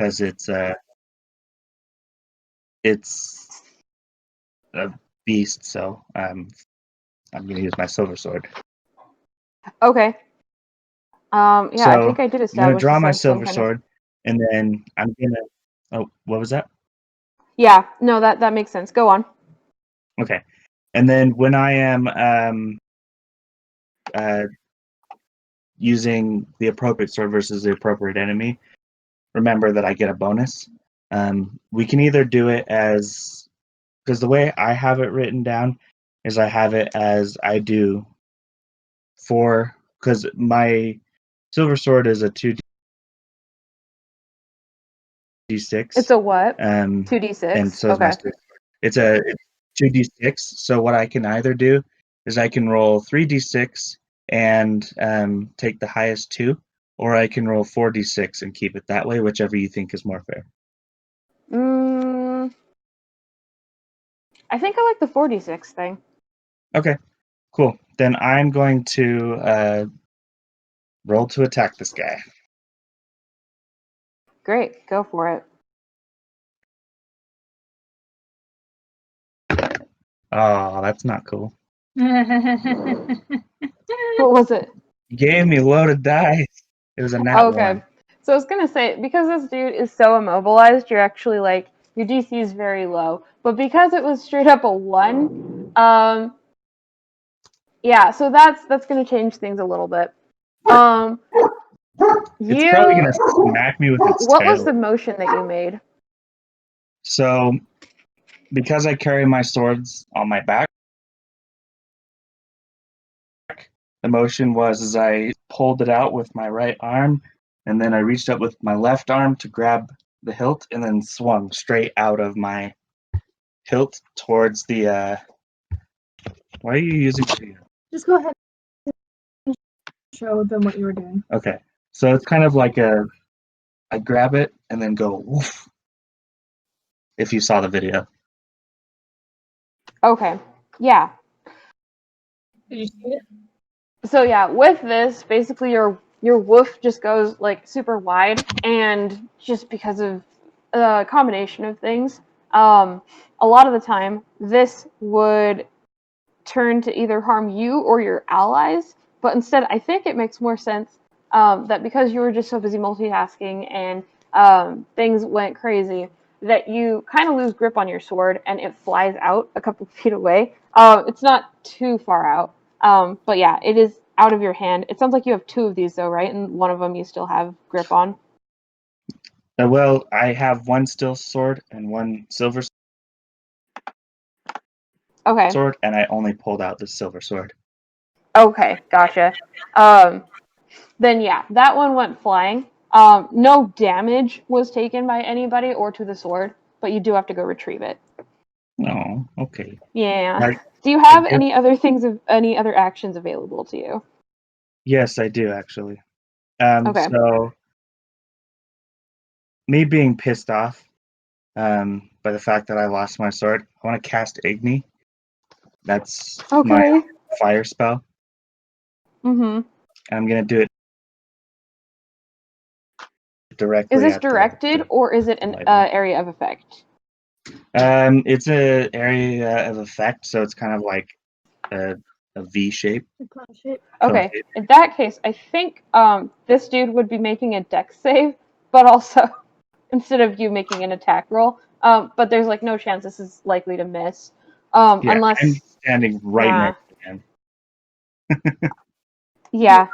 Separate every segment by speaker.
Speaker 1: because it's a beast. So I'm gonna use my silver sword.
Speaker 2: Okay. Yeah,
Speaker 1: So
Speaker 2: I think I did
Speaker 1: I'm gonna
Speaker 2: establish
Speaker 1: draw
Speaker 2: this
Speaker 1: my
Speaker 2: as some
Speaker 1: silver
Speaker 2: kind of...
Speaker 1: sword, and then I'm gonna. Oh, what was that?
Speaker 2: Yeah, no, that makes sense. Go on.
Speaker 1: Okay, and then when I am using the appropriate sword versus the appropriate enemy, remember that I get a bonus. We can either do it as, because the way I have it written down is I have it as I do 4, because my silver sword is a 2d6.
Speaker 2: It's a what?
Speaker 1: And
Speaker 2: 2d6?
Speaker 1: so is my
Speaker 2: Okay.
Speaker 1: sword. It's 2d6. So what I can either do is I can roll 3d6 and take the highest 2, or I can roll 4d6 and keep it that way, whichever you think is more fair.
Speaker 2: I think I like the 4d6 thing.
Speaker 1: Okay, cool. Then I'm going to roll to attack this guy.
Speaker 2: Great, go for it.
Speaker 1: Oh, that's not cool.
Speaker 2: What was it?
Speaker 1: You gave me loaded dice. It was a nat
Speaker 2: Okay.
Speaker 1: 1.
Speaker 2: So I was gonna say, because this dude is so immobilized, you're actually like, your DC is very low. But because it was straight up a 1, yeah, so that's gonna change things a little bit.
Speaker 1: It's probably gonna smack me with its
Speaker 2: What was
Speaker 1: tail.
Speaker 2: the motion that you made?
Speaker 1: So, because I carry my swords on my back, the motion was as I pulled it out with my right arm, and then I reached up with my left arm to grab the hilt, and then swung straight out of my hilt towards the. Why are you using shield?
Speaker 3: Just go ahead and show them what you were doing.
Speaker 1: Okay, so it's kind of like I grab it and then go woof. If you saw the video.
Speaker 2: Okay, yeah.
Speaker 3: Did you see it?
Speaker 2: So yeah, with this, basically your woof just goes like super wide, and just because of a combination of things, a lot of the time this would turn to either harm you or your allies. But instead, I think it makes more sense that because you were just so busy multitasking and things went crazy, that you kind of lose grip on your sword and it flies out a couple feet away. It's not too far out. But yeah, it is out of your hand. It sounds like you have 2 of these though, right? And one of them you still have grip on.
Speaker 1: Well, I have one steel sword and one silver
Speaker 2: Okay.
Speaker 1: sword, and I only pulled out the silver sword.
Speaker 2: Okay, gotcha. Then yeah, that one went flying. No damage was taken by anybody or to the sword, but you do have to go retrieve it.
Speaker 1: Oh, okay.
Speaker 2: Yeah. Do you have any other actions available to you?
Speaker 1: Yes, I do actually.
Speaker 2: Okay.
Speaker 1: So me being pissed off by the fact that I lost my sword, I want to cast Igni. That's my
Speaker 2: Okay.
Speaker 1: fire spell.
Speaker 2: Mm-hmm.
Speaker 1: I'm gonna do it directly.
Speaker 2: Is this
Speaker 1: at
Speaker 2: directed or is it an area of effect?
Speaker 1: It's an area of effect, so it's kind of like a V shape.
Speaker 2: Okay. In that case, I think this dude would be making a dex save, but also instead of you making an attack roll. But there's like no chance this is likely to miss.
Speaker 1: Yeah,
Speaker 2: Unless
Speaker 1: I'm standing right next to him.
Speaker 2: Yeah.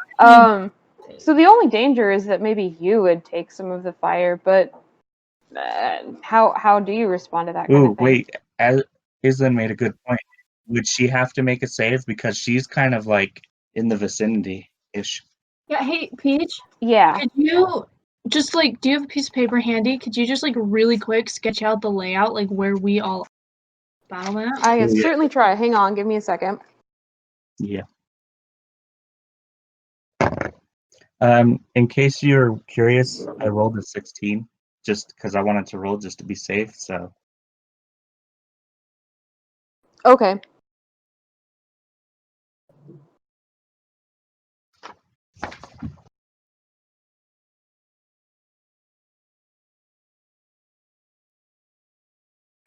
Speaker 2: So the only danger is that maybe you would take some of the fire, but how do you respond to that kind of thing?
Speaker 1: Wait. Isla made a good point. Would she have to make a save because she's kind of like in the vicinity-ish?
Speaker 3: Yeah, hey, Peach.
Speaker 2: Yeah.
Speaker 3: Could you just like, do you have a piece of paper handy? Could you just like really quick sketch out the layout, like where we all battle at?
Speaker 2: I can certainly try. Hang on, give me a second.
Speaker 1: Yeah. In case you're curious, I rolled a 16 just because I wanted to roll just to be safe. So.
Speaker 2: Okay.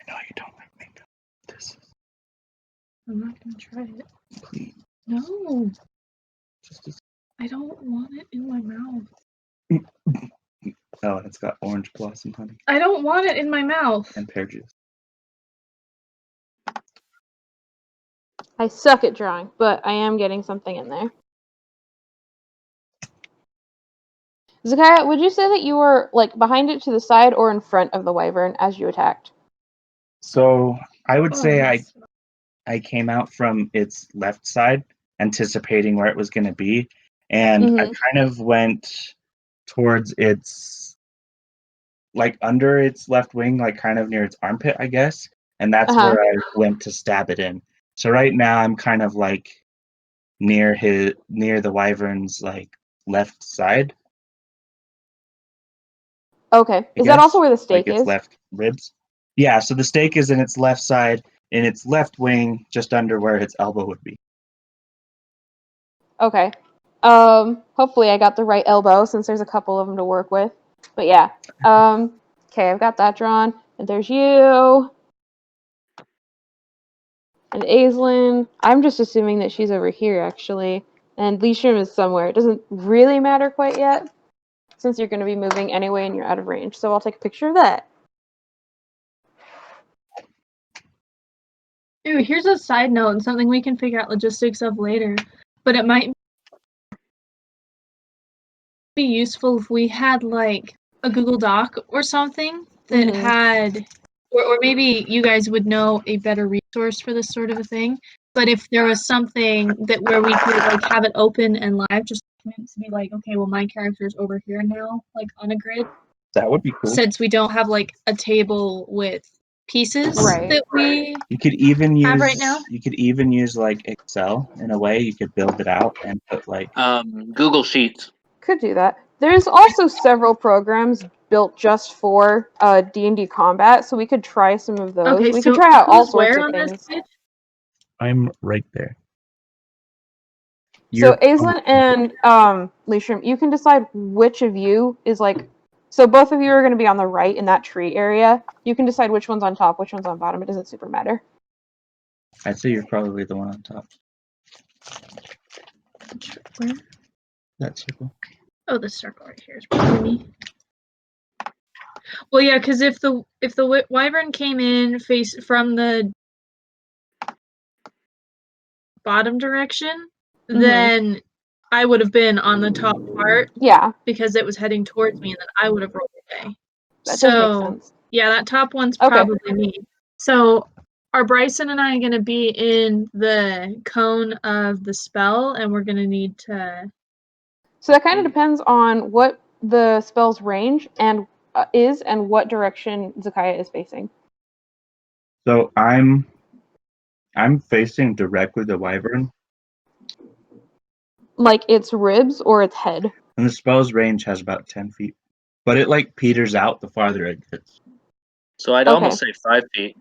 Speaker 1: know you don't like mango. This is
Speaker 3: I'm not gonna try it.
Speaker 1: please.
Speaker 3: No,
Speaker 1: Just
Speaker 3: I don't want it in my mouth.
Speaker 1: oh, it's got orange blossom honey
Speaker 3: I don't want it in my mouth.
Speaker 1: and pear juice.
Speaker 2: I suck at drawing, but I am getting something in there. Zakaya, would you say that you were like behind it to the side or in front of the wyvern as you attacked?
Speaker 1: So I would say
Speaker 3: yes.
Speaker 1: I came out from its left side, anticipating where it was going to be, and I kind of went towards its like under its left wing, like kind of near its armpit, I guess, and that's where I went to stab it in. So right now I'm kind of like near the wyvern's like left side.
Speaker 2: Okay.
Speaker 1: I
Speaker 2: Is that
Speaker 1: guess,
Speaker 2: also where the
Speaker 1: like
Speaker 2: stake
Speaker 1: its
Speaker 2: is?
Speaker 1: left ribs. Yeah, so the stake is in its left side, in its left wing, just under where its elbow would be.
Speaker 2: Okay. Hopefully I got the right elbow since there's a couple of them to work with. But yeah. Okay, I've got that drawn. And there's you. And Aislinn. I'm just assuming that she's over here, actually. And Leisham is somewhere. It doesn't really matter quite yet, since you're going to be moving anyway and you're out of range. So I'll take a picture of that.
Speaker 3: Ooh, here's a side note and something we can figure out logistics of later. But it might be useful if we had like a Google Doc or something that had, or maybe you guys would know a better resource for this sort of a thing. But if there was something that where we could like have it open and live, just to be like, okay, well my character's over here now, like on a grid.
Speaker 1: That would be cool.
Speaker 3: Since we don't have like a table with pieces that we
Speaker 1: You could even
Speaker 3: have
Speaker 1: use
Speaker 3: right now.
Speaker 1: you could even use like Excel in a way. You could build it out and put like
Speaker 4: Google Sheets.
Speaker 2: Could do that. There's also several programs built just for D&D combat, so we could try some of those.
Speaker 3: Okay,
Speaker 2: We
Speaker 3: so
Speaker 2: could try out all
Speaker 3: who's
Speaker 2: sorts
Speaker 3: where
Speaker 2: of
Speaker 3: on this
Speaker 2: things.
Speaker 3: page?
Speaker 1: I'm right there.
Speaker 2: So Aislinn and Leisham, you can decide which of you is like. So both of you are going to be on the right in that tree area. You can decide which one's on top, which one's on bottom. It doesn't super matter.
Speaker 1: I'd say you're probably the one on top.
Speaker 3: Where?
Speaker 1: That circle.
Speaker 3: Oh, the circle right here is probably me. Well, yeah, because if the wyvern came in face from the bottom direction, then I would have been on the top part.
Speaker 2: Yeah.
Speaker 3: Because it was heading towards me, and then I would have rolled away.
Speaker 2: That does make sense.
Speaker 3: Yeah, that top one's probably me. So are Bryson and I going to be in the cone of the spell, and we're going to need to...
Speaker 2: So that kind of depends on what the spell's range and is and what direction Zakaya is facing.
Speaker 1: So I'm facing directly the wyvern.
Speaker 2: Like its ribs or its head.
Speaker 1: And the spell's range has about 10 feet. But it like peters out the farther it gets.
Speaker 4: So I'd almost say 5 feet.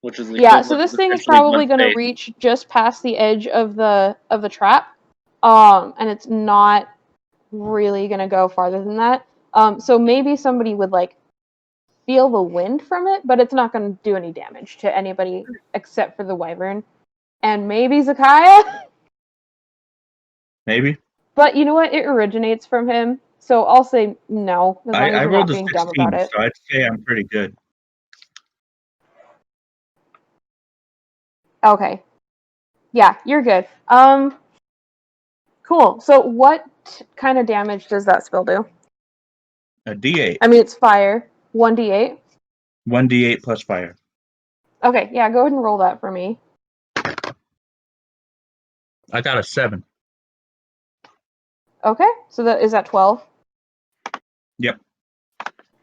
Speaker 4: Which is the
Speaker 2: yeah, so
Speaker 4: equivalent
Speaker 2: this
Speaker 4: of
Speaker 2: thing is
Speaker 4: essentially
Speaker 2: probably
Speaker 4: one
Speaker 2: going to
Speaker 4: space.
Speaker 2: reach just past the edge of the trap. And it's not really going to go farther than that. So maybe somebody would like feel the wind from it, but it's not going to do any damage to anybody except for the wyvern. And maybe Zakaya?
Speaker 1: Maybe.
Speaker 2: But you know what? It originates from him, so I'll say no, as long as
Speaker 1: I
Speaker 2: you're
Speaker 1: rolled
Speaker 2: not
Speaker 1: a
Speaker 2: being
Speaker 1: 16,
Speaker 2: dumb about it.
Speaker 1: so I'd say I'm pretty good.
Speaker 2: Okay. Yeah, you're good. Cool. So what kind of damage does that spell do?
Speaker 1: A D8.
Speaker 2: I mean, it's fire. 1d8?
Speaker 1: 1d8 plus fire.
Speaker 2: Okay, yeah, go ahead and roll that for me.
Speaker 1: I got a 7.
Speaker 2: Okay, so is that 12?
Speaker 1: Yep.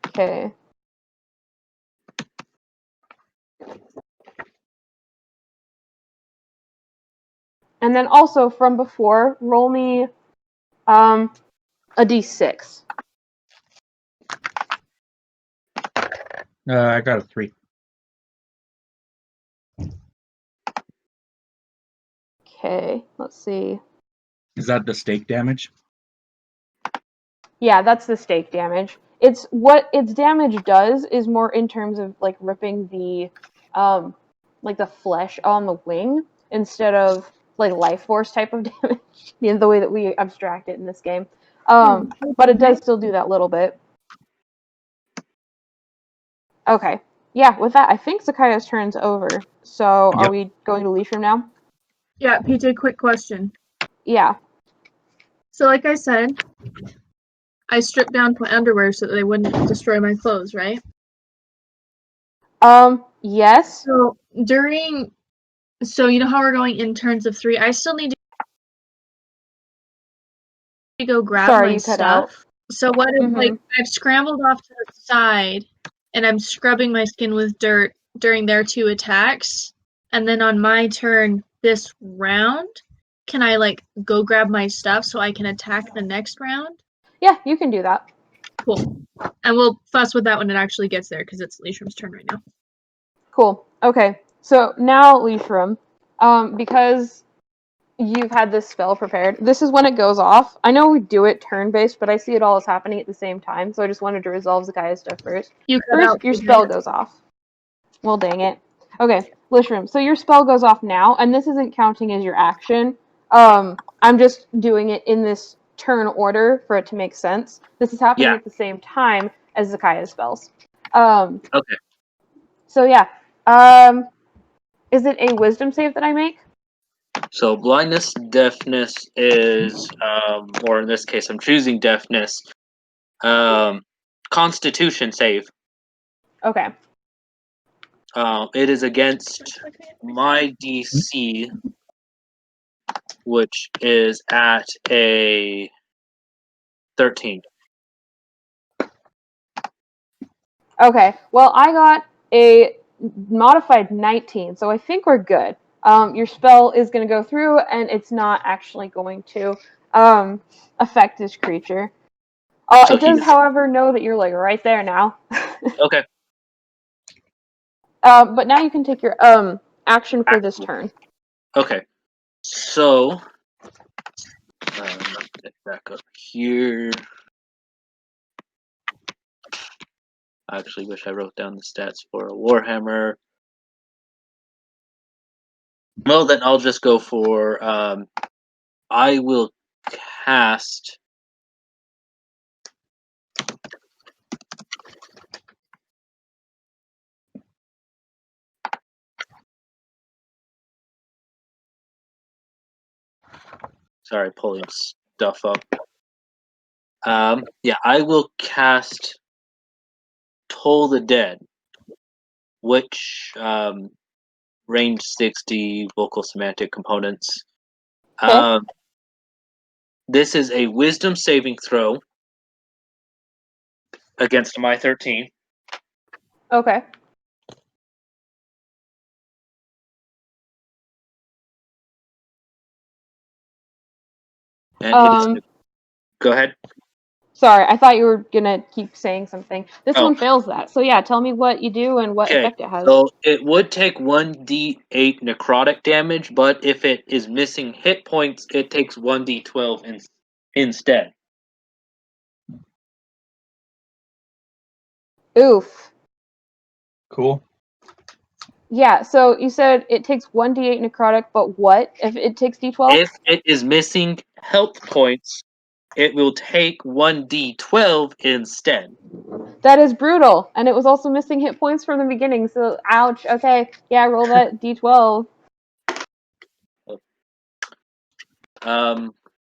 Speaker 2: Okay. And then also from before, roll me a d6.
Speaker 1: I got a 3.
Speaker 2: Okay, let's see.
Speaker 1: Is that the stake damage?
Speaker 2: Yeah, that's the stake damage. It's what its damage does is more in terms of like ripping the like the flesh on the wing instead of like life force type of damage, the way that we abstract it in this game. But it does still do that little bit. Okay. Yeah, with that, I think Zakaya's turn's over. So are
Speaker 1: Yep.
Speaker 2: we going to Leashroom now?
Speaker 3: Yeah, PJ, quick question.
Speaker 2: Yeah.
Speaker 3: So like I said, I stripped down my underwear so that they wouldn't destroy my clothes, right?
Speaker 2: Yes.
Speaker 3: So you know how we're going in turns of 3? I still need to go grab
Speaker 2: Sorry,
Speaker 3: my
Speaker 2: you cut out.
Speaker 3: stuff. So what if like
Speaker 2: Mhm.
Speaker 3: I've scrambled off to the side and I'm scrubbing my skin with dirt during their 2 attacks, and then on my turn this round, can I like go grab my stuff so I can attack the next round?
Speaker 2: Yeah, you can do that.
Speaker 3: Cool. And we'll fuss with that when it actually gets there because it's Leishram's turn right now.
Speaker 2: Cool. Okay. So now Leashroom, because you've had this spell prepared, this is when it goes off. I know we do it turn-based, but I see it all as happening at the same time, so I just wanted to resolve Zakaya's stuff first.
Speaker 3: You cut
Speaker 2: First,
Speaker 3: out,
Speaker 2: your
Speaker 3: PJ.
Speaker 2: spell goes off. Well, dang it. Okay, Leashroom. So your spell goes off now, and this isn't counting as your action. I'm just doing it in this turn order for it to make sense. This is happening
Speaker 4: Yeah.
Speaker 2: at the same time as Zakaya's spells. Okay. So yeah. Is it a wisdom save that I make?
Speaker 4: So blindness, deafness is, or in this case, I'm choosing deafness. Constitution save.
Speaker 2: Okay.
Speaker 4: It is against my DC, which is at a 13.
Speaker 2: Okay. Well, I got a modified 19, so I think we're good. Your spell is going to go through, and it's not actually going to affect this creature.
Speaker 4: So
Speaker 2: It does,
Speaker 4: he's
Speaker 2: however, know that you're like right there now.
Speaker 4: okay.
Speaker 2: But now you can take your action for this turn.
Speaker 4: Okay. So get back up here. I actually wish I wrote down the stats for a Warhammer. Well, then I'll just go for. I will cast. Sorry, pulling stuff up. Yeah, I will cast Toll the Dead, which range 60 vocal semantic components.
Speaker 2: Okay.
Speaker 4: This is a wisdom saving throw against my 13.
Speaker 2: Okay.
Speaker 4: And it is. Go ahead.
Speaker 2: Sorry, I thought you were gonna keep saying something. This
Speaker 4: Oh,
Speaker 2: one fails that. So yeah, tell me what you do and what
Speaker 4: okay.
Speaker 2: effect it has.
Speaker 4: So it would take 1d8 necrotic damage, but if it is missing hit points, it takes 1d12 instead.
Speaker 2: Oof.
Speaker 1: Cool.
Speaker 2: Yeah, so you said it takes 1d8 necrotic, but what if it takes d12?
Speaker 4: If it is missing health points, it will take 1d12 instead.
Speaker 2: That is brutal. And it was also missing hit points from the beginning, so ouch. Okay, yeah, roll that d12.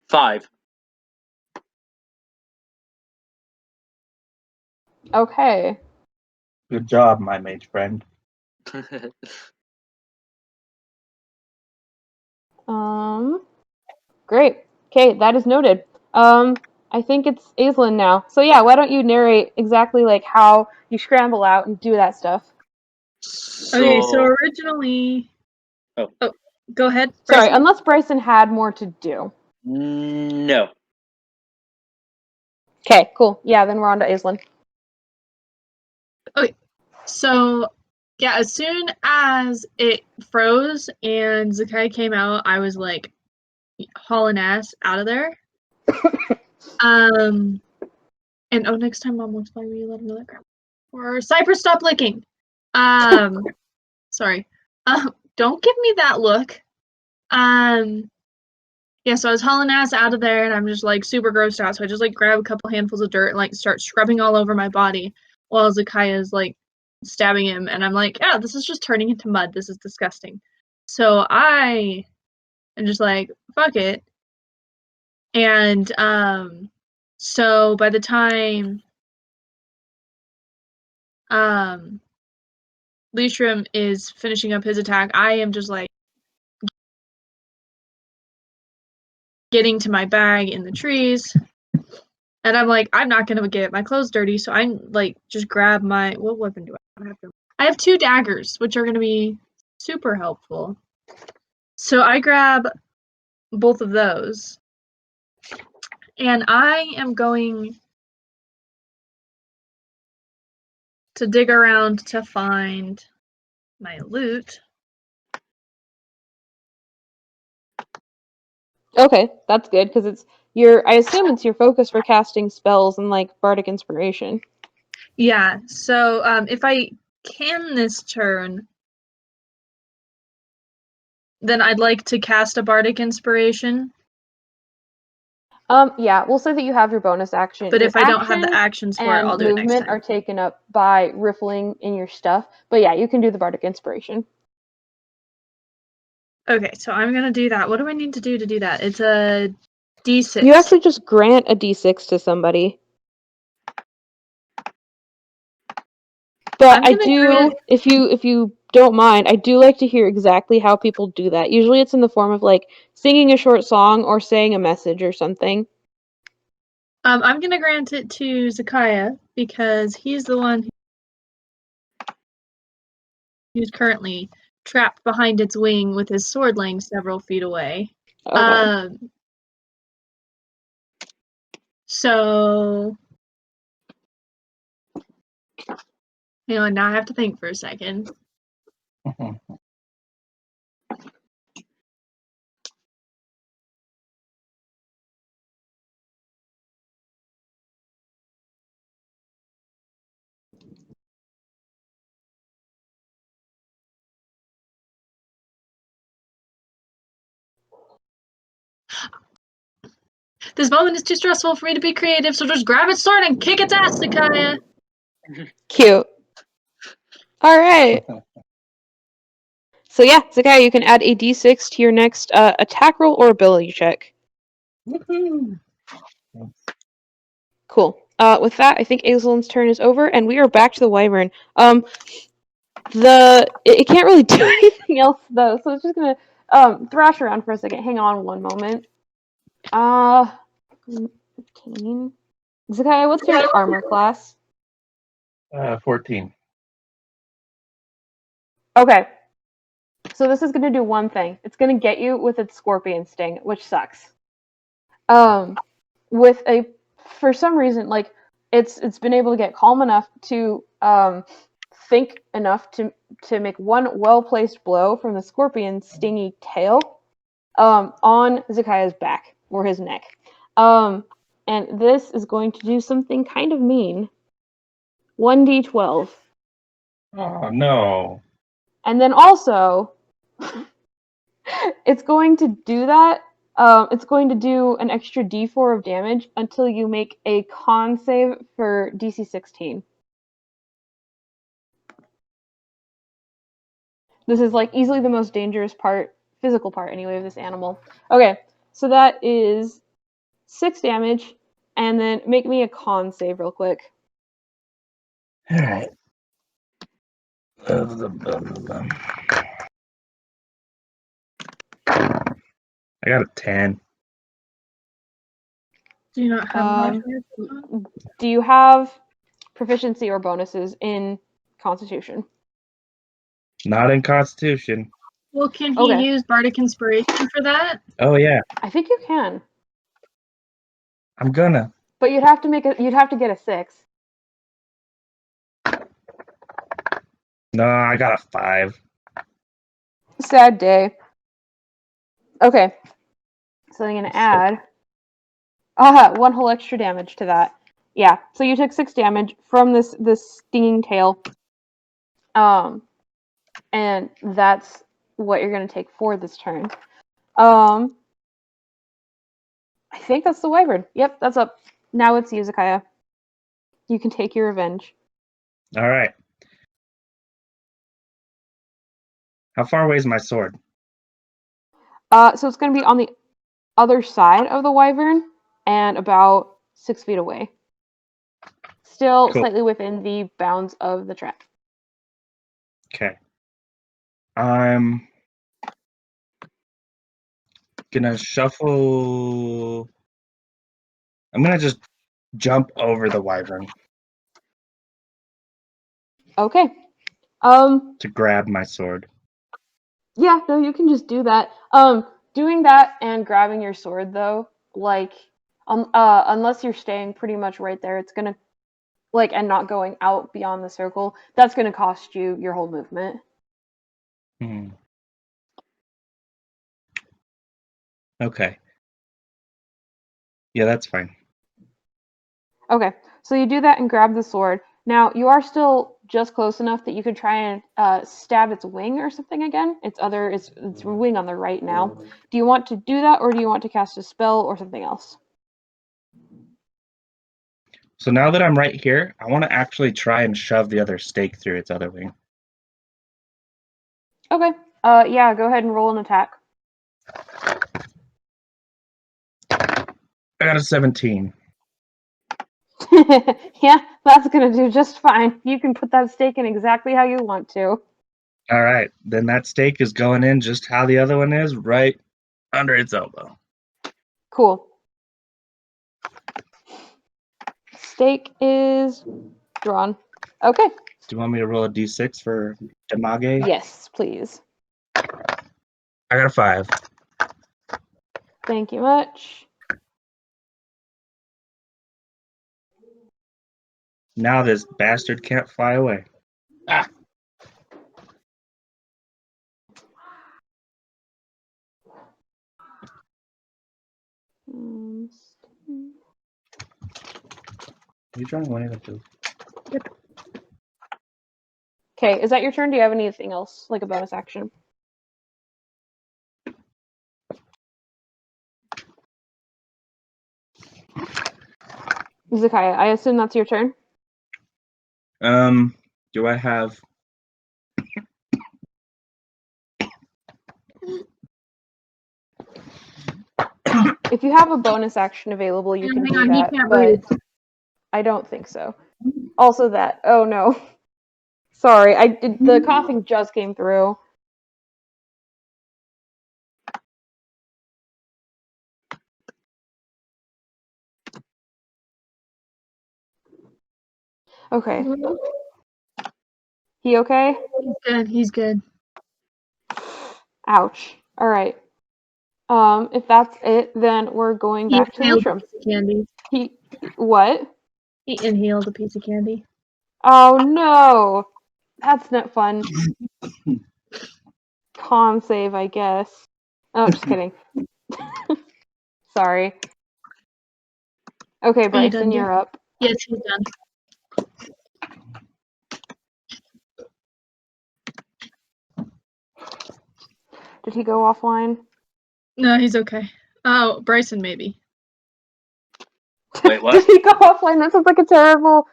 Speaker 4: 5.
Speaker 2: Okay.
Speaker 1: Good job, my mage friend.
Speaker 2: Great. Okay, that is noted. I think it's Aislinn now. So yeah, why don't you narrate exactly like how you scramble out and do that stuff?
Speaker 3: Okay, so originally.
Speaker 4: Oh.
Speaker 3: Go ahead.
Speaker 2: Sorry,
Speaker 3: Bryson.
Speaker 2: unless Bryson had more to do.
Speaker 4: No.
Speaker 2: Okay, cool. Yeah, then we're on to Aislinn.
Speaker 3: Okay, so yeah, as soon as it froze and Zakai came out, I was like hauling ass out of there. And next time Mom walks by, will you let him know that crap? Or Cypress, stop licking. Sorry. Don't give me that look. Yeah, so I was hauling ass out of there, and I'm just like super grossed out. So I just like grab a couple handfuls of dirt and like start scrubbing all over my body while Zakaya is like stabbing him, and I'm like, yeah, this is just turning into mud. This is disgusting. So I am just like, fuck it. And so by the time Leishram is finishing up his attack, I am just like getting to my bag in the trees. And I'm like, I'm not gonna get my clothes dirty, so I'm like, just grab my, what weapon do I have? I have 2 daggers, which are gonna be super helpful. So I grab both of those, and I am going to dig around to find my loot.
Speaker 2: Okay, that's good because it's your. I assume it's your focus for casting spells and like bardic inspiration.
Speaker 3: Yeah, so if I can this turn, then I'd like to cast a bardic inspiration.
Speaker 2: Yeah, we'll say that you have your bonus action.
Speaker 3: But
Speaker 2: your
Speaker 3: if I don't have the actions for it,
Speaker 2: and
Speaker 3: I'll do it next
Speaker 2: movement
Speaker 3: time.
Speaker 2: are taken up by riffling in your stuff. But yeah, you can do the bardic inspiration.
Speaker 3: Okay, so I'm gonna do that. What do I need to do that? It's a D6.
Speaker 2: You actually just grant a d6 to somebody. But
Speaker 3: I'm
Speaker 2: I
Speaker 3: gonna
Speaker 2: do,
Speaker 3: grant-
Speaker 2: if you don't mind, I do like to hear exactly how people do that. Usually it's in the form of like singing a short song or saying a message or something.
Speaker 3: I'm gonna grant it to Zakaya because he's the one who's currently trapped behind its wing with his sword laying several feet away.
Speaker 2: Okay.
Speaker 3: So now I have to think for a second. This moment is too stressful for me to be creative, so just grab its sword and kick its ass, Zakaya.
Speaker 2: Cute. All right. So yeah, Zakaya, you can add a d6 to your next attack roll or ability check.
Speaker 1: Woohoo!
Speaker 2: Cool. With that, I think Aislin's turn is over, and we are back to the wyvern. It can't really do anything else though, so it's just gonna thrash around for a second. Hang on one moment. 15. Zakaya, what's your armor class?
Speaker 1: 14.
Speaker 2: Okay. So this is gonna do one thing. It's gonna get you with its scorpion sting, which sucks. With a for some reason, like it's been able to get calm enough to think enough to make one well-placed blow from the scorpion's stingy tail on Zakaya's back or his neck. And this is going to do something kind of mean. 1d12.
Speaker 1: Oh, no.
Speaker 2: And then also, it's going to do that. It's going to do an extra d4 of damage until you make a con save for DC 16. This is like easily the most dangerous part, physical part anyway, of this animal. Okay, so that is 6 damage, and then make me a con save real quick.
Speaker 1: Alright. I got a 10.
Speaker 3: Do you not have modifiers?
Speaker 2: Do you have proficiency or bonuses in Constitution?
Speaker 1: Not in Constitution.
Speaker 3: Well, can he
Speaker 2: Okay.
Speaker 3: use bardic inspiration for that?
Speaker 1: Oh, yeah.
Speaker 2: I think you can,
Speaker 1: I'm gonna.
Speaker 2: but you'd have to get a 6.
Speaker 1: No, I got a 5.
Speaker 2: Sad day. Okay, so I'm gonna add 1 whole extra damage to that. Yeah, so you took 6 damage from this stinging tail. And that's what you're gonna take for this turn. I think that's the wyvern. Yep, that's up. Now it's you, Zakaya. You can take your revenge.
Speaker 1: All right. How far away is my sword?
Speaker 2: So it's gonna be on the other side of the wyvern and about 6 feet away. Still
Speaker 1: Cool.
Speaker 2: slightly within the bounds of the trap.
Speaker 1: Okay. I'm gonna shuffle. I'm gonna just jump over the wyvern
Speaker 2: Okay.
Speaker 1: to grab my sword.
Speaker 2: Yeah, no, you can just do that. Doing that and grabbing your sword though, like, unless you're staying pretty much right there, it's gonna and not going out beyond the circle. That's gonna cost you your whole movement.
Speaker 1: Hmm. Okay. Yeah, that's fine.
Speaker 2: Okay, so you do that and grab the sword. Now you are still just close enough that you could try and stab its wing or something again. Its wing on the right now. Do you want to do that, or do you want to cast a spell or something else?
Speaker 1: So now that I'm right here, I want to actually try and shove the other stake through its other wing.
Speaker 2: Okay. Yeah, go ahead and roll an attack.
Speaker 1: I got a 17.
Speaker 2: Yeah, that's gonna do just fine. You can put that stake in exactly how you want to.
Speaker 1: All right, then that stake is going in just how the other one is, right under its elbow.
Speaker 2: Cool. Stake is drawn. Okay.
Speaker 1: Do you want me to roll a d6 for Damage?
Speaker 2: Yes, please.
Speaker 1: I got a 5.
Speaker 2: Thank you much.
Speaker 1: Now this bastard can't fly away. Ah. Are you trying away with this?
Speaker 2: Okay, is that your turn? Do you have anything else, like a bonus action? Zakaya, I assume that's your turn?
Speaker 1: Do I have...
Speaker 2: If you have a bonus action available, you can
Speaker 3: Hang
Speaker 2: do
Speaker 3: on, he
Speaker 2: that,
Speaker 3: can't
Speaker 2: but
Speaker 3: breathe.
Speaker 2: I don't think so. Also that. Oh no. Sorry, the coughing just came through. Okay. He okay?
Speaker 3: He's good. He's good.
Speaker 2: Ouch. All right. If that's it, then we're going
Speaker 3: He
Speaker 2: back to
Speaker 3: inhaled a
Speaker 2: Lutram.
Speaker 3: piece of candy.
Speaker 2: What?
Speaker 3: He inhaled a piece of candy.
Speaker 2: Oh no. That's not fun. Con save, I guess. Oh, just kidding. Sorry. Okay,
Speaker 3: Are you done,
Speaker 2: Bryson,
Speaker 3: dear?
Speaker 2: you're up.
Speaker 3: Yes, he's done.
Speaker 2: Did he go offline?
Speaker 3: No, he's okay. Oh, Bryson, maybe.
Speaker 4: Wait, what?
Speaker 2: Did he go offline? That sounds like a terrible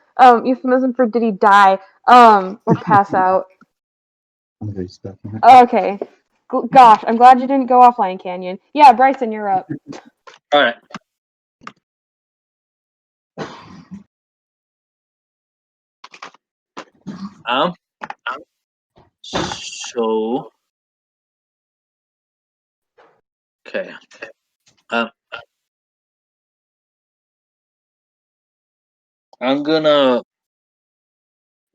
Speaker 2: euphemism for did he die? Or pass out. Okay. Gosh, I'm glad you didn't go offline, Canyon. Yeah, Bryson, you're up.
Speaker 4: All right. Um. So. Okay. Um. I'm gonna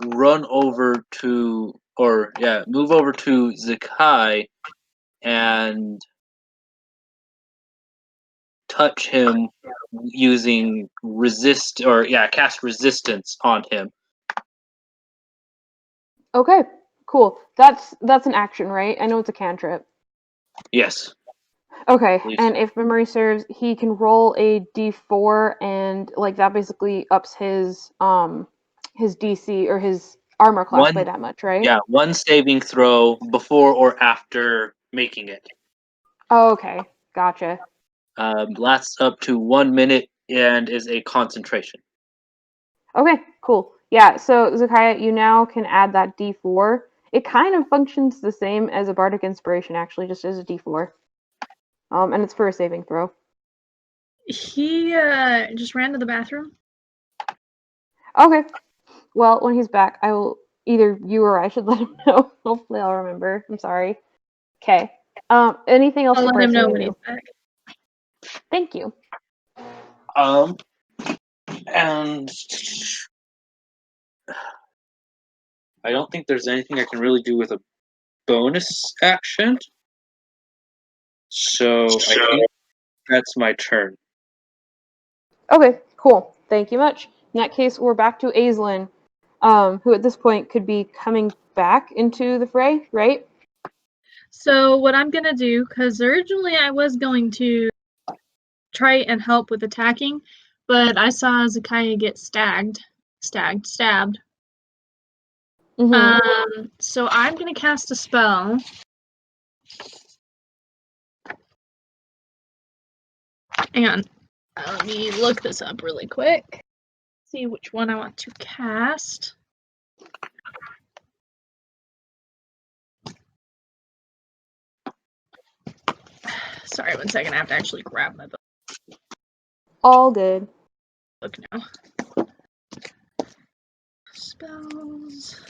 Speaker 4: run over to, or yeah, move over to Zakai and touch him using resist, or yeah, cast resistance on him.
Speaker 2: Okay, cool. That's an action, right? I know it's a cantrip.
Speaker 4: Yes.
Speaker 2: Okay,
Speaker 4: believe
Speaker 2: and
Speaker 4: so.
Speaker 2: if memory serves, he can roll a d4, and like that basically ups his DC or his armor class by
Speaker 4: One,
Speaker 2: that much, right?
Speaker 4: yeah, one saving throw before or after making it.
Speaker 2: Oh, okay, gotcha.
Speaker 4: Lasts up to 1 minute and is a concentration.
Speaker 2: Okay, cool. Yeah, so Zakaya, you now can add that d4. It kind of functions the same as a bardic inspiration, actually, just as a d4. And it's for a saving throw.
Speaker 3: He just ran to the bathroom.
Speaker 2: Okay. Well, when he's back, I will either you or I should let him know. Hopefully, I'll remember. I'm sorry. Okay. Anything else
Speaker 3: I'll
Speaker 2: that
Speaker 3: let him
Speaker 2: Bryson
Speaker 3: know
Speaker 2: can
Speaker 3: when he's
Speaker 2: do?
Speaker 3: back.
Speaker 2: Thank you.
Speaker 4: And I don't think there's anything I can really do with a bonus action. So I think that's my turn.
Speaker 2: Okay, cool. Thank you much. In that case, we're back to Aislinn, who at this point could be coming back into the fray, right?
Speaker 3: So what I'm gonna do, because originally I was going to try and help with attacking, but I saw Zakaya get stabbed.
Speaker 2: Mm-hmm.
Speaker 3: So I'm gonna cast a spell. Hang on. Let me look this up really quick. See which one I want to cast. Sorry, 1 second. I have to actually grab my
Speaker 2: All good.
Speaker 3: book now. Spells.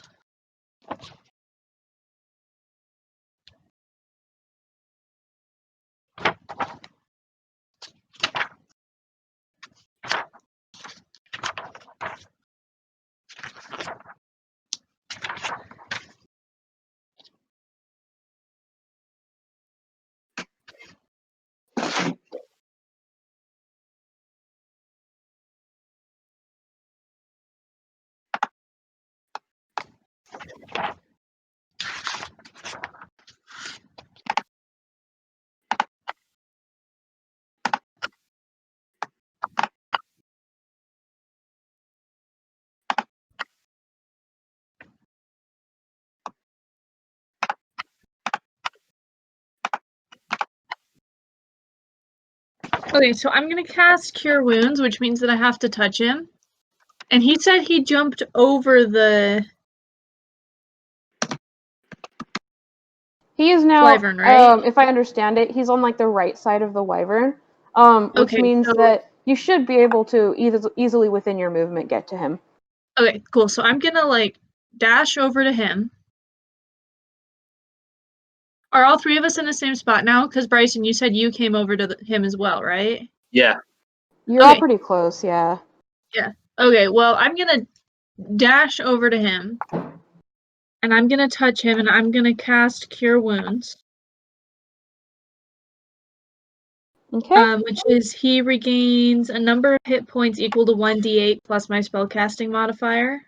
Speaker 3: Okay, so I'm gonna cast Cure Wounds, which means that I have to touch him. And he said he jumped over the
Speaker 2: He is now,
Speaker 3: wyvern, right?
Speaker 2: if I understand it, he's on like the right side of the wyvern, which
Speaker 3: Okay,
Speaker 2: means
Speaker 3: so
Speaker 2: that you should be able to easily within your movement get to him.
Speaker 3: okay, cool. So I'm gonna like dash over to him. Are all three of us in the same spot now? Because Bryson, you said you came over to him as well, right?
Speaker 4: Yeah.
Speaker 2: You're all
Speaker 3: Okay,
Speaker 2: pretty close, yeah.
Speaker 3: yeah. Okay, well, I'm gonna dash over to him, and I'm gonna touch him, and I'm gonna cast Cure Wounds,
Speaker 2: Okay.
Speaker 3: which is he regains a number of hit points equal to 1d8 plus my spellcasting modifier.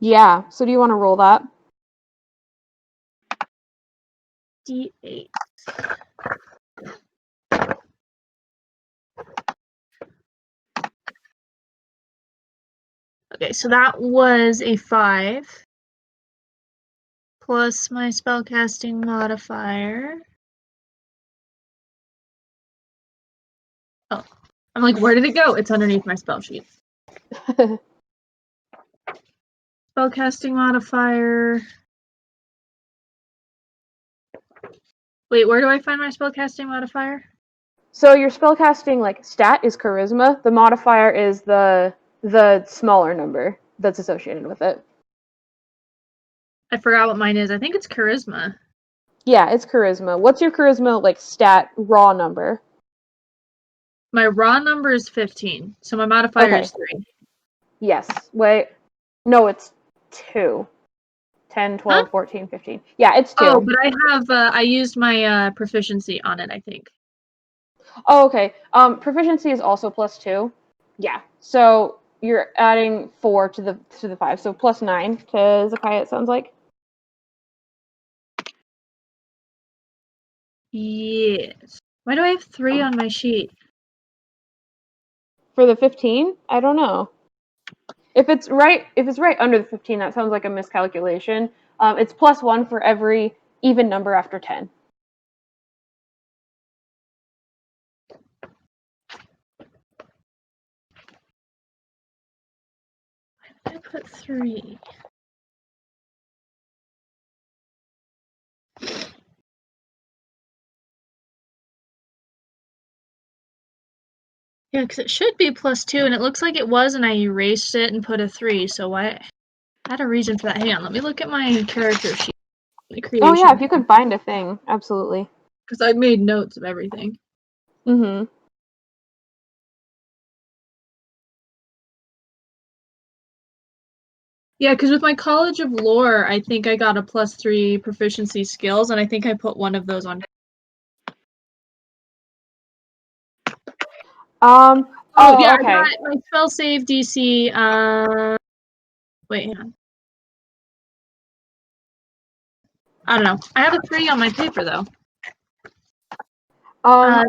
Speaker 2: Yeah. So do you want to roll that?
Speaker 3: D8. Okay, so that was a 5 plus my spellcasting modifier. Oh, I'm like, where did it go? It's underneath my spell sheet. Spellcasting modifier. Wait, where do I find my spellcasting modifier?
Speaker 2: So your spellcasting like stat is charisma. The modifier is the smaller number that's associated with it.
Speaker 3: I forgot what mine is. I think it's charisma.
Speaker 2: Yeah, it's charisma. What's your charisma like stat raw number?
Speaker 3: My raw number is 15, so my modifier is 3.
Speaker 2: Yes. Wait. No, it's 2. 10,
Speaker 3: Huh?
Speaker 2: 12, 14, 15. Yeah, it's 2.
Speaker 3: Oh, but I used my proficiency on it, I think.
Speaker 2: Oh, okay. Proficiency is also +2. Yeah. So you're adding 4 to the 5. So +9 to Zakaya, it sounds like.
Speaker 3: Yes. Why do I have 3 on my sheet?
Speaker 2: For the 15? I don't know. If it's right under the 15, that sounds like a miscalculation. It's +1 for every even number after 10.
Speaker 3: I put 3. Yeah, because it should be +2, and it looks like it was, and I erased it and put a 3, so why? I had a reason for that. Hang on, let me look at my character sheet. The creation.
Speaker 2: Oh yeah, if you could find a thing, absolutely.
Speaker 3: Because I made notes of everything.
Speaker 2: Mm-hmm.
Speaker 3: Yeah, because with my College of Lore, I think I got a +3 proficiency skills, and I think I put one of those on. Yeah,
Speaker 2: Okay.
Speaker 3: I got my spell save DC. Wait, hang on. I don't know. I have a 3 on my paper though.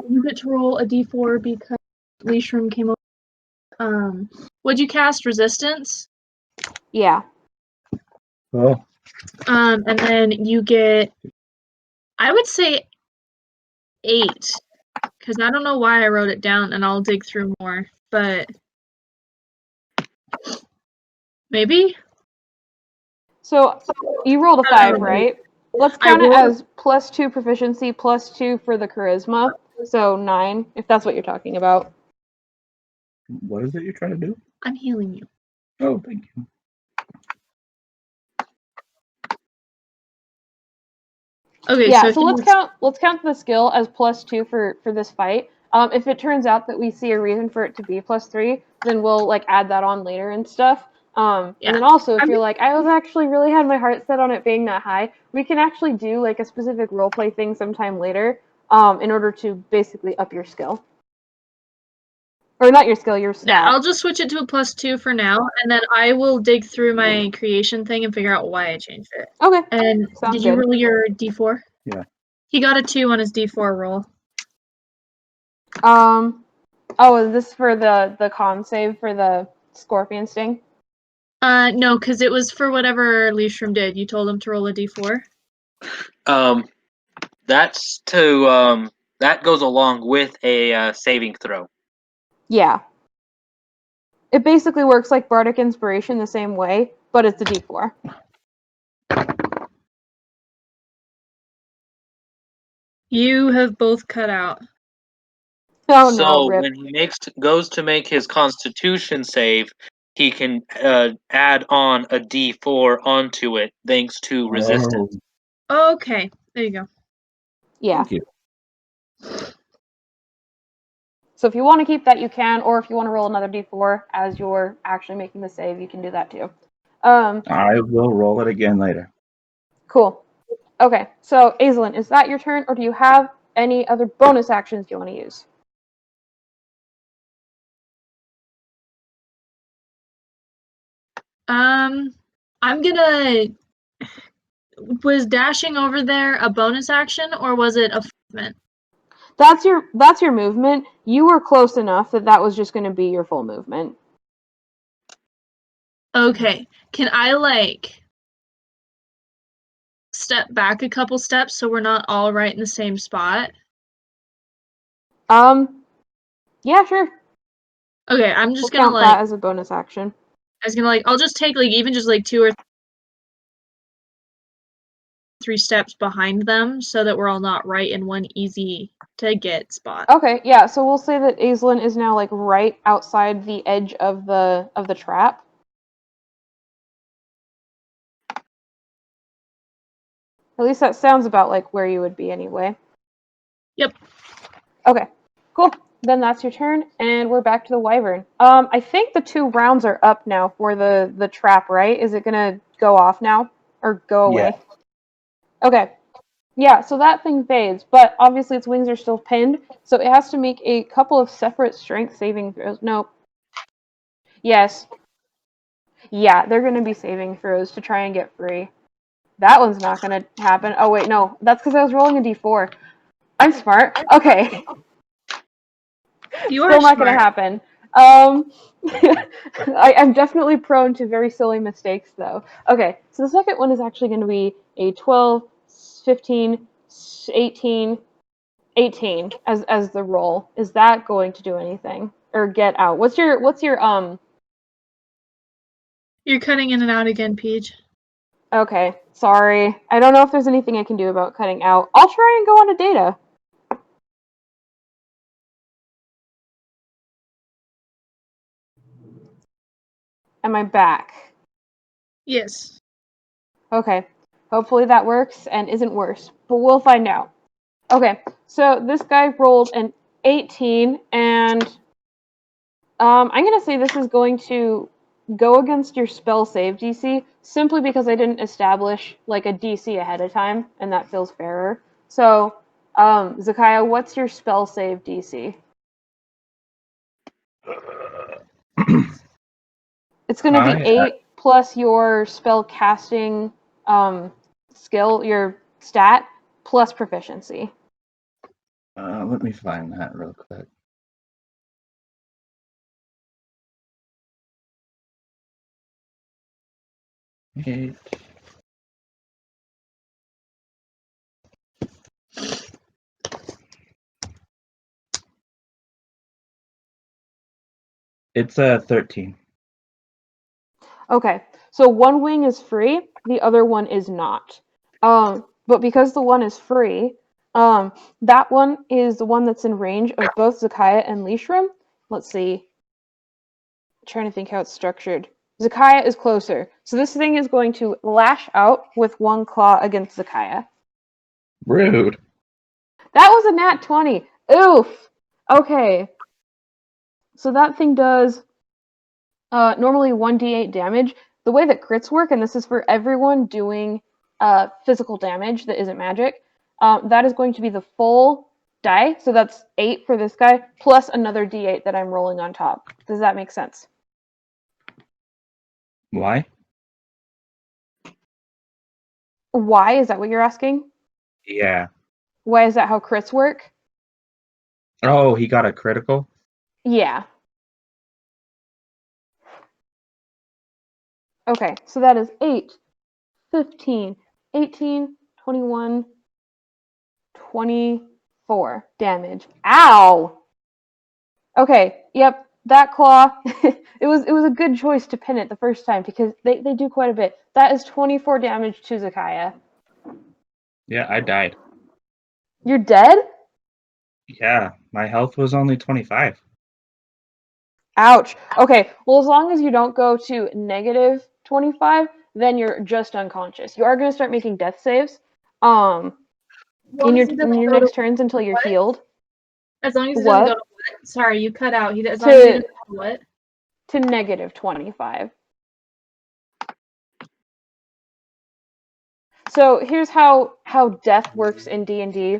Speaker 3: You get to roll a D4 because Leishram came over. Would you cast Resistance?
Speaker 2: Yeah.
Speaker 1: Oh,
Speaker 3: And then you get, I would say 8, because I don't know why I wrote it down, and I'll dig through more, but maybe?
Speaker 2: So you rolled a 5, right? Let's count it as +2 proficiency, +2 for the charisma. So 9, if that's what you're talking about.
Speaker 1: what is it you're trying to do?
Speaker 3: I'm healing you.
Speaker 1: Oh, thank you.
Speaker 3: Okay,
Speaker 2: Yeah, so let's count the skill as +2 for this fight. If it turns out that we see a reason for it to be +3, then we'll like add that on later and stuff.
Speaker 3: Yeah.
Speaker 2: And then also, if you're like, I was actually really had my heart set on it being that high, we can actually do like a specific roleplay thing sometime later, in order to basically up your skill. Or not your skill, your stat.
Speaker 3: Yeah, I'll just switch it to a +2 for now, and then I will dig through my creation thing and figure out why I changed it.
Speaker 2: Okay.
Speaker 3: And
Speaker 2: Sounds
Speaker 3: did you
Speaker 2: good.
Speaker 3: roll your D4?
Speaker 1: Yeah.
Speaker 3: He got a 2 on his D4 roll.
Speaker 2: Oh, is this for the con save for the scorpion sting?
Speaker 3: No, because it was for whatever Leishram did. You told him to roll a D4?
Speaker 4: That's to that goes along with a saving throw.
Speaker 2: Yeah. It basically works like Bardic Inspiration the same way, but it's a D4.
Speaker 3: You have both cut out.
Speaker 2: Oh
Speaker 4: So
Speaker 2: no, rip.
Speaker 4: when he goes to make his Constitution save, he can add on a D4 onto it thanks to resistance.
Speaker 3: Okay, there you go.
Speaker 2: Yeah.
Speaker 1: Thank you.
Speaker 2: So if you want to keep that, you can, or if you want to roll another D4 as you're actually making the save, you can do that too.
Speaker 1: I will roll it again later.
Speaker 2: Cool. Okay, so Aislinn, is that your turn, or do you have any other bonus actions you want to use?
Speaker 3: I'm gonna. Was dashing over there a bonus action, or was it a movement?
Speaker 2: That's your movement. You were close enough that that was just going to be your full movement.
Speaker 3: Okay, can I like step back a couple steps so we're not all right in the same spot?
Speaker 2: Yeah, sure.
Speaker 3: Okay, I'm just
Speaker 2: We'll
Speaker 3: gonna
Speaker 2: count that as a bonus action.
Speaker 3: I was gonna I'll just take like even just like 2 or 3 steps behind them so that we're all not right in one easy to get spot.
Speaker 2: Okay, yeah, so we'll say that Aislinn is now like right outside the edge of the trap. At least that sounds about like where you would be anyway.
Speaker 3: Yep.
Speaker 2: Okay, cool. Then that's your turn, and we're back to the wyvern. I think the 2 rounds are up now for the trap, right? Is it gonna go off now or go away?
Speaker 1: Yeah.
Speaker 2: Okay. Yeah, so that thing fades, but obviously its wings are still pinned, so it has to make a couple of separate strength saving throws. Nope. Yes. Yeah, they're gonna be saving throws to try and get free. That one's not gonna happen. Oh wait, no, that's because I was rolling a d4. I'm smart. Okay.
Speaker 3: You
Speaker 2: Still
Speaker 3: are
Speaker 2: not going to
Speaker 3: smart.
Speaker 2: happen. I'm definitely prone to very silly mistakes, though. Okay, so the second one is actually going to be a 12, 15, 18, 18 as the roll. Is that going to do anything or get out? What's your
Speaker 3: You're cutting in and out again, Peach.
Speaker 2: Okay, sorry. I don't know if there's anything I can do about cutting out. I'll try and go on to data. Am I back?
Speaker 3: Yes.
Speaker 2: Okay. Hopefully that works and isn't worse, but we'll find out. Okay, so this guy rolled an 18, and I'm going to say this is going to go against your spell save DC, simply because I didn't establish like a DC ahead of time, and that feels fairer. So, Zakaya, what's your spell save DC? It's going to be 8 plus your spell casting skill, your stat, plus proficiency.
Speaker 1: Let me find that real quick. Eight. It's 13.
Speaker 2: Okay, so one wing is free, the other one is not. But because the one is free, that one is the one that's in range of both Zakaya and Lishram. Let's see. I'm trying to think how it's structured. Zakaya is closer, so this thing is going to lash out with one claw against Zakaya.
Speaker 1: Rude.
Speaker 2: That was a nat 20. Oof. Okay. So that thing does normally 1d8 damage. The way that crits work, and this is for everyone doing physical damage that isn't magic, that is going to be the full die. So that's 8 for this guy, plus another d8 that I'm rolling on top. Does that make sense?
Speaker 1: Why?
Speaker 2: Why? Is that what you're asking?
Speaker 1: Yeah.
Speaker 2: Why is that how crits work?
Speaker 1: Oh, he got a critical?
Speaker 2: Yeah. Okay, so that is 8, 15, 18, 21, 24 damage. Ow! Okay, yep, that claw. it was a good choice to pin it the first time because they do quite a bit. That is 24 damage to Zakaya.
Speaker 1: Yeah, I died.
Speaker 2: You're dead?
Speaker 1: Yeah, my health was only 25.
Speaker 2: Ouch. Okay, well, as long as you don't go to negative 25, then you're just unconscious. You are going to start making death saves in your next turns until you're healed.
Speaker 3: As long as it doesn't go
Speaker 2: What?
Speaker 3: to what? Sorry, you cut out. As long as it
Speaker 2: To
Speaker 3: doesn't go to what?
Speaker 2: to negative 25. So here's how death works in D&D.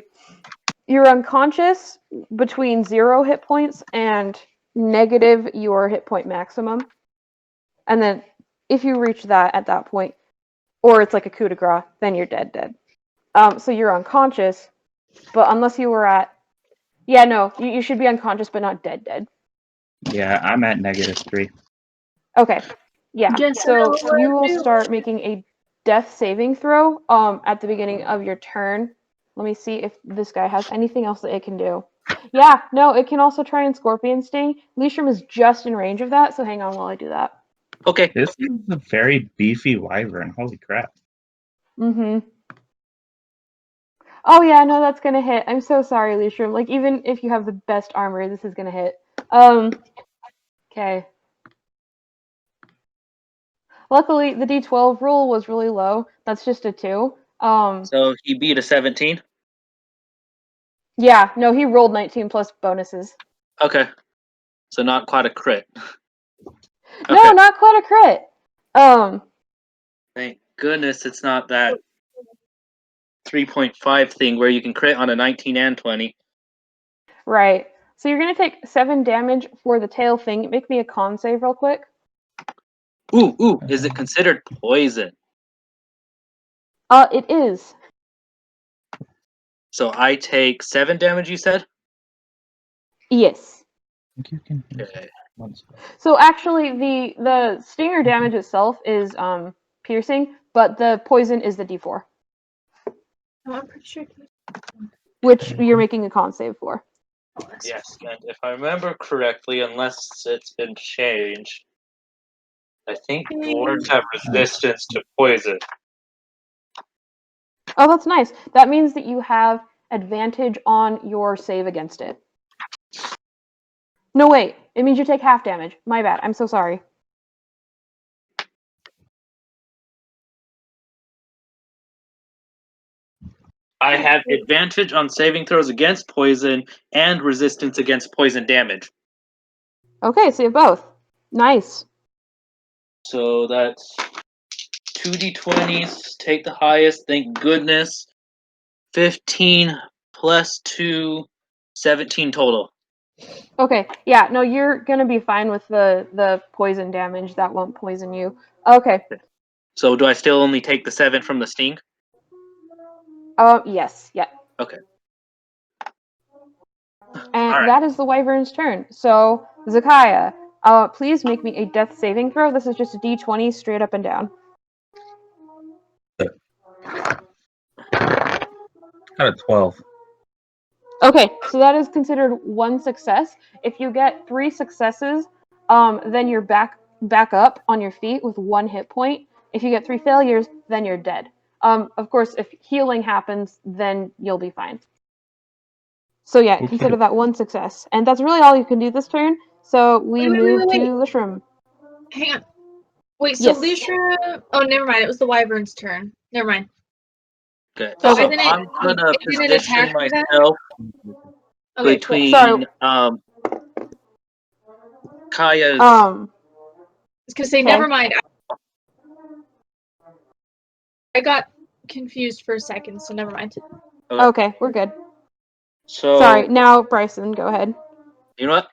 Speaker 2: You're unconscious between 0 hit points and negative your hit point maximum. And then if you reach that at that point, or it's like a coup de grace, then you're dead. So you're unconscious, but unless you were at... Yeah, no, you should be unconscious but not dead.
Speaker 1: Yeah, I'm at -3.
Speaker 2: Okay, yeah.
Speaker 3: Guess
Speaker 2: So
Speaker 3: what I
Speaker 2: you will
Speaker 3: do.
Speaker 2: start making a death saving throw at the beginning of your turn. Let me see if this guy has anything else that it can do. Yeah, no, it can also try and Scorpion Sting. Lishram is just in range of that, so hang on while I do that.
Speaker 4: Okay.
Speaker 1: This is a very beefy wyvern. Holy crap.
Speaker 2: Mm-hmm. Oh yeah, no, that's gonna hit. I'm so sorry, Lishram. Like, even if you have the best armor, this is gonna hit. Okay. Luckily, the D12 roll was really low. That's just a 2.
Speaker 4: So he beat a 17.
Speaker 2: Yeah, no, he rolled 19 plus bonuses.
Speaker 4: Okay. So not quite a crit.
Speaker 2: No,
Speaker 4: Okay.
Speaker 2: not quite a crit.
Speaker 4: Thank goodness it's not that 3.5 thing where you can crit on a 19 and 20.
Speaker 2: Right. So you're gonna take 7 damage for the tail thing. Make me a con save real quick.
Speaker 4: Ooh, is it considered poison?
Speaker 2: It is.
Speaker 4: So I take 7 damage, you said?
Speaker 2: Yes.
Speaker 1: You can
Speaker 4: Okay.
Speaker 2: So actually, the stinger damage itself is piercing, but the poison is the D4,
Speaker 3: Oh, I'm pretty sure.
Speaker 2: which you're making a con save for.
Speaker 4: Yes, and if I remember correctly, unless it's been changed, I think dwarves have resistance to poison.
Speaker 2: Oh, that's nice. That means that you have advantage on your save against it. No, wait. It means you take half damage. My bad. I'm so sorry.
Speaker 4: I have advantage on saving throws against poison and resistance against poison damage.
Speaker 2: Okay, so you have both. Nice.
Speaker 4: So that's 2d20s, take the highest, thank goodness. 15 plus 2, 17 total.
Speaker 2: Okay, yeah, no, you're gonna be fine with the poison damage. That won't poison you. Okay.
Speaker 4: So do I still only take the 7 from the sting?
Speaker 2: Yes, yeah.
Speaker 4: Okay.
Speaker 2: And
Speaker 4: Alright.
Speaker 2: that is the wyvern's turn. So, Zakaya, please make me a death saving throw. This is just a d20 straight up and down.
Speaker 1: Got a 12.
Speaker 2: Okay, so that is considered one success. If you get 3 successes, then you're back up on your feet with 1 hit point. If you get 3 failures, then you're dead. Of course, if healing happens, then you'll be fine. So yeah,
Speaker 1: Okay.
Speaker 2: consider that one success, and that's really all you can do this turn. So we move
Speaker 3: Wait.
Speaker 2: to Lishram.
Speaker 3: Hang on. Wait, so
Speaker 2: Yes.
Speaker 3: Lishra... Oh, never mind. It was the wyvern's turn. Never mind.
Speaker 4: Okay.
Speaker 3: So
Speaker 2: Okay.
Speaker 4: So
Speaker 3: isn't
Speaker 4: I'm gonna
Speaker 3: isn't it
Speaker 4: position
Speaker 3: attack for that?
Speaker 4: myself
Speaker 3: Okay, cool.
Speaker 4: between
Speaker 2: Sorry.
Speaker 4: Kaya's.
Speaker 3: I was gonna say,
Speaker 2: Okay.
Speaker 3: never mind. I got confused for a second, so never mind.
Speaker 2: Okay, we're good.
Speaker 4: So
Speaker 2: Sorry. Now, Bryson, go ahead.
Speaker 4: you know what?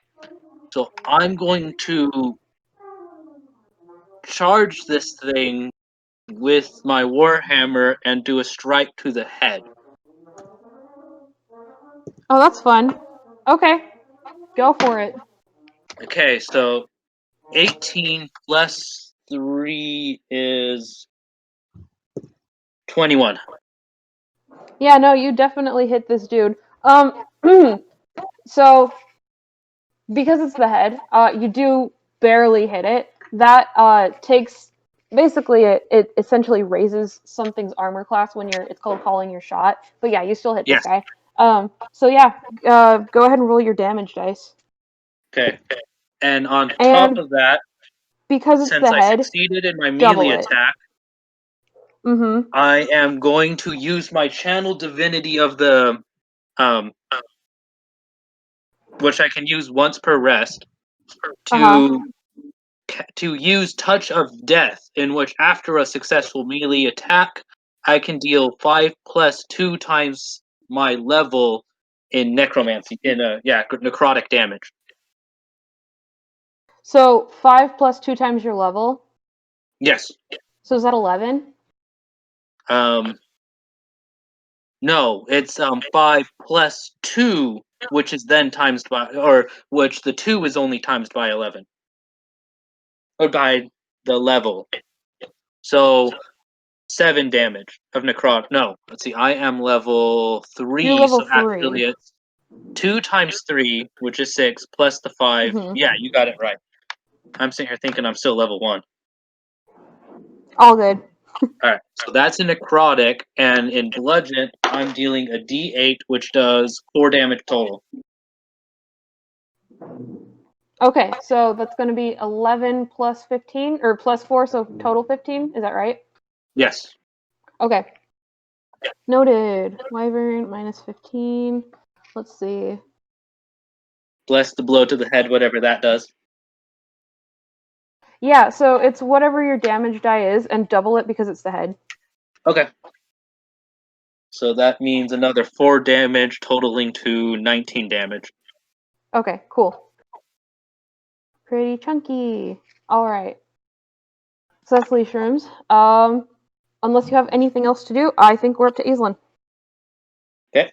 Speaker 4: So I'm going to charge this thing with my warhammer and do a strike to the head.
Speaker 2: Oh, that's fun. Okay, go for it.
Speaker 4: Okay, so 18 plus 3 is 21.
Speaker 2: Yeah, no, you definitely hit this dude. So because it's the head, you do barely hit it. That takes basically it essentially raises something's armor class when it's called calling your shot. But yeah, you still hit this
Speaker 4: Yes.
Speaker 2: guy. So yeah, go ahead and roll your damage dice.
Speaker 4: Okay. And on top
Speaker 2: And
Speaker 4: of that,
Speaker 2: because it's
Speaker 4: since
Speaker 2: the
Speaker 4: I
Speaker 2: head,
Speaker 4: succeeded in my
Speaker 2: double
Speaker 4: melee
Speaker 2: it.
Speaker 4: attack,
Speaker 2: Mm-hmm.
Speaker 4: I am going to use my channel divinity of the which I can use once per rest
Speaker 2: Uh-huh.
Speaker 4: to use touch of death, in which after a successful melee attack, I can deal 5 plus 2 times my level in necromancy necrotic damage.
Speaker 2: So 5 plus 2 times your level.
Speaker 4: Yes.
Speaker 2: So is that 11?
Speaker 4: No, it's 5 plus 2, which is then times by, or which the 2 is only times by 11, or by the level. So 7 damage of necrotic. No, let's see. I am level 3,
Speaker 2: You're level
Speaker 4: so actually
Speaker 2: 3.
Speaker 4: it's 2 times 3, which is 6, plus the 5.
Speaker 2: Mm-hmm.
Speaker 4: Yeah, you got it right. I'm sitting here thinking I'm still level 1.
Speaker 2: All good.
Speaker 4: Alright, so that's a necrotic, and in bludgeon, I'm dealing a d8, which does 4 damage total.
Speaker 2: Okay, so that's going to be 11 plus 15, or plus 4, so total 15. Is that right?
Speaker 4: Yes.
Speaker 2: Okay. Noted. Wyvern minus 15. Let's see.
Speaker 4: Bless the blow to the head, whatever that does.
Speaker 2: Yeah, so it's whatever your damage die is, and double it because it's the head.
Speaker 4: Okay. So that means another 4 damage, totaling to 19 damage.
Speaker 2: Okay, cool. Pretty chunky. All right. So that's Lee Shrooms. Unless you have anything else to do, I think we're up to Aislinn.
Speaker 4: Okay.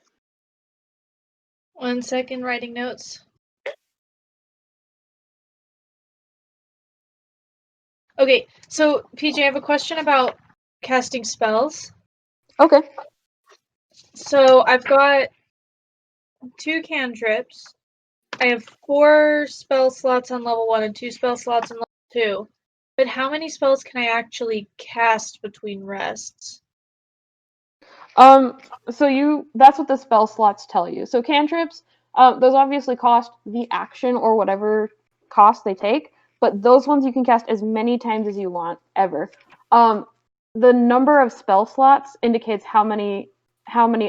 Speaker 3: 1 second, writing notes. Okay, so PJ, I have a question about casting spells.
Speaker 2: Okay.
Speaker 3: So I've got 2 cantrips. I have 4 spell slots on level 1 and 2 spell slots on level 2. But how many spells can I actually cast between rests?
Speaker 2: So that's what the spell slots tell you. So cantrips, those obviously cost the action or whatever cost they take, but those ones you can cast as many times as you want, ever. The number of spell slots indicates how many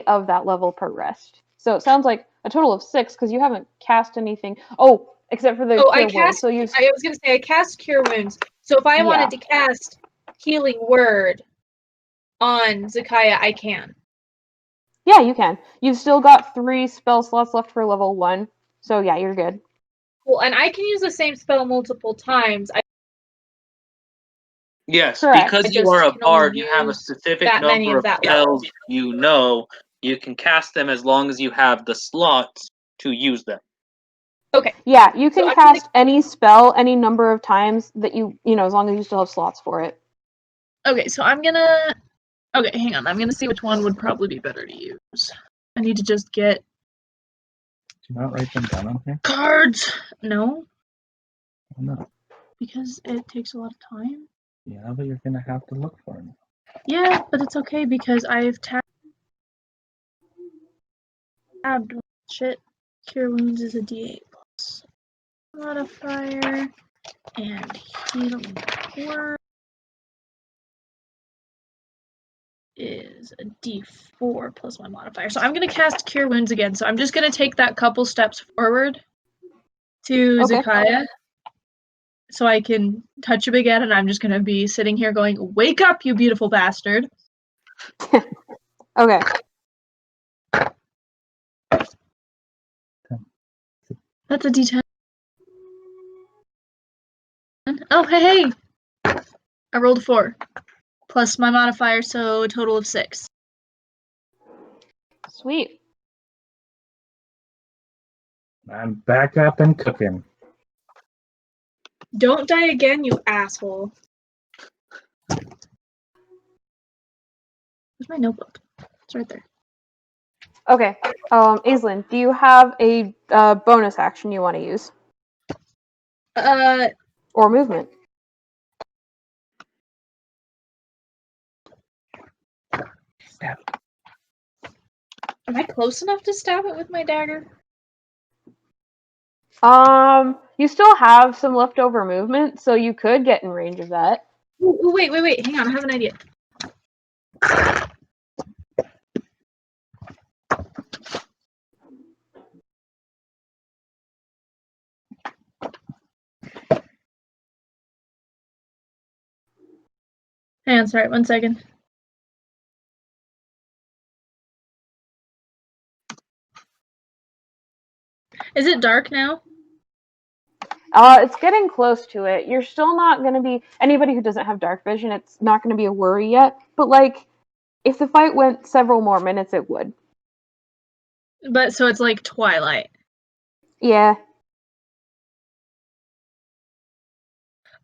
Speaker 2: of that level per rest. So it sounds like a total of 6 because you haven't cast anything. Oh, except for the cure wounds. So you.
Speaker 3: I was gonna say I cast Cure Wounds. So if I wanted to cast Healing Word on Zakaya, I can.
Speaker 2: Yeah, you can. You've still got 3 spell slots left for level 1. So yeah, you're good.
Speaker 3: Well, and I can use the same spell multiple times.
Speaker 4: Yes,
Speaker 2: Correct.
Speaker 4: because
Speaker 3: I
Speaker 4: you are a
Speaker 3: just can only
Speaker 4: bard, you have a
Speaker 3: use
Speaker 4: specific
Speaker 3: that many
Speaker 4: number
Speaker 3: of
Speaker 4: of
Speaker 3: that
Speaker 4: spells
Speaker 3: level.
Speaker 4: you know. You can cast them as long as you have the slots to use them.
Speaker 3: Okay.
Speaker 2: Yeah, you can
Speaker 3: So
Speaker 2: cast any spell any number of times that you know, as long as you still have slots for it.
Speaker 3: Okay, so I'm gonna. Okay, hang on. I'm gonna see which one would probably be better to use. I need to just get
Speaker 1: Do you not write them down on here?
Speaker 3: cards. No,
Speaker 1: Oh, no.
Speaker 3: because it takes a lot of time.
Speaker 1: Yeah, but you're gonna have to look for them.
Speaker 3: Yeah, but it's okay because I've tabbed shit. Cure Wounds is a D8 plus modifier, and Healing Word is a D4 plus my modifier. So I'm gonna cast Cure Wounds again. So I'm just gonna take that couple steps forward to Zakaya, so I can touch him again, and I'm just gonna be sitting here going, "Wake up, you beautiful bastard!"
Speaker 2: Okay.
Speaker 3: That's a D10. Oh, hey! I rolled a 4 plus my modifier, so a total of 6.
Speaker 2: Sweet.
Speaker 1: I'm back up and cooking.
Speaker 3: Don't die again, you asshole. Where's my notebook? It's right there.
Speaker 2: Okay. Aislinn, do you have a bonus action you want to use? Or movement?
Speaker 1: Stab.
Speaker 3: Am I close enough to stab it with my dagger?
Speaker 2: You still have some leftover movement, so you could get in range of that.
Speaker 3: Ooh, wait, hang on, I have an idea. Hang on, sorry, 1 second. Is it dark now?
Speaker 2: It's getting close to it. You're still not going to be anybody who doesn't have dark vision. It's not going to be a worry yet. But like, if the fight went several more minutes, it would.
Speaker 3: But so it's like twilight.
Speaker 2: Yeah.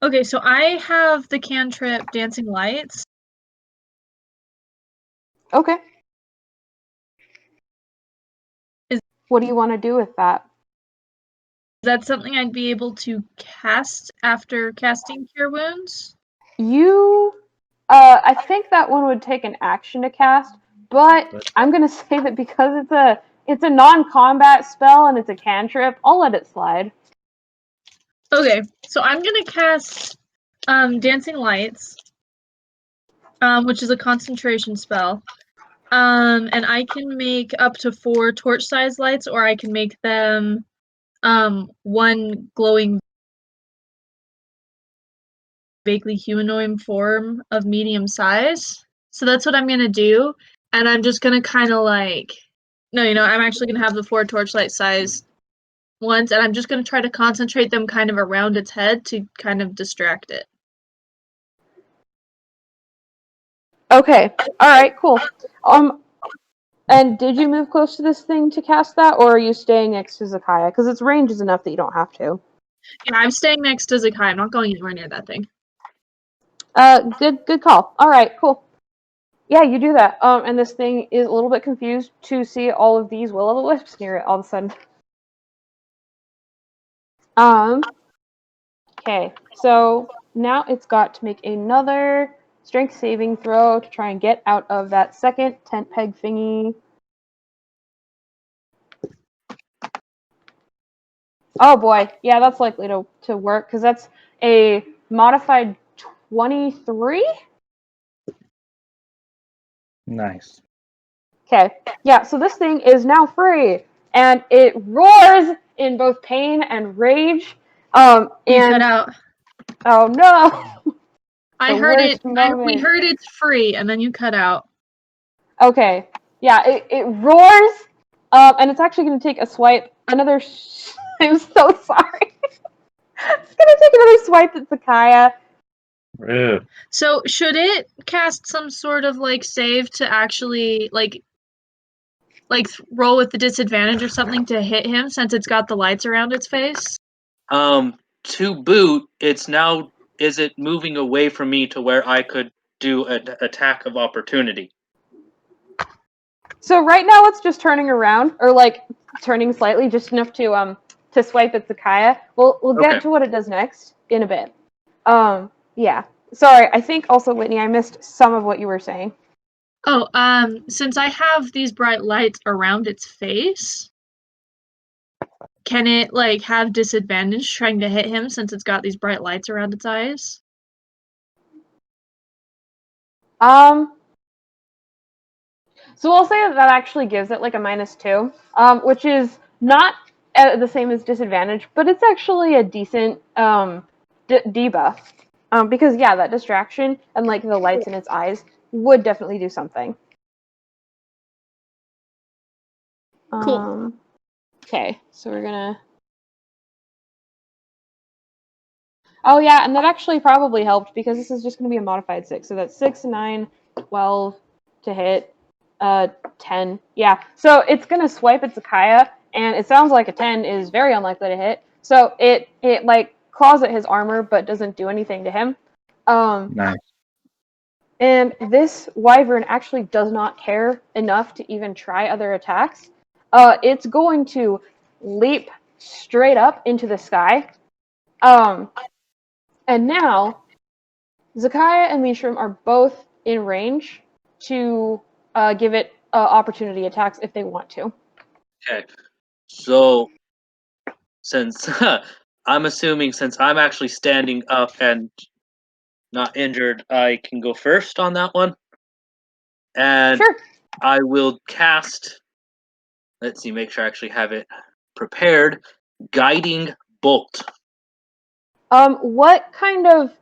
Speaker 3: Okay, so I have the cantrip Dancing Lights.
Speaker 2: Okay.
Speaker 3: Is
Speaker 2: what do you want to do with that?
Speaker 3: that something I'd be able to cast after casting Cure Wounds?
Speaker 2: I think that one would take an action to cast, but I'm gonna say that because it's a non-combat spell and it's a cantrip, I'll let it slide.
Speaker 3: Okay, so I'm gonna cast Dancing Lights, which is a concentration spell. And I can make up to 4 torch-sized lights, or I can make them 1 glowing vaguely humanoid form of medium size. So that's what I'm gonna do, and I'm just gonna kind of like, no, I'm actually gonna have the 4 torchlight size ones, and I'm just gonna try to concentrate them kind of around its head to kind of distract it.
Speaker 2: Okay. All right. Cool. And did you move close to this thing to cast that, or are you staying next to Zakaya? Because its range is enough that you don't have to.
Speaker 3: Yeah, I'm staying next to Zakai. I'm not going anywhere near that thing.
Speaker 2: Good call. All right, cool. Yeah, you do that. And this thing is a little bit confused to see all of these will-o'-the-wisps near it all of a sudden. Okay, so now it's got to make another strength saving throw to try and get out of that second tent peg thingy. Oh boy, yeah, that's likely to work because that's a modified 23.
Speaker 1: Nice.
Speaker 2: Okay, yeah, so this thing is now free, and it roars in both pain and rage.
Speaker 3: You
Speaker 2: And
Speaker 3: cut out.
Speaker 2: oh no,
Speaker 3: I
Speaker 2: the
Speaker 3: heard it.
Speaker 2: worst moment.
Speaker 3: We heard it's free, and then you cut out.
Speaker 2: Okay, yeah, it roars, and it's actually going to take a swipe. Another. I'm so sorry. It's going to take another swipe at Zakaya.
Speaker 1: Rude.
Speaker 3: So should it cast some sort of like save to actually like roll with the disadvantage or something to hit him since it's got the lights around its face?
Speaker 4: To boot, it's now. Is it moving away from me to where I could do an attack of opportunity?
Speaker 2: So right now it's just turning around, or like turning slightly, just enough to swipe at Zakaya. We'll get
Speaker 4: Okay.
Speaker 2: to what it does next in a bit. Yeah. Sorry, I think also Whitney, I missed some of what you were saying.
Speaker 3: Oh, since I have these bright lights around its face, can it like have disadvantage trying to hit him since it's got these bright lights around its eyes?
Speaker 2: So we'll say that actually gives it like a -2, which is not the same as disadvantage, but it's actually a decent debuff. Because yeah, that distraction and like the lights in its eyes would definitely do something.
Speaker 3: Cool.
Speaker 2: Okay, so we're gonna. Oh yeah, and that actually probably helped because this is just gonna be a modified 6. So that's 6, 9, 12 to hit. 10. Yeah. So it's gonna swipe at Zakaya, and it sounds like a 10 is very unlikely to hit. So it like claws at his armor, but doesn't do anything to him.
Speaker 1: Nice.
Speaker 2: And this wyvern actually does not care enough to even try other attacks. It's going to leap straight up into the sky. And now Zakaya and Leeshram are both in range to give it opportunity attacks if they want to.
Speaker 4: Okay. So, since I'm assuming since I'm actually standing up and not injured, I can go first on that one. And
Speaker 2: Sure.
Speaker 4: I will cast. Let's see, make sure I actually have it prepared. Guiding Bolt.
Speaker 2: What kind of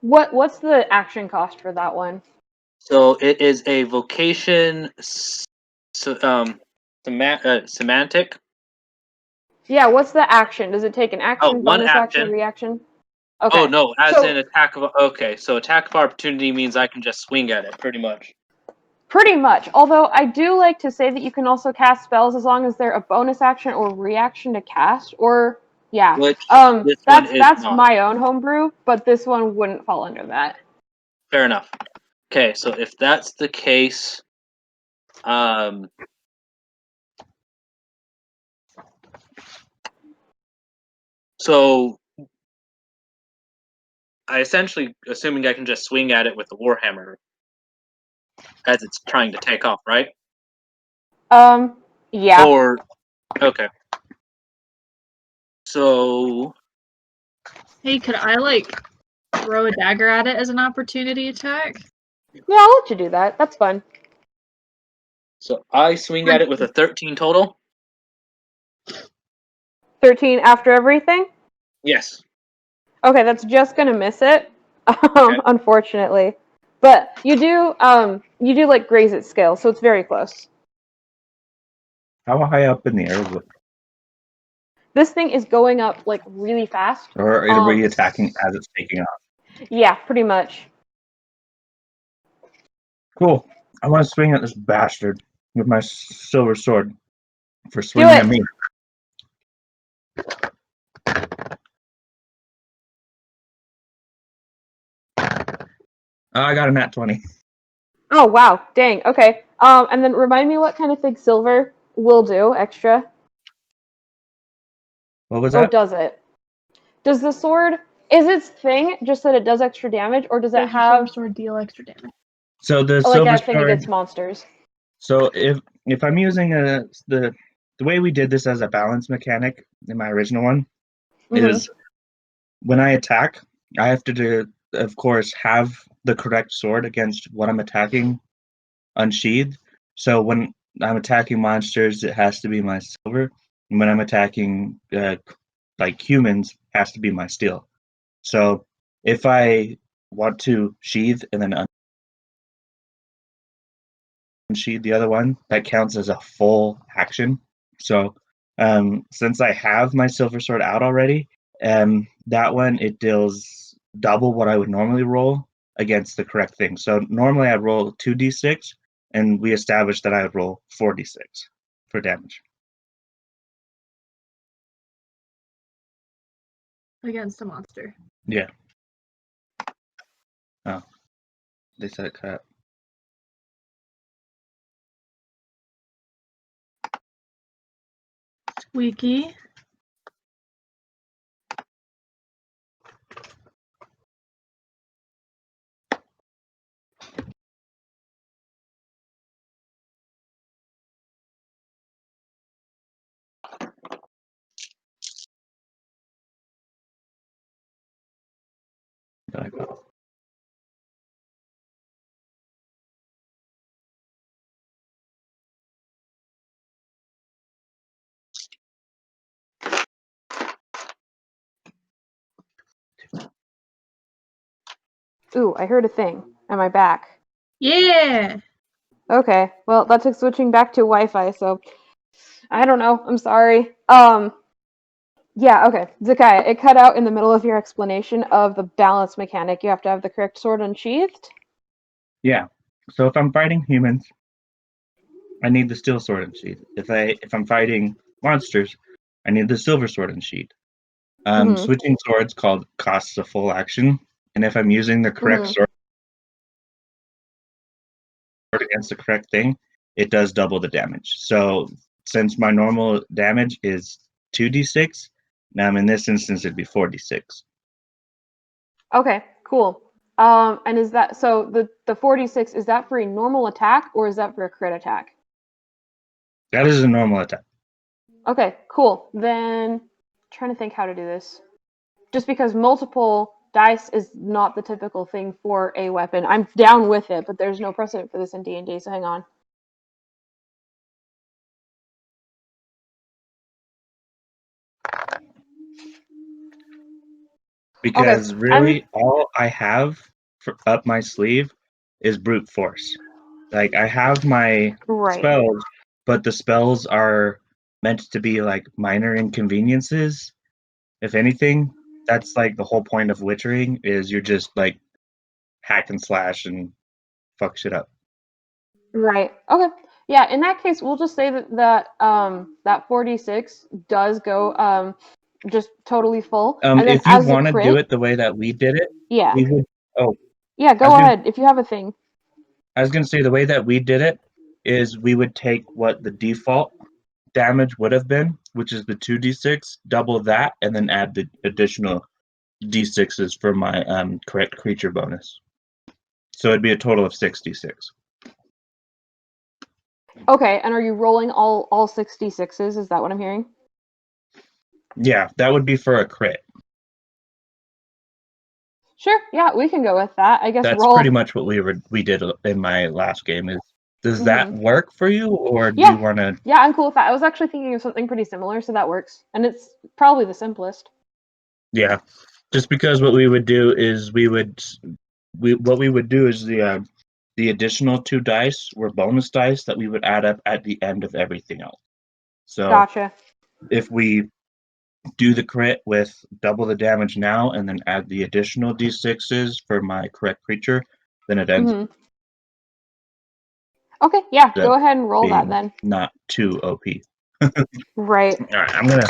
Speaker 2: what's the action cost for that one?
Speaker 4: So it is a vocation semantic.
Speaker 2: Yeah, what's the action? Does it take an
Speaker 4: Oh,
Speaker 2: action,
Speaker 4: one
Speaker 2: bonus action,
Speaker 4: action.
Speaker 2: reaction?
Speaker 4: Oh
Speaker 2: Okay.
Speaker 4: no, as in
Speaker 2: So
Speaker 4: attack of. Okay, so attack of opportunity means I can just swing at it, pretty much.
Speaker 2: pretty much. Although I do like to say that you can also cast spells as long as they're a bonus action or reaction to cast. Or yeah.
Speaker 4: Which this one is
Speaker 2: That's
Speaker 4: not.
Speaker 2: my own homebrew, but this one wouldn't fall under that.
Speaker 4: Fair enough. Okay, so if that's the case, so I essentially, assuming I can just swing at it with the warhammer as it's trying to take off, right?
Speaker 2: Yeah.
Speaker 4: Or okay, so
Speaker 3: Hey, could I like throw a dagger at it as an opportunity attack?
Speaker 2: Yeah, I'll let you do that. That's fun.
Speaker 4: I swing at it with a 13 total.
Speaker 2: 13 after everything?
Speaker 4: Yes.
Speaker 2: Okay, that's just gonna miss it,
Speaker 4: Okay.
Speaker 2: unfortunately. But you do like graze its scale, so it's very close.
Speaker 1: How high up in the air is it?
Speaker 2: This thing is going up like really fast.
Speaker 1: Or were you attacking as it's taking off?
Speaker 2: Yeah, pretty much.
Speaker 1: Cool. I want to swing at this bastard. with my silver sword for
Speaker 2: Do
Speaker 1: swinging at
Speaker 2: it.
Speaker 1: me. I got a nat 20.
Speaker 2: Oh wow, dang. Okay. And then remind me what kind of thing silver will do extra,
Speaker 1: What was
Speaker 2: or
Speaker 1: that?
Speaker 2: does it? Does the sword is its thing just that it does extra damage, or does it
Speaker 3: Does your silver
Speaker 2: have
Speaker 3: sword deal extra damage?
Speaker 1: So the
Speaker 2: like
Speaker 1: silver
Speaker 2: a thing
Speaker 1: sword.
Speaker 2: against monsters?
Speaker 1: So if I'm using the way we did this as a balance mechanic in my original one is when I attack, I have to of course have the correct sword against what I'm attacking unsheathed. So when I'm attacking monsters, it has to be my silver. And when I'm attacking like humans, it has to be my steel. So if I want to sheath and then unsheath the other one, that counts as a full action. So since I have my silver sword out already, that one it deals double what I would normally roll against the correct thing. So normally I'd roll 2d6, and we established that I would roll 4d6 for damage.
Speaker 3: Against a monster.
Speaker 1: Yeah. Oh, they said it cut.
Speaker 3: Squeaky.
Speaker 2: Ooh, I heard a thing. Am I back?
Speaker 3: Yeah.
Speaker 2: Okay. Well, that took switching back to Wi-Fi, so I don't know. I'm sorry. Yeah, okay. Zakaya, it cut out in the middle of your explanation of the balance mechanic. You have to have the correct sword unsheathed.
Speaker 1: Yeah. So if I'm fighting humans, I need the steel sword unsheathed. If I'm fighting monsters, I need the silver sword unsheathed.
Speaker 2: Mm-hmm.
Speaker 1: Switching swords called costs a full action, and if I'm using the correct
Speaker 2: Mm-hmm.
Speaker 1: sword against the correct thing, it does double the damage. So since my normal damage is 2d6, now in this instance it'd be 4d6.
Speaker 2: Okay, cool. And is that so the 46, is that for a normal attack or is that for a crit attack?
Speaker 1: That is a normal attack.
Speaker 2: Okay, cool. Then trying to think how to do this. Just because multiple dice is not the typical thing for a weapon. I'm down with it, but there's no precedent for this in D&D, so hang on. Okay,
Speaker 1: Because really all I have up my sleeve is brute force. Like I have my
Speaker 2: right.
Speaker 1: spells, but the spells are meant to be like minor inconveniences. If anything, that's like the whole point of witchering is you're just like hack and slash and fuck shit up.
Speaker 2: Right. Okay. Yeah, in that case, we'll just say that 46 does go just totally full. And then
Speaker 1: If you
Speaker 2: as a
Speaker 1: want to do
Speaker 2: crit,
Speaker 1: it the way that we did it,
Speaker 2: yeah.
Speaker 1: we would. Oh,
Speaker 2: Yeah,
Speaker 1: I was
Speaker 2: go
Speaker 1: gonna.
Speaker 2: ahead if you have a thing.
Speaker 1: I was gonna say the way that we did it is we would take what the default damage would have been, which is the 2d6, double that, and then add the additional d6s for my correct creature bonus. So it'd be a total of 6d6.
Speaker 2: Okay, and are you rolling all 66s? Is that what I'm hearing?
Speaker 1: Yeah, that would be for a crit.
Speaker 2: Sure. Yeah, we can go with that. I guess
Speaker 1: That's pretty
Speaker 2: roll.
Speaker 1: much what we did in my last game. Does that
Speaker 2: Mhm.
Speaker 1: work for you, or do you
Speaker 2: Yeah.
Speaker 1: want to?
Speaker 2: Yeah, I'm cool with that. I was actually thinking of something pretty similar, so that works. And it's probably the simplest.
Speaker 1: Yeah, just because what we would do is what we would do is the additional two dice were bonus dice that we would add up at the end of everything else. So
Speaker 2: Gotcha.
Speaker 1: if we do the crit with double the damage now and then add the additional d6s for my correct creature, then it ends.
Speaker 2: Mhm. Okay, yeah,
Speaker 1: The
Speaker 2: go ahead and roll that
Speaker 1: being
Speaker 2: then.
Speaker 1: not too OP.
Speaker 2: Right.
Speaker 1: All right, I'm gonna.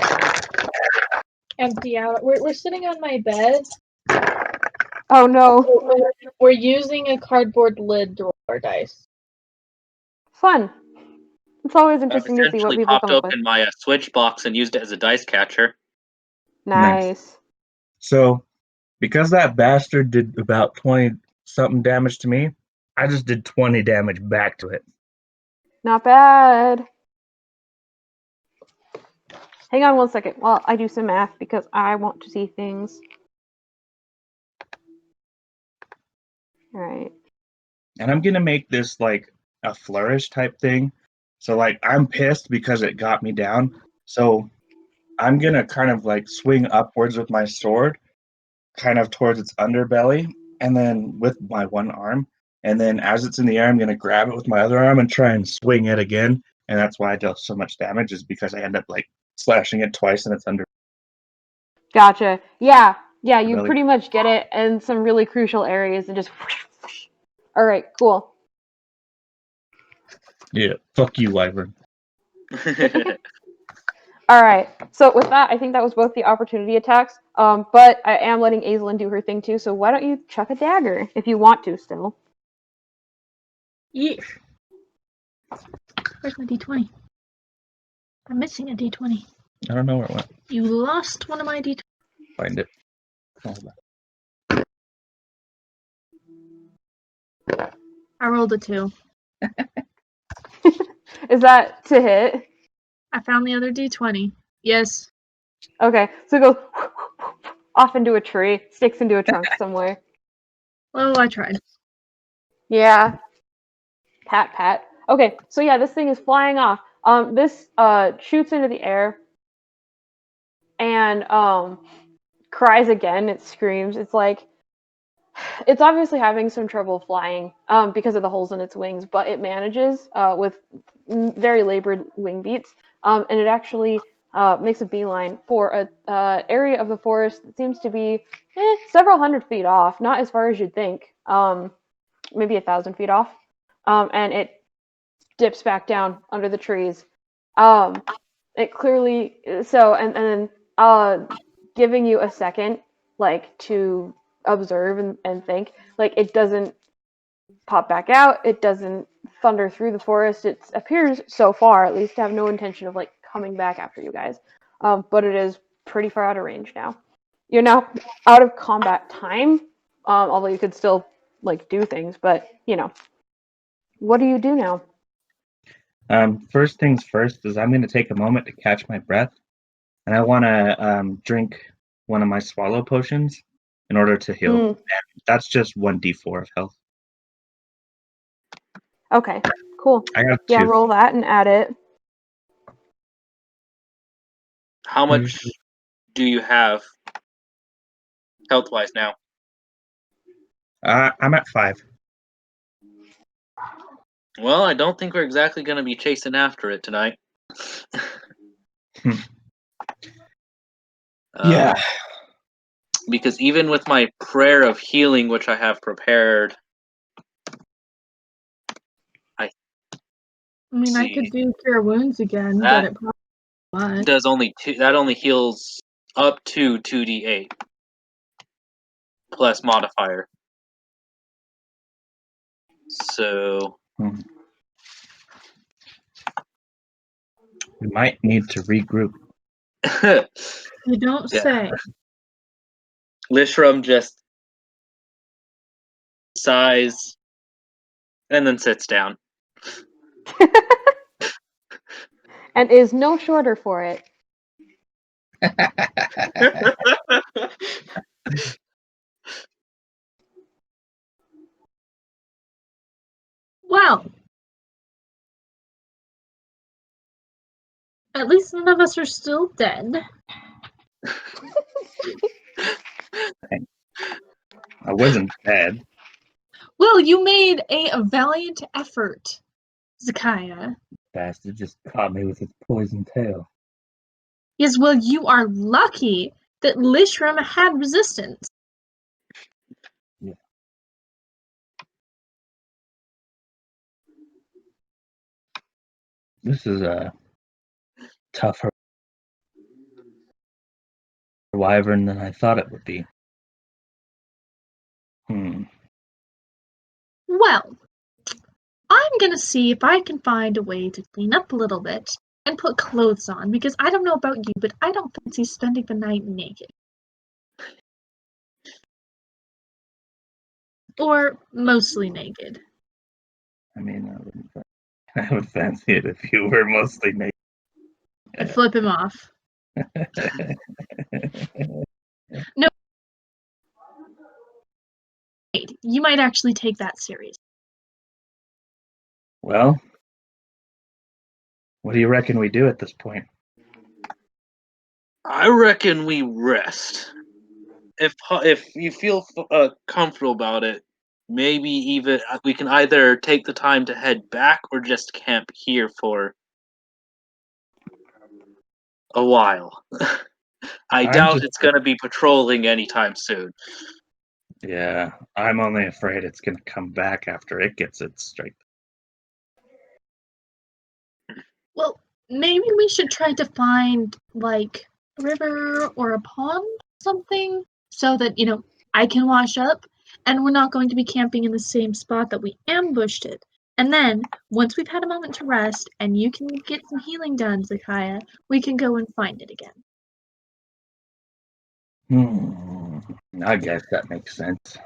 Speaker 3: Empty out. We're sitting on my bed.
Speaker 2: Oh no.
Speaker 3: We're using a cardboard lid to roll our dice.
Speaker 2: Fun. It's always
Speaker 4: I've
Speaker 2: interesting to see what
Speaker 4: essentially
Speaker 2: people
Speaker 4: popped
Speaker 2: come up with.
Speaker 4: open my Switch box and used it as a dice catcher.
Speaker 2: Nice.
Speaker 1: So, because that bastard did about 20 something damage to me, I just did 20 damage back to it.
Speaker 2: Not bad. Hang on one second while I do some math because I want to see things. Alright.
Speaker 1: And I'm gonna make this like a flourish type thing. So like I'm pissed because it got me down. So I'm gonna kind of like swing upwards with my sword, kind of towards its underbelly, and then with my one arm. And then as it's in the air, I'm gonna grab it with my other arm and try and swing it again. And that's why I dealt so much damage, is because I end up like slashing it twice and it's under
Speaker 2: Gotcha. Yeah, you
Speaker 1: belly.
Speaker 2: pretty much get it in some really crucial areas and just Alright, cool.
Speaker 1: Yeah. Fuck you, Wyvern.
Speaker 2: Alright, so with that, I think that was both the opportunity attacks, but I am letting Aislinn do her thing too, so why don't you chuck a dagger if you want to still?
Speaker 3: Yeah. Where's my d20? I'm missing a d20.
Speaker 1: I don't know where it went.
Speaker 3: You lost one of my d20.
Speaker 1: Find it. Hold on.
Speaker 3: I rolled a 2.
Speaker 2: Is that to hit?
Speaker 3: I found the other d20. Yes.
Speaker 2: Okay, so it goes off into a tree, sticks into a trunk somewhere.
Speaker 3: Well, I tried.
Speaker 2: Yeah. Pat, pat. Okay, so yeah, this thing is flying off. This shoots into the air and cries again. It screams. It's like it's obviously having some trouble flying because of the holes in its wings, but it manages with very labored wing beats, and it actually makes a beeline for a area of the forest that seems to be several hundred feet off, not as far as you'd think, maybe 1,000 feet off, and it dips back down under the trees. It clearly and then giving you a second like to observe and think. Like it doesn't pop back out. It doesn't thunder through the forest. It appears so far, at least, to have no intention of like coming back after you guys. But it is pretty far out of range now. You're now out of combat time, although you could still like do things. But what do you do now?
Speaker 1: First things first is I'm going to take a moment to catch my breath, and I want to drink one of my swallow potions in order to heal.
Speaker 2: Mm,
Speaker 1: And that's just 1d4 of health.
Speaker 2: okay, cool.
Speaker 1: I got
Speaker 2: Yeah,
Speaker 1: 2.
Speaker 2: roll that and add it.
Speaker 4: How much do you have health wise now?
Speaker 1: I'm at 5.
Speaker 4: Well, I don't think we're exactly going to be chasing after it tonight.
Speaker 1: Yeah.
Speaker 4: Because even with my prayer of healing, which I have prepared,
Speaker 3: I mean, I could do cure wounds again, but
Speaker 4: that
Speaker 3: it probably won't.
Speaker 4: does only that only heals up to 2d8 plus modifier. So
Speaker 1: We might need to regroup.
Speaker 3: You don't say.
Speaker 4: Lishram just sighs and then sits down.
Speaker 2: And is no shorter for it.
Speaker 3: Well, at least none of us are still dead.
Speaker 1: I wasn't dead.
Speaker 3: Well, you made a valiant effort, Zakaya.
Speaker 1: Bastard just caught me with his poison tail.
Speaker 3: Yes, well, you are lucky that Lishram had resistance.
Speaker 1: Yeah. This is a tougher wyvern than I thought it would be.
Speaker 3: Well, I'm gonna see if I can find a way to clean up a little bit and put clothes on, because I don't know about you, but I don't fancy spending the night naked. Or mostly naked.
Speaker 1: I mean, I would fancy it if you were mostly naked.
Speaker 3: And flip him off. No. You might actually take that serious.
Speaker 1: Well, what do you reckon we do at this point?
Speaker 4: I reckon we rest. If you feel comfortable about it, maybe even we can either take the time to head back or just camp here for a while. I doubt it's going to be patrolling anytime soon.
Speaker 1: Yeah, I'm only afraid it's going to come back after it gets its strength.
Speaker 3: Well, maybe we should try to find, like, a river or a pond or something, so that, I can wash up, and we're not going to be camping in the same spot that we ambushed it. And then, once we've had a moment to rest, and you can get some healing done, Zakaya, we can go and find it again.
Speaker 1: I guess that makes sense.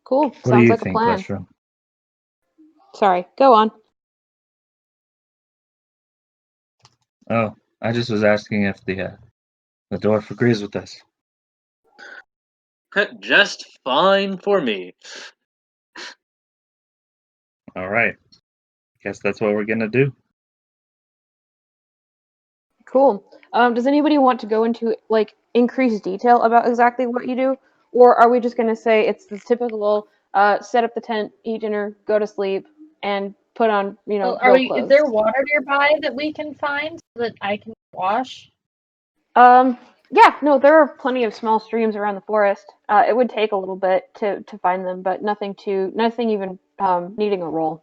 Speaker 2: Cool.
Speaker 1: What do
Speaker 2: Sounds
Speaker 1: you
Speaker 2: like a
Speaker 1: think,
Speaker 2: plan.
Speaker 1: Leshram?
Speaker 2: Sorry, go on.
Speaker 1: Oh, I just was asking if the dwarf agrees with us.
Speaker 4: Just fine for me.
Speaker 1: All right. Guess that's what we're gonna do.
Speaker 2: Cool. Does anybody want to go into like increased detail about exactly what you do, or are we just gonna say it's the typical set up the tent, eat dinner, go to sleep, and put on
Speaker 3: Well,
Speaker 2: real
Speaker 3: is
Speaker 2: clothes?
Speaker 3: there water nearby that we can find so that I can wash?
Speaker 2: Yeah, no, there are plenty of small streams around the forest. It would take a little bit to find them, but nothing even needing a roll.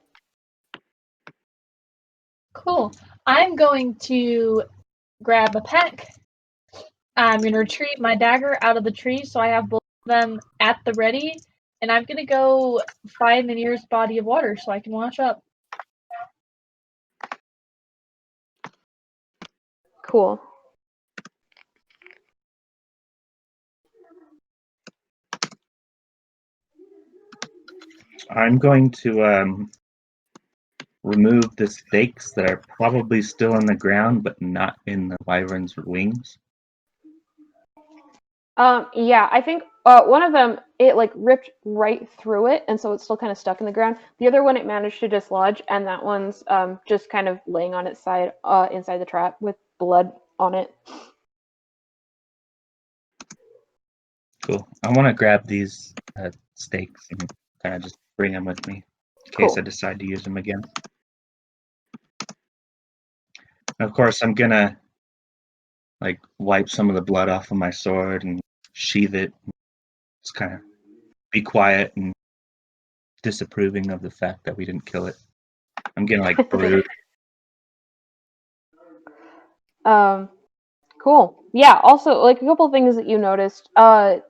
Speaker 3: Cool. I'm going to grab a pack. I'm going to retrieve my dagger out of the tree so I have both of them at the ready. And I'm going to go find the nearest body of water so I can wash up.
Speaker 2: Cool.
Speaker 1: I'm going to remove the stakes that are probably still in the ground, but not in the wyvern's wings.
Speaker 2: Yeah, I think one of them it like ripped right through it, and so it's still kind of stuck in the ground. The other one it managed to dislodge, and that one's just kind of laying on its side inside the trap with blood on it.
Speaker 1: Cool. I want to grab these stakes and kind of just bring them with me in case
Speaker 2: Cool.
Speaker 1: I decide to use them again. And of course, I'm gonna like wipe some of the blood off of my sword and sheath it. Just kind of be quiet and disapproving of the fact that we didn't kill it. I'm getting like brood.
Speaker 2: Cool. Yeah. Also, like a couple things that you noticed. In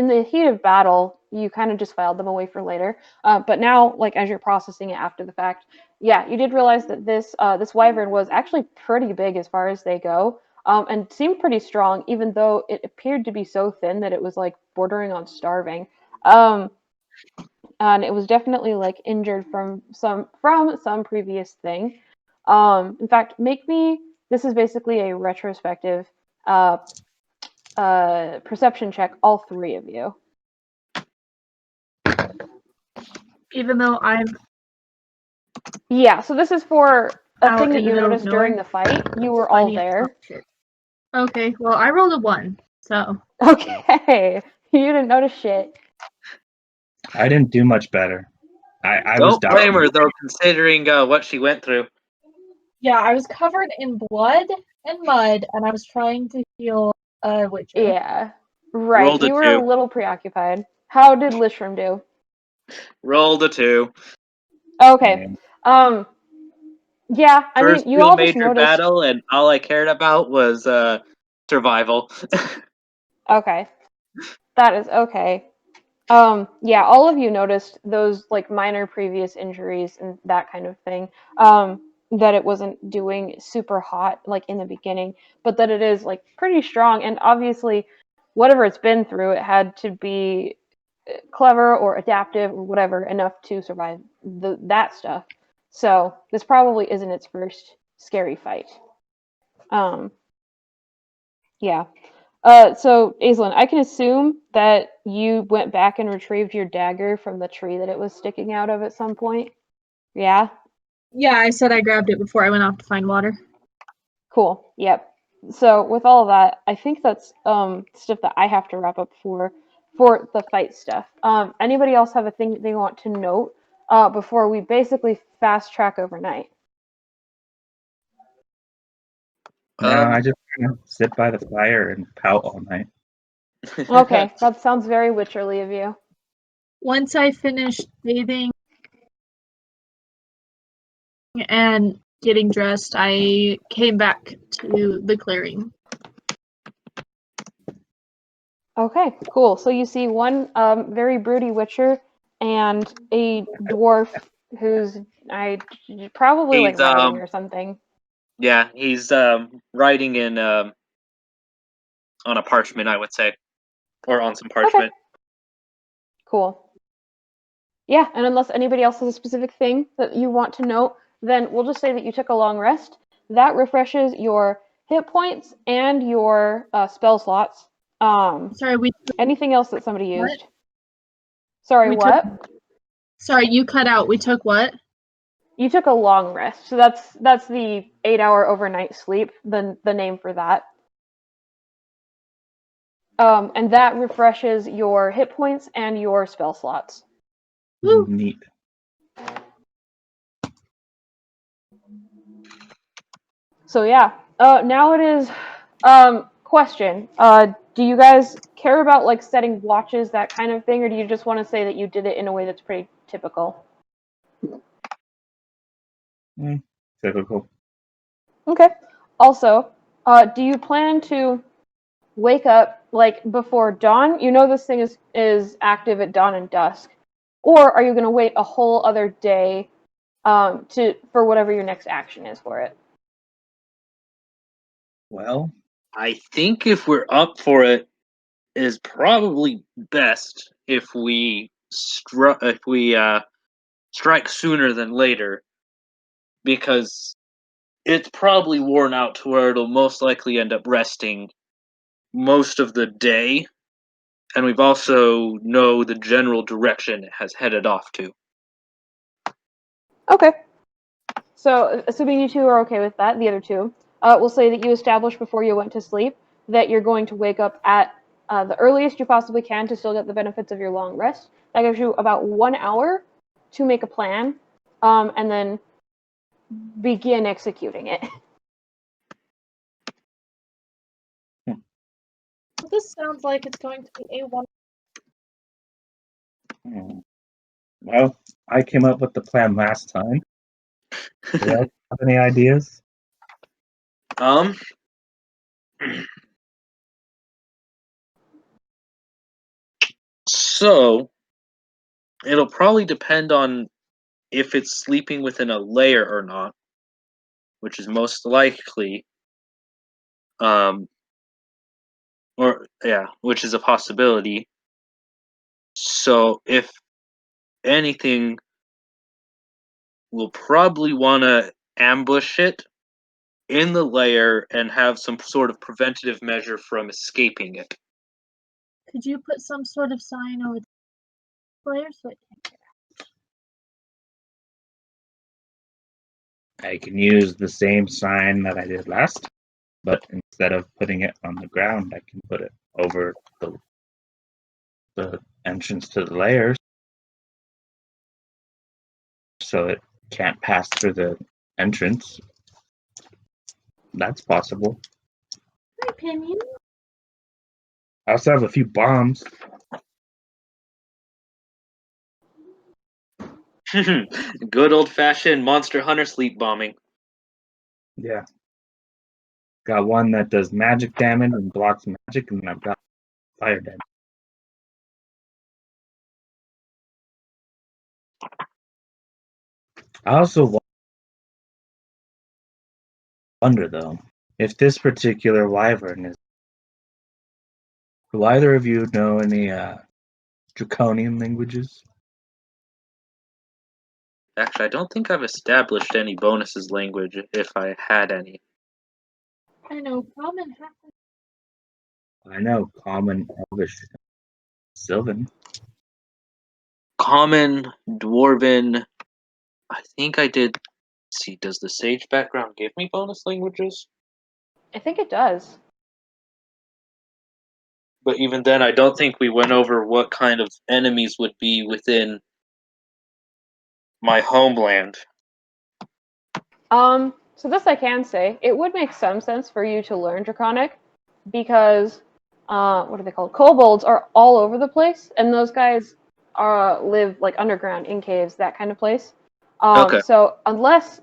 Speaker 2: the heat of battle, you kind of just filed them away for later. But now, like as you're processing it after the fact, yeah, you did realize that this wyvern was actually pretty big as far as they go, and seemed pretty strong, even though it appeared to be so thin that it was like bordering on starving. Um, and it was definitely like injured from some previous thing. In fact, this is basically a retrospective uh, perception check, all three of you.
Speaker 3: Even though I'm
Speaker 2: Yeah, so this is for a
Speaker 3: out
Speaker 2: thing that
Speaker 3: in the
Speaker 2: you
Speaker 3: middle of
Speaker 2: noticed during
Speaker 3: nowhere.
Speaker 2: the fight. You were all
Speaker 3: Finding it.
Speaker 2: there.
Speaker 3: Oh, shit. Okay, well, I rolled a 1, so.
Speaker 2: Okay, you didn't notice shit.
Speaker 1: I didn't do much better. I was
Speaker 4: Don't blame
Speaker 1: dying.
Speaker 4: her, though, considering what she went through.
Speaker 3: Yeah, I was covered in blood and mud, and I was trying to heal Witcher.
Speaker 2: Yeah. Right.
Speaker 4: Rolled a
Speaker 2: You were a
Speaker 4: 2.
Speaker 2: little preoccupied. How did Lishram do?
Speaker 4: Rolled a 2.
Speaker 2: Okay.
Speaker 1: And
Speaker 2: Yeah, I
Speaker 4: First
Speaker 2: mean, you
Speaker 4: real
Speaker 2: all just
Speaker 4: major
Speaker 2: noticed.
Speaker 4: battle, and all I cared about was survival.
Speaker 2: Okay. That is okay. Yeah, all of you noticed those like minor previous injuries and that kind of thing. That it wasn't doing super hot like in the beginning, but that it is like pretty strong. And obviously, whatever it's been through, it had to be clever or adaptive or whatever enough to survive that stuff. So this probably isn't its first scary fight. Um, yeah. So Aislinn, I can assume that you went back and retrieved your dagger from the tree that it was sticking out of at some point. Yeah?
Speaker 3: Yeah, I said I grabbed it before I went off to find water.
Speaker 2: Cool. Yep. So with all of that, I think that's stuff that I have to wrap up for the fight stuff. Anybody else have a thing that they want to note before we basically fast track overnight?
Speaker 1: no, I just kind of sit by the fire and pout all night.
Speaker 2: Okay, that sounds very witcherly of you.
Speaker 3: Once I finished bathing and getting dressed, I came back to the clearing.
Speaker 2: Okay, cool. So you see one very broody witcher and a dwarf who's probably like
Speaker 4: He's
Speaker 2: writing or something.
Speaker 4: yeah, he's writing in on a parchment, I would say, or on some
Speaker 2: Okay,
Speaker 4: parchment.
Speaker 2: cool. Yeah, and unless anybody else has a specific thing that you want to note, then we'll just say that you took a long rest. That refreshes your hit points and your spell slots.
Speaker 3: Sorry, we
Speaker 2: Anything else that somebody
Speaker 3: what?
Speaker 2: used? Sorry,
Speaker 3: We took.
Speaker 2: what?
Speaker 3: Sorry, you cut out. We took what?
Speaker 2: You took a long rest, so that's the 8-hour overnight sleep. The name for that. And that refreshes your hit points and your spell slots.
Speaker 3: Woo.
Speaker 1: Neat.
Speaker 2: So yeah. Now it is. Question. Do you guys care about like setting watches, that kind of thing, or do you just want to say that you did it in a way that's pretty typical?
Speaker 1: Typical.
Speaker 2: Okay. Also, do you plan to wake up like before dawn? You know this thing is active at dawn and dusk, or are you going to wait a whole other day for whatever your next action is for it?
Speaker 1: Well,
Speaker 4: I think if we're up for it, is probably best if we strike sooner than later, because it's probably worn out to where it'll most likely end up resting most of the day, and we've also know the general direction it has headed off to.
Speaker 2: Okay. So, assuming you two are okay with that, the other two, we'll say that you established before you went to sleep that you're going to wake up at the earliest you possibly can to still get the benefits of your long rest. That gives you about 1 hour to make a plan, and then begin executing it.
Speaker 3: This sounds like it's going to be a one.
Speaker 1: hmm, well, I came up with the plan last time. Do you guys have any ideas?
Speaker 4: Um, so it'll probably depend on if it's sleeping within a layer or not, which is most likely. Um, or yeah, which is a possibility. So if anything, we'll probably want to ambush it in the layer and have some sort of preventative measure from escaping it.
Speaker 3: Could you put some sort of sign over the player so it can't get
Speaker 1: I can use the same sign that I did last, but instead of putting it on the ground, I can put it over the entrance to the layers so it can't pass through the entrance. That's possible.
Speaker 3: out? Hi, Opinion.
Speaker 1: I also have a few bombs.
Speaker 4: Good old-fashioned Monster Hunter sleep bombing.
Speaker 1: Yeah. Got one that does magic damage and blocks magic, and I've got fire damage. I also wonder, though, if this particular wyvern is. Do either of you know any draconian languages?
Speaker 4: Actually, I don't think I've established any bonuses language if I had any.
Speaker 3: I know common.
Speaker 1: I know Common, Elvish, Sylvan.
Speaker 4: Common, Dwarven. I think I did. See, does the Sage background give me bonus languages?
Speaker 2: I think it does.
Speaker 4: But even then, I don't think we went over what kind of enemies would be within my homeland.
Speaker 2: So this I can say, it would make some sense for you to learn Draconic because, what are they called? Kobolds are all over the place, and those guys live like underground in caves, that kind of place.
Speaker 4: Okay.
Speaker 2: So unless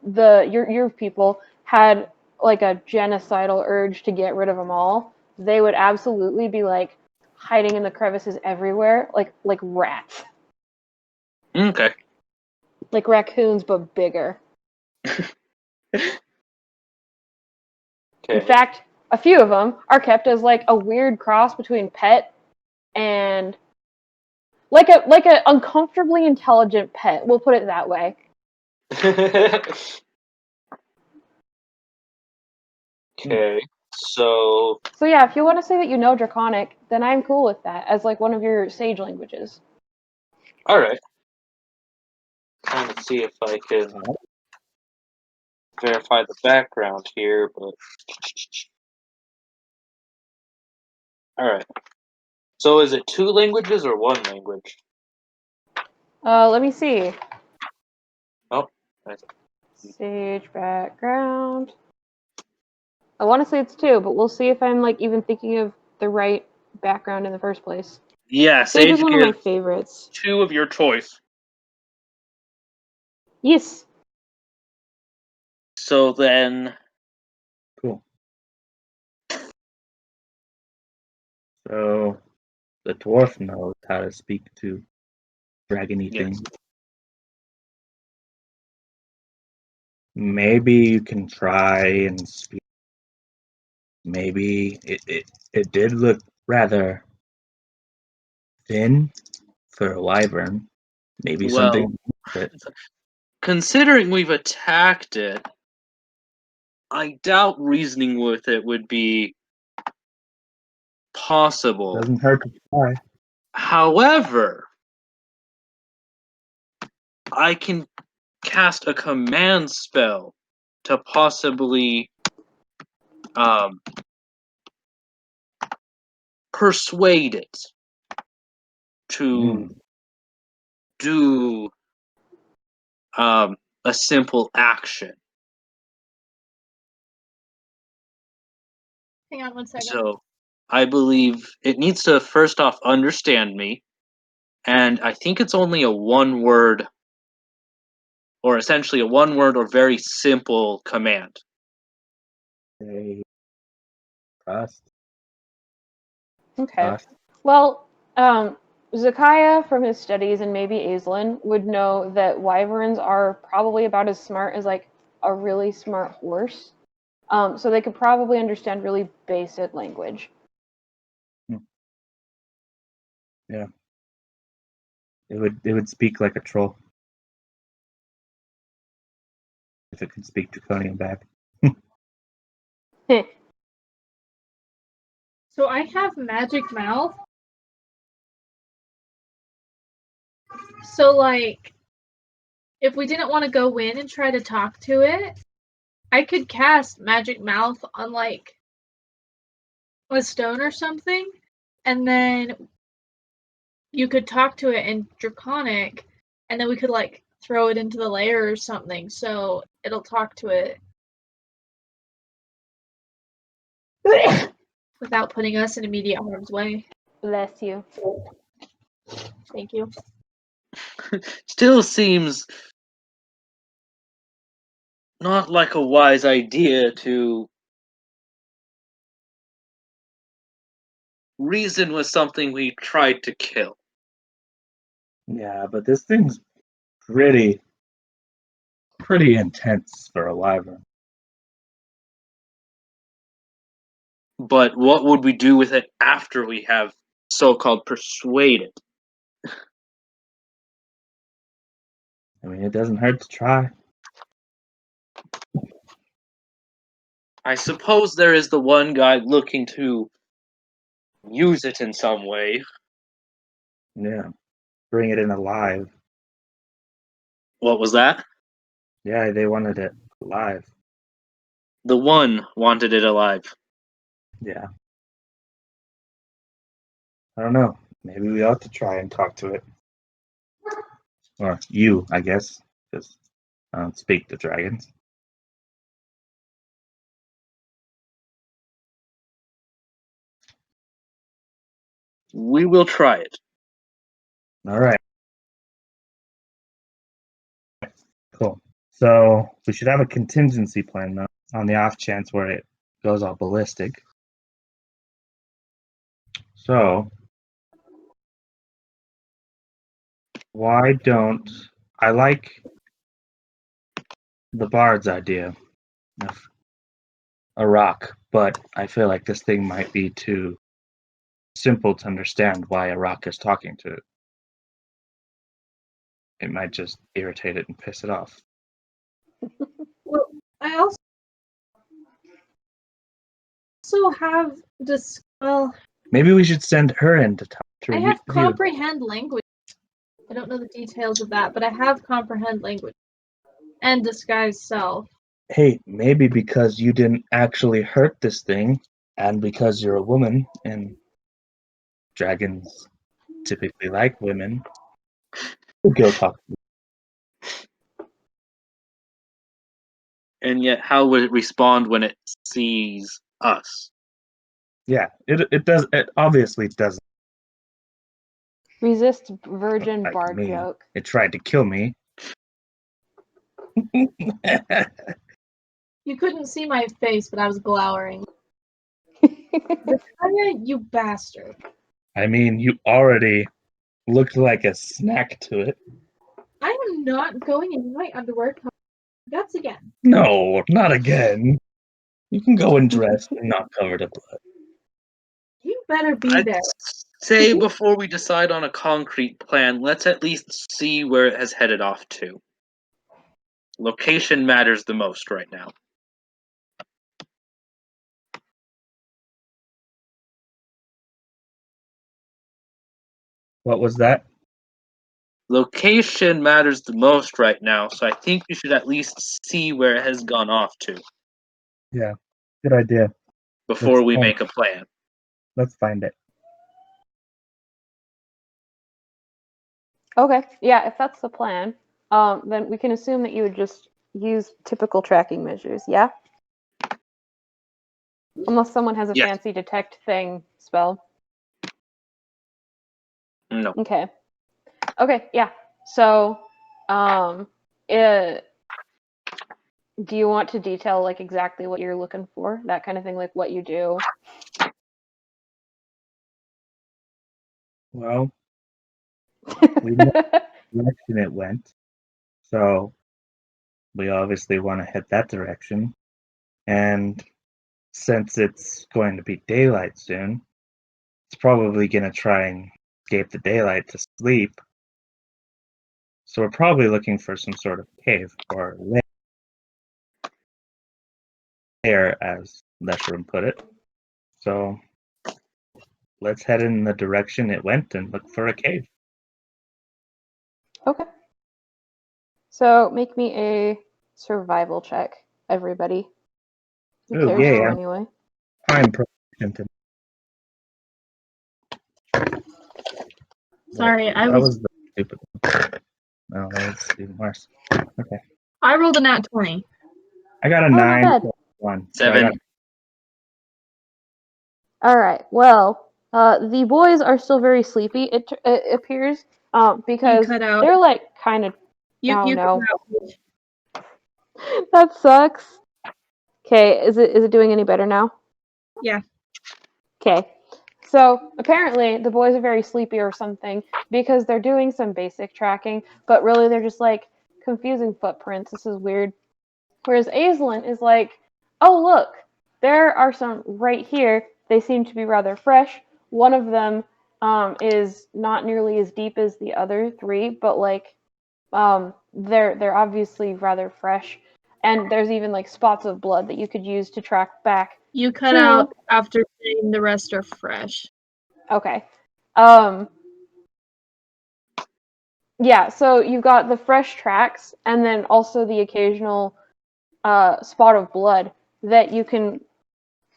Speaker 2: your people had like a genocidal urge to get rid of them all, they would absolutely be like hiding in the crevices everywhere, like rats,
Speaker 4: Okay.
Speaker 2: like raccoons but bigger. In
Speaker 4: Okay.
Speaker 2: fact, a few of them are kept as like a weird cross between pet and like a uncomfortably intelligent pet. We'll put it that way.
Speaker 4: Okay. So,
Speaker 2: So yeah, if you want to say that you know Draconic, then I'm cool with that as like one of your sage languages.
Speaker 4: all right. Trying to see if I can verify the background here, but all right. So, is it 2 languages or 1 language?
Speaker 2: Let me see.
Speaker 4: Oh, nice.
Speaker 2: Sage background. I want to say it's 2, but we'll see if I'm like even thinking of the right background in the first place.
Speaker 4: Yeah,
Speaker 2: Sage is
Speaker 4: Sage
Speaker 2: one of my
Speaker 4: gives
Speaker 2: favorites.
Speaker 4: 2 of your choice.
Speaker 2: Yes.
Speaker 4: So then,
Speaker 1: Cool. So the dwarf knows how to speak to dragony
Speaker 4: yes.
Speaker 1: things. Maybe you can try and speak. Maybe it did look rather thin for a wyvern. Maybe
Speaker 4: Well,
Speaker 1: something that
Speaker 4: considering we've attacked it, I doubt reasoning with it would be possible.
Speaker 1: doesn't hurt to try.
Speaker 4: However, I can cast a command spell to possibly persuade it to
Speaker 1: Mm.
Speaker 4: do a simple action.
Speaker 3: Hang on one second.
Speaker 4: So I believe it needs to first off understand me, and I think it's only a 1 word, or essentially a 1 word or very simple command.
Speaker 1: Say trust.
Speaker 2: Okay.
Speaker 1: Trust.
Speaker 2: Well, Zakaya from his studies and maybe Aislinn would know that wyverns are probably about as smart as like a really smart horse. So they could probably understand really basic language.
Speaker 1: Yeah. It would speak like a troll if it could speak draconian back.
Speaker 3: So I have magic mouth. So like, if we didn't want to go in and try to talk to it, I could cast magic mouth on like a stone or something, and then you could talk to it in draconic, and then we could like throw it into the layer or something so it'll talk to it. without putting us in immediate harm's way.
Speaker 2: Bless you.
Speaker 3: Thank you.
Speaker 4: Still seems not like a wise idea to reason with something we tried to kill.
Speaker 1: Yeah, but this thing's pretty intense for a wyvern.
Speaker 4: But what would we do with it after we have so-called persuaded?
Speaker 1: I mean, it doesn't hurt to try.
Speaker 4: I suppose there is the one guy looking to use it in some way.
Speaker 1: Yeah, bring it in alive.
Speaker 4: What was that?
Speaker 1: Yeah, they wanted it alive.
Speaker 4: The one wanted it alive.
Speaker 1: Yeah. I don't know. Maybe we ought to try and talk to it. Or you, I guess, because I don't speak to dragons.
Speaker 4: We will try it.
Speaker 1: All right. Cool. So we should have a contingency plan, though, on the off chance where it goes all ballistic. So why don't I like the bard's idea of a rock, but I feel like this thing might be too simple to understand why a rock is talking to it. It might just irritate it and piss it off.
Speaker 3: Well, I also have this. Well,
Speaker 1: Maybe we should send her in to talk to
Speaker 3: I
Speaker 1: you.
Speaker 3: have comprehend language. I don't know the details of that, but I have comprehend language and disguise self.
Speaker 1: Hey, maybe because you didn't actually hurt this thing, and because you're a woman, and dragons typically like women, we'll go talk to you.
Speaker 4: And yet, how would it respond when it sees us?
Speaker 1: Yeah, it does. It obviously doesn't
Speaker 2: Resist virgin
Speaker 1: like
Speaker 2: bard
Speaker 1: me.
Speaker 2: joke.
Speaker 1: It tried to kill me.
Speaker 3: You couldn't see my face, but I was glowering. Victoria, you bastard.
Speaker 1: I mean, you already looked like a snack to it.
Speaker 3: I am not going in my underwear guts again.
Speaker 1: No, not again. You can go and dress and not covered in blood.
Speaker 3: You better be
Speaker 4: I'd
Speaker 3: there.
Speaker 4: say before we decide on a concrete plan, let's at least see where it has headed off to. Location matters the most right now.
Speaker 1: What was that?
Speaker 4: Location matters the most right now, so I think we should at least see where it has gone off to
Speaker 1: Yeah, good idea.
Speaker 4: before we make a plan.
Speaker 1: Let's find it.
Speaker 2: Okay, yeah, if that's the plan, then we can assume that you would just use typical tracking measures, yeah? Unless someone has a
Speaker 4: Yes.
Speaker 2: fancy detect thing spell.
Speaker 4: No.
Speaker 2: Okay. Okay, yeah. So, do you want to detail like exactly what you're looking for? That kind of thing, like what you do?
Speaker 1: Well, we know the direction it went, so we obviously want to head that direction. And since it's going to be daylight soon, it's probably going to try and escape the daylight to sleep. So we're probably looking for some sort of cave or lair, as Lesherim put it. So let's head in the direction it went and look for a cave.
Speaker 2: Okay. So make me a survival check, everybody. Who
Speaker 1: Oh,
Speaker 2: cares
Speaker 1: yay,
Speaker 2: to anyway?
Speaker 1: I'm proficient in
Speaker 3: Sorry, I
Speaker 1: that
Speaker 3: was.
Speaker 1: was the stupid one. No, that was even worse. Okay.
Speaker 3: I rolled a nat 20.
Speaker 1: I got a
Speaker 2: Oh, not
Speaker 1: 9
Speaker 2: bad.
Speaker 1: plus 1. So I
Speaker 4: 7.
Speaker 1: got
Speaker 2: All right. Well, the boys are still very sleepy. It appears,
Speaker 3: You
Speaker 2: because
Speaker 3: cut out.
Speaker 2: they're like kind of. Oh
Speaker 3: You
Speaker 2: no,
Speaker 3: cut out.
Speaker 2: that sucks. Okay, is it doing any better now?
Speaker 3: Yeah.
Speaker 2: Okay. So apparently the boys are very sleepy or something because they're doing some basic tracking, but really they're just like confusing footprints. This is weird. Whereas Aislinn is like, oh look, there are some right here. They seem to be rather fresh. One of them is not nearly as deep as the other three, but like they're obviously rather fresh. And there's even like spots of blood that you could use to track back.
Speaker 3: You cut
Speaker 2: to...
Speaker 3: out after saying the rest are fresh.
Speaker 2: Okay. Yeah, so you've got the fresh tracks and then also the occasional spot of blood that you can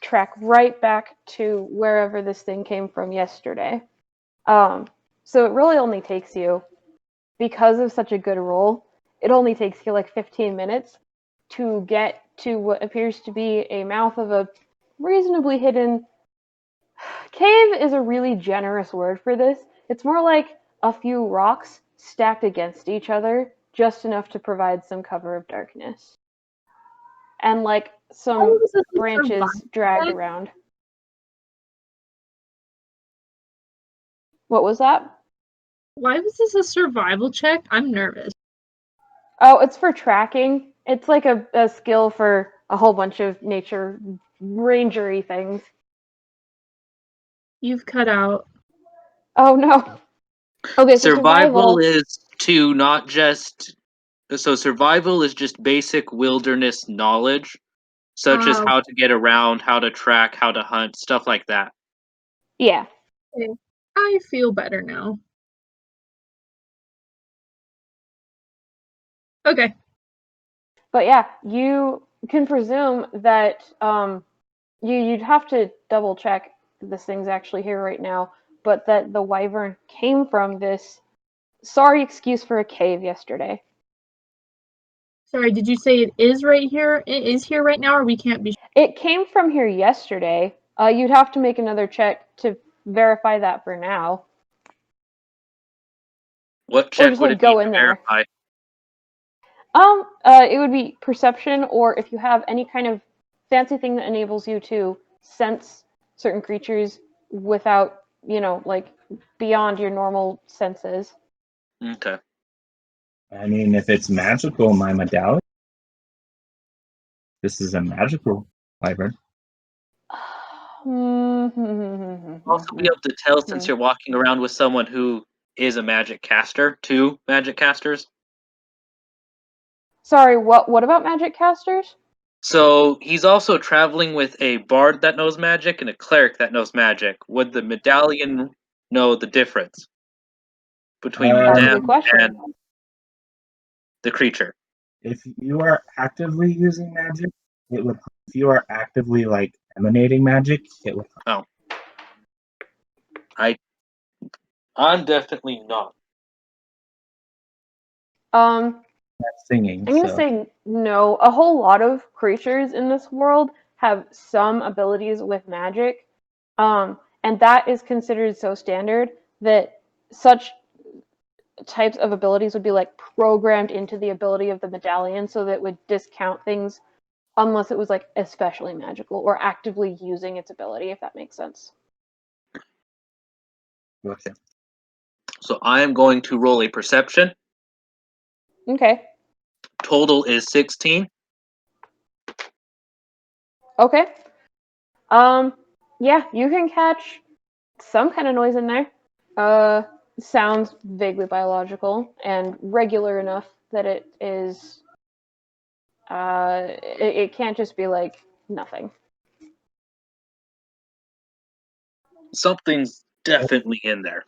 Speaker 2: track right back to wherever this thing came from yesterday. So it really only takes you, because of such a good roll, it only takes you like 15 minutes to get to what appears to be a mouth of a reasonably hidden cave. Is a really generous word for this. It's more like a few rocks stacked against each other, just enough to provide some cover of darkness. And like some branches dragged around. What was that?
Speaker 3: Why was this a survival check? I'm nervous.
Speaker 2: Oh, it's for tracking. It's like a skill for a whole bunch of nature rangery things.
Speaker 3: You've cut out.
Speaker 2: Oh no. Okay, so survival
Speaker 4: is to not just. So survival is just basic wilderness knowledge, such as how to get around, how to track, how to hunt, stuff like that.
Speaker 2: Yeah.
Speaker 3: Okay. I feel better now. Okay.
Speaker 2: But yeah, you can presume that you'd have to double check that this thing's actually here right now, but that the wyvern came from this sorry excuse for a cave yesterday.
Speaker 3: Sorry, did you say it is right here? It is here right now, or we can't be?
Speaker 2: It came from here yesterday. You'd have to make another check to verify that for now.
Speaker 4: What
Speaker 2: Or
Speaker 4: check
Speaker 2: just
Speaker 4: would
Speaker 2: like
Speaker 4: it be
Speaker 2: go
Speaker 4: to
Speaker 2: in there.
Speaker 4: verify?
Speaker 2: It would be perception, or if you have any kind of fancy thing that enables you to sense certain creatures without, like beyond your normal senses.
Speaker 4: Okay.
Speaker 1: I mean, if it's magical, my medallion. This is a magical wyvern.
Speaker 4: Also be able to tell since you're walking around with someone who is a magic caster, two magic casters.
Speaker 2: Sorry, what about magic casters?
Speaker 4: So he's also traveling with a bard that knows magic and a cleric that knows magic. Would the medallion know the difference between
Speaker 2: That's a
Speaker 4: them
Speaker 2: good question.
Speaker 4: and the creature?
Speaker 1: If you are actively using magic, it would. If you are actively like emanating magic, it would.
Speaker 4: Oh, I'm definitely not.
Speaker 1: Singing.
Speaker 2: I'm gonna
Speaker 1: So
Speaker 2: say no. A whole lot of creatures in this world have some abilities with magic, and that is considered so standard that such types of abilities would be like programmed into the ability of the medallion, so that it would discount things unless it was like especially magical or actively using its ability, if that makes sense.
Speaker 1: okay.
Speaker 4: So I am going to roll a perception.
Speaker 2: Okay.
Speaker 4: Total is 16.
Speaker 2: Okay. Yeah, you can catch some kind of noise in there. Sounds vaguely biological and regular enough that it is. It can't just be like nothing.
Speaker 4: Something's definitely in there.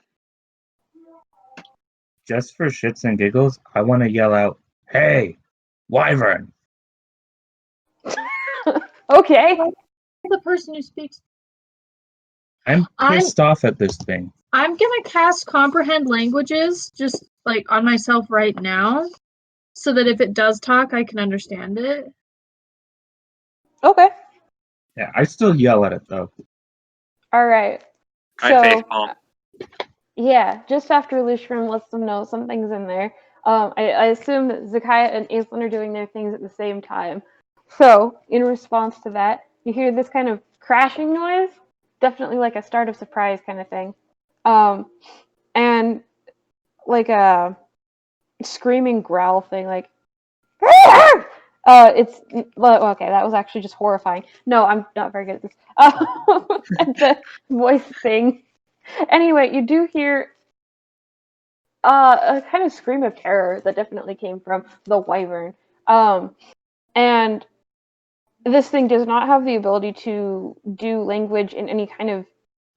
Speaker 1: Just for shits and giggles, I want to yell out, "Hey, wyvern!"
Speaker 2: Okay.
Speaker 3: The person who speaks.
Speaker 1: I'm pissed off at this thing.
Speaker 3: I'm gonna cast comprehend languages just like on myself right now, so that if it does talk, I can understand it.
Speaker 2: Okay.
Speaker 1: Yeah, I still yell at it though.
Speaker 2: All right.
Speaker 4: I
Speaker 2: So
Speaker 4: facepalm.
Speaker 2: yeah, just after Lishram lets them know something's in there, I assume that Zakaya and Aislinn are doing their things at the same time. So, in response to that, you hear this kind of crashing noise, definitely like a start of surprise kind of thing, and like a screaming growl thing, like. It's well, okay. That was actually just horrifying. No, I'm not very good at this. At the voice thing. Anyway, you do hear a kind of scream of terror that definitely came from the wyvern. And this thing does not have the ability to do language in any kind of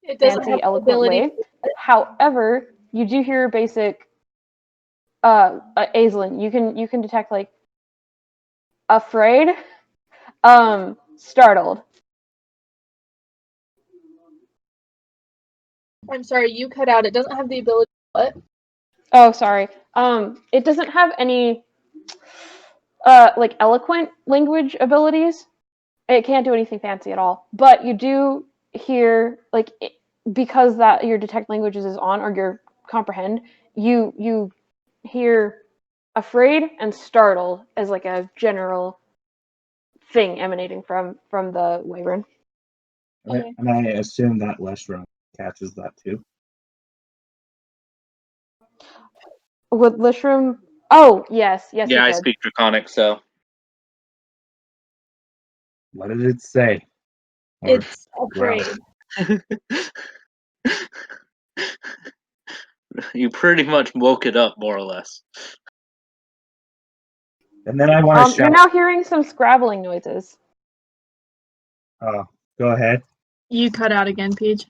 Speaker 3: It doesn't
Speaker 2: fancy,
Speaker 3: have the
Speaker 2: eloquent
Speaker 3: ability.
Speaker 2: way. However, you do hear a basic Aislinn. You can detect like afraid, startled.
Speaker 3: I'm sorry, you cut out. It doesn't have the ability. What?
Speaker 2: Oh, sorry. It doesn't have any like eloquent language abilities. It can't do anything fancy at all. But you do hear like because that your detect languages is on or your comprehend, you hear afraid and startled as like a general thing emanating from the wyvern.
Speaker 3: Okay.
Speaker 1: And I assume that Leshram catches that too.
Speaker 2: With Lishram, oh yes, yes,
Speaker 4: Yeah,
Speaker 2: you
Speaker 4: I
Speaker 2: could.
Speaker 4: speak Draconic, so
Speaker 1: What did it say? Or
Speaker 3: It's afraid.
Speaker 4: you pretty much woke it up more or less.
Speaker 1: and then I want to
Speaker 2: You're
Speaker 1: shout.
Speaker 2: now hearing some scrabbling noises.
Speaker 1: Oh, go ahead.
Speaker 3: You cut out again, Peach.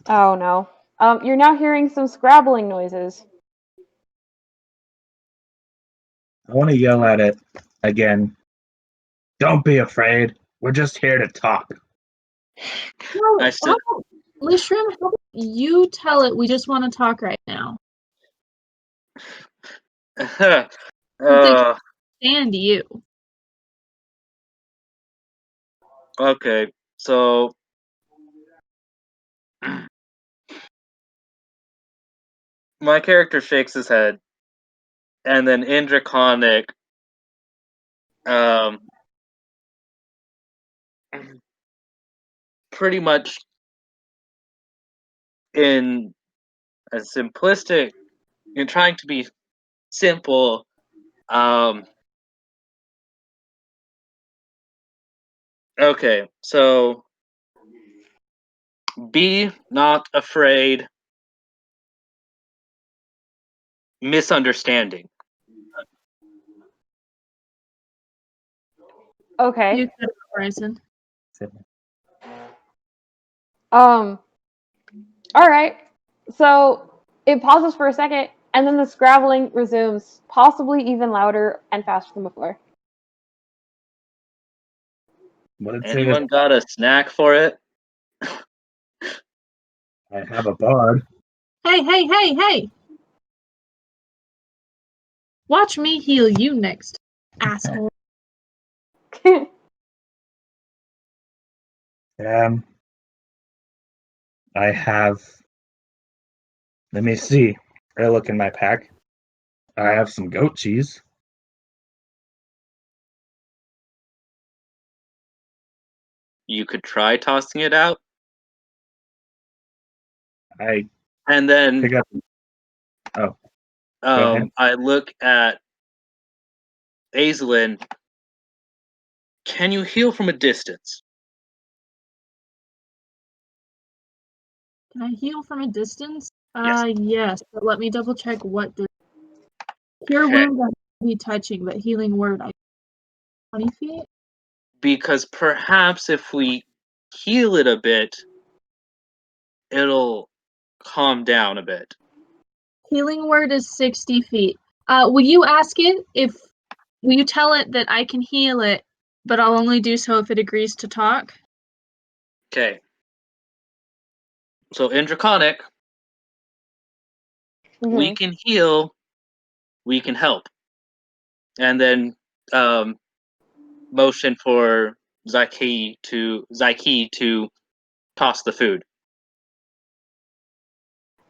Speaker 2: Oh no. You're now hearing some scrabbling noises.
Speaker 1: I want to yell at it again. Don't be afraid. We're just here to talk.
Speaker 3: No,
Speaker 4: I still,
Speaker 3: Lishram, how about you tell it we just want to talk right now. Since they can't stand you.
Speaker 4: okay, so my character shakes his head, and then in Draconic, um, pretty much in a simplistic, in trying to be simple, okay, so be not afraid, misunderstanding.
Speaker 2: Okay.
Speaker 3: You cut out, Bryson.
Speaker 2: All right. So it pauses for a second, and then the scrabbling resumes, possibly even louder and faster than before.
Speaker 1: What did it say?
Speaker 4: Anyone got a snack for it?
Speaker 1: I have a bard.
Speaker 3: Hey! Watch me heal you next, asshole.
Speaker 1: I have. Let me see. I look in my pack. I have some goat cheese.
Speaker 4: You could try tossing it out,
Speaker 1: I
Speaker 4: and then
Speaker 1: pick up. Oh, go ahead.
Speaker 4: I look at Aislinn. Can you heal from a distance?
Speaker 3: Can I heal from a distance?
Speaker 4: Yes.
Speaker 3: Yes, but let me double check what the cure
Speaker 4: Okay.
Speaker 3: wounds I be touching, but healing word I 20 feet?
Speaker 4: Because perhaps if we heal it a bit, it'll calm down a bit.
Speaker 3: Healing word is 60 feet. Will you ask it if will you tell it that I can heal it, but I'll only do so if it agrees to talk?
Speaker 4: Okay. So in Draconic, we can heal, we can help. And then motion for Zyke to toss the food.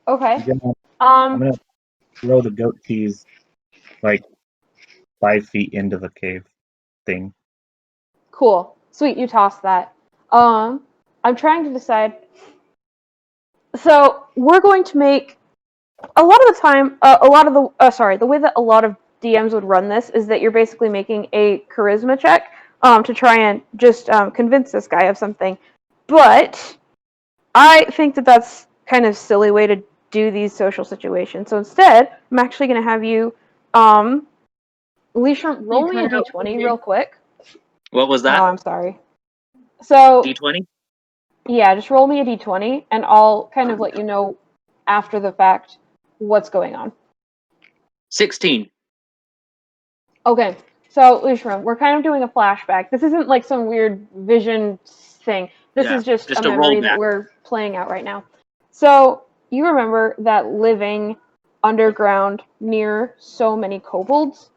Speaker 2: Okay.
Speaker 1: I'm gonna throw the goat cheese like 5 feet into the cave thing.
Speaker 2: Cool. Sweet, you tossed that. I'm trying to decide. So we're going to make a lot of the time. The way that a lot of DMs would run this is that you're basically making a charisma check to try and just convince this guy of something. But I think that that's kind of silly way to do these social situations. So instead, I'm actually going to have you, Leisha, roll me a d20 real quick.
Speaker 4: What was
Speaker 2: Oh,
Speaker 4: that?
Speaker 2: I'm sorry. So
Speaker 4: D20?
Speaker 2: yeah, just roll me a d20, and I'll kind of let you know after the fact what's going on.
Speaker 4: 16.
Speaker 2: Okay, so Leishram, we're kind of doing a flashback. This isn't like some weird vision thing. This is just a
Speaker 4: a
Speaker 2: memory that
Speaker 4: rollback.
Speaker 2: we're playing out right now. So you remember that living underground near so many kobolds,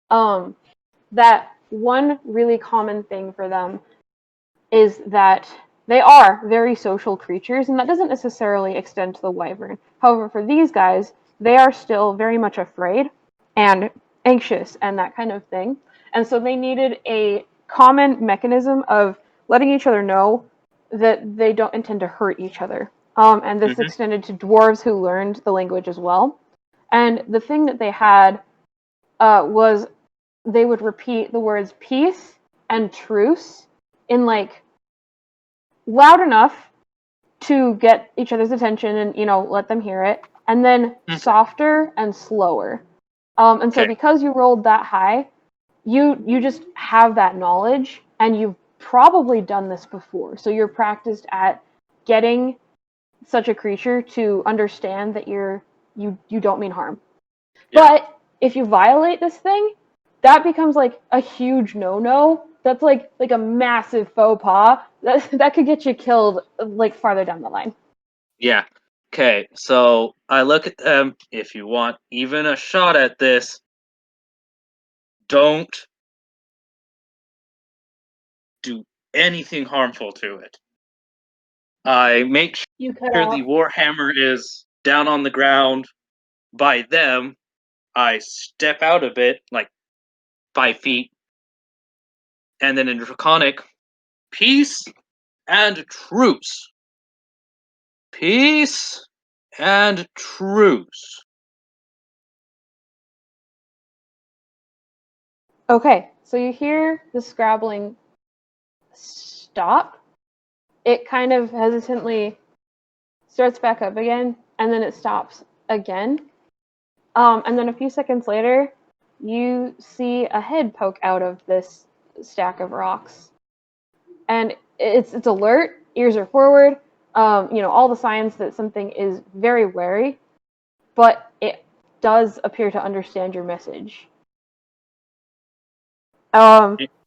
Speaker 2: that one really common thing for them is that they are very social creatures, and that doesn't necessarily extend to the wyvern. However, for these guys, they are still very much afraid and anxious and that kind of thing. And so they needed a common mechanism of letting each other know that they don't intend to hurt each other. And this extended to dwarves who learned the language as well. And the thing that they had was they would repeat the words peace and truce in like loud enough to get each other's attention and let them hear it, and then softer and slower. And so because you rolled that high, you just have that knowledge, and you've probably done this before, so you're practiced at getting such a creature to understand that you don't mean harm. But if you violate this thing, that becomes like a huge no-no. That's like a massive faux pas. That could get you killed like farther down the line.
Speaker 4: Yeah. Okay, so I look at them. If you want even a shot at this, don't do anything harmful to it. I make
Speaker 3: You cut
Speaker 4: sure
Speaker 3: out.
Speaker 4: the Warhammer is down on the ground by them. I step out a bit, like 5 feet, and then in Draconic, peace and truce. Peace and truce.
Speaker 2: Okay, so you hear the scrabbling stop. It kind of hesitantly starts back up again, and then it stops again. And then a few seconds later, you see a head poke out of this stack of rocks. And it's alert, ears are forward, all the signs that something is very wary, but it does appear to understand your message. The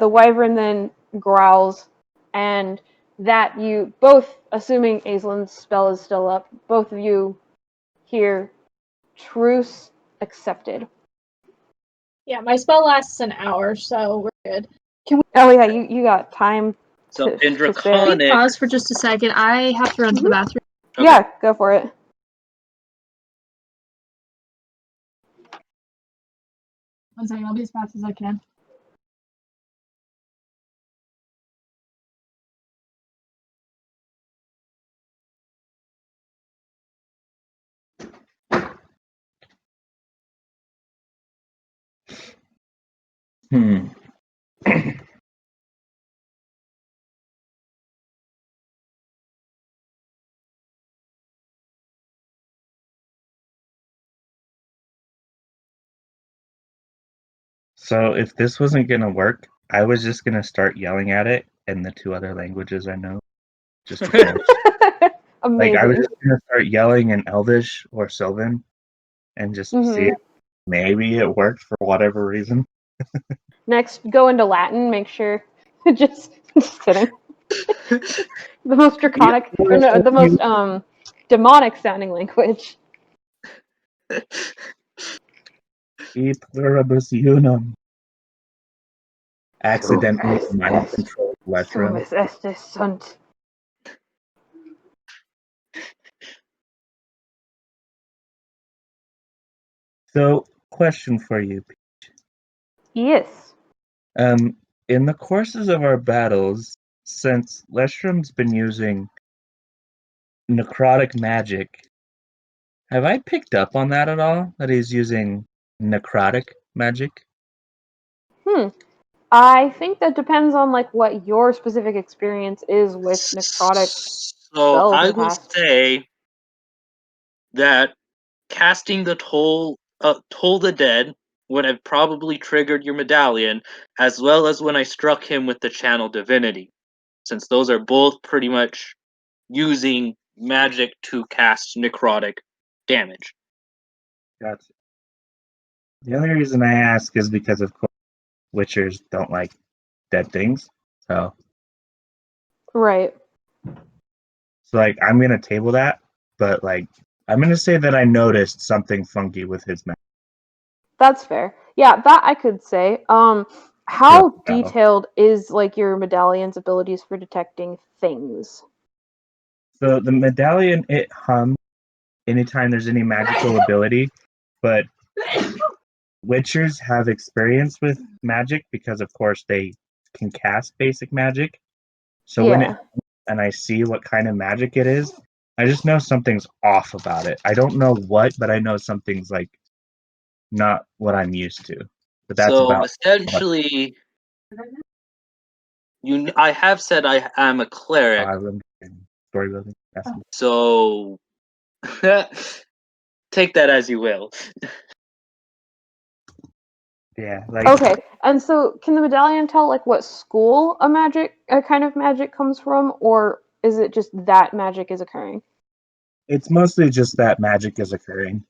Speaker 2: wyvern then growls, and that you both, assuming Aislin's spell is still up, both of you hear truce accepted.
Speaker 3: Yeah, my spell lasts an hour, so we're good.
Speaker 2: Oh yeah, you got time
Speaker 4: So
Speaker 2: to
Speaker 4: in
Speaker 2: spare.
Speaker 4: Draconic,
Speaker 3: Pause for just a second. I have to run to the bathroom.
Speaker 4: Okay.
Speaker 2: Yeah, go for it.
Speaker 3: One second, I'll be as fast as I can.
Speaker 1: So if this wasn't gonna work, I was just gonna start yelling at it in the 2 other languages I know, just to force. Like I was
Speaker 2: Amazing.
Speaker 1: just gonna start yelling in Elvish or Sylvan, and just see if maybe it worked for whatever reason.
Speaker 2: Next, go into Latin. Make sure. just kidding. The most draconic, or no, the most demonic sounding language.
Speaker 1: E pluribus unum. Accidentally mind controlled Letram.
Speaker 2: Sumus estis sunt.
Speaker 1: So, question for you.
Speaker 2: Yes.
Speaker 1: In the courses of our battles, since Lestrom's been using necrotic magic, have I picked up on that at all? That he's using necrotic magic?
Speaker 2: I think that depends on like what your specific experience is with necrotic
Speaker 4: So
Speaker 2: spells in
Speaker 4: I
Speaker 2: the
Speaker 4: will
Speaker 2: past.
Speaker 4: say that casting the Toll the Dead would have probably triggered your medallion, as well as when I struck him with the Channel Divinity, since those are both pretty much using magic to cast necrotic damage.
Speaker 1: Gotcha. The only reason I ask is because, of course, Witchers don't like dead things. So,
Speaker 2: Right.
Speaker 1: like, I'm gonna table that, but like, I'm gonna say that I noticed something funky with his magic.
Speaker 2: That's fair. Yeah, that I could say. How
Speaker 1: throughout the battle.
Speaker 2: detailed is like your medallion's abilities for detecting things?
Speaker 1: So the medallion, it hums anytime there's any magical ability, but Witchers have experience with magic because, of course, they can cast basic magic. So when it
Speaker 2: Yeah.
Speaker 1: and I see what kind of magic it is, I just know something's off about it. I don't know what, but I know something's like not what I'm used to. But that's
Speaker 4: So
Speaker 1: about
Speaker 4: essentially, I have said I am a cleric,
Speaker 1: story building.
Speaker 4: so take that as you will.
Speaker 1: Yeah, like
Speaker 2: Okay. And so can the medallion tell like what school a kind of magic comes from, or is it just that magic is occurring?
Speaker 1: it's mostly just that magic is occurring.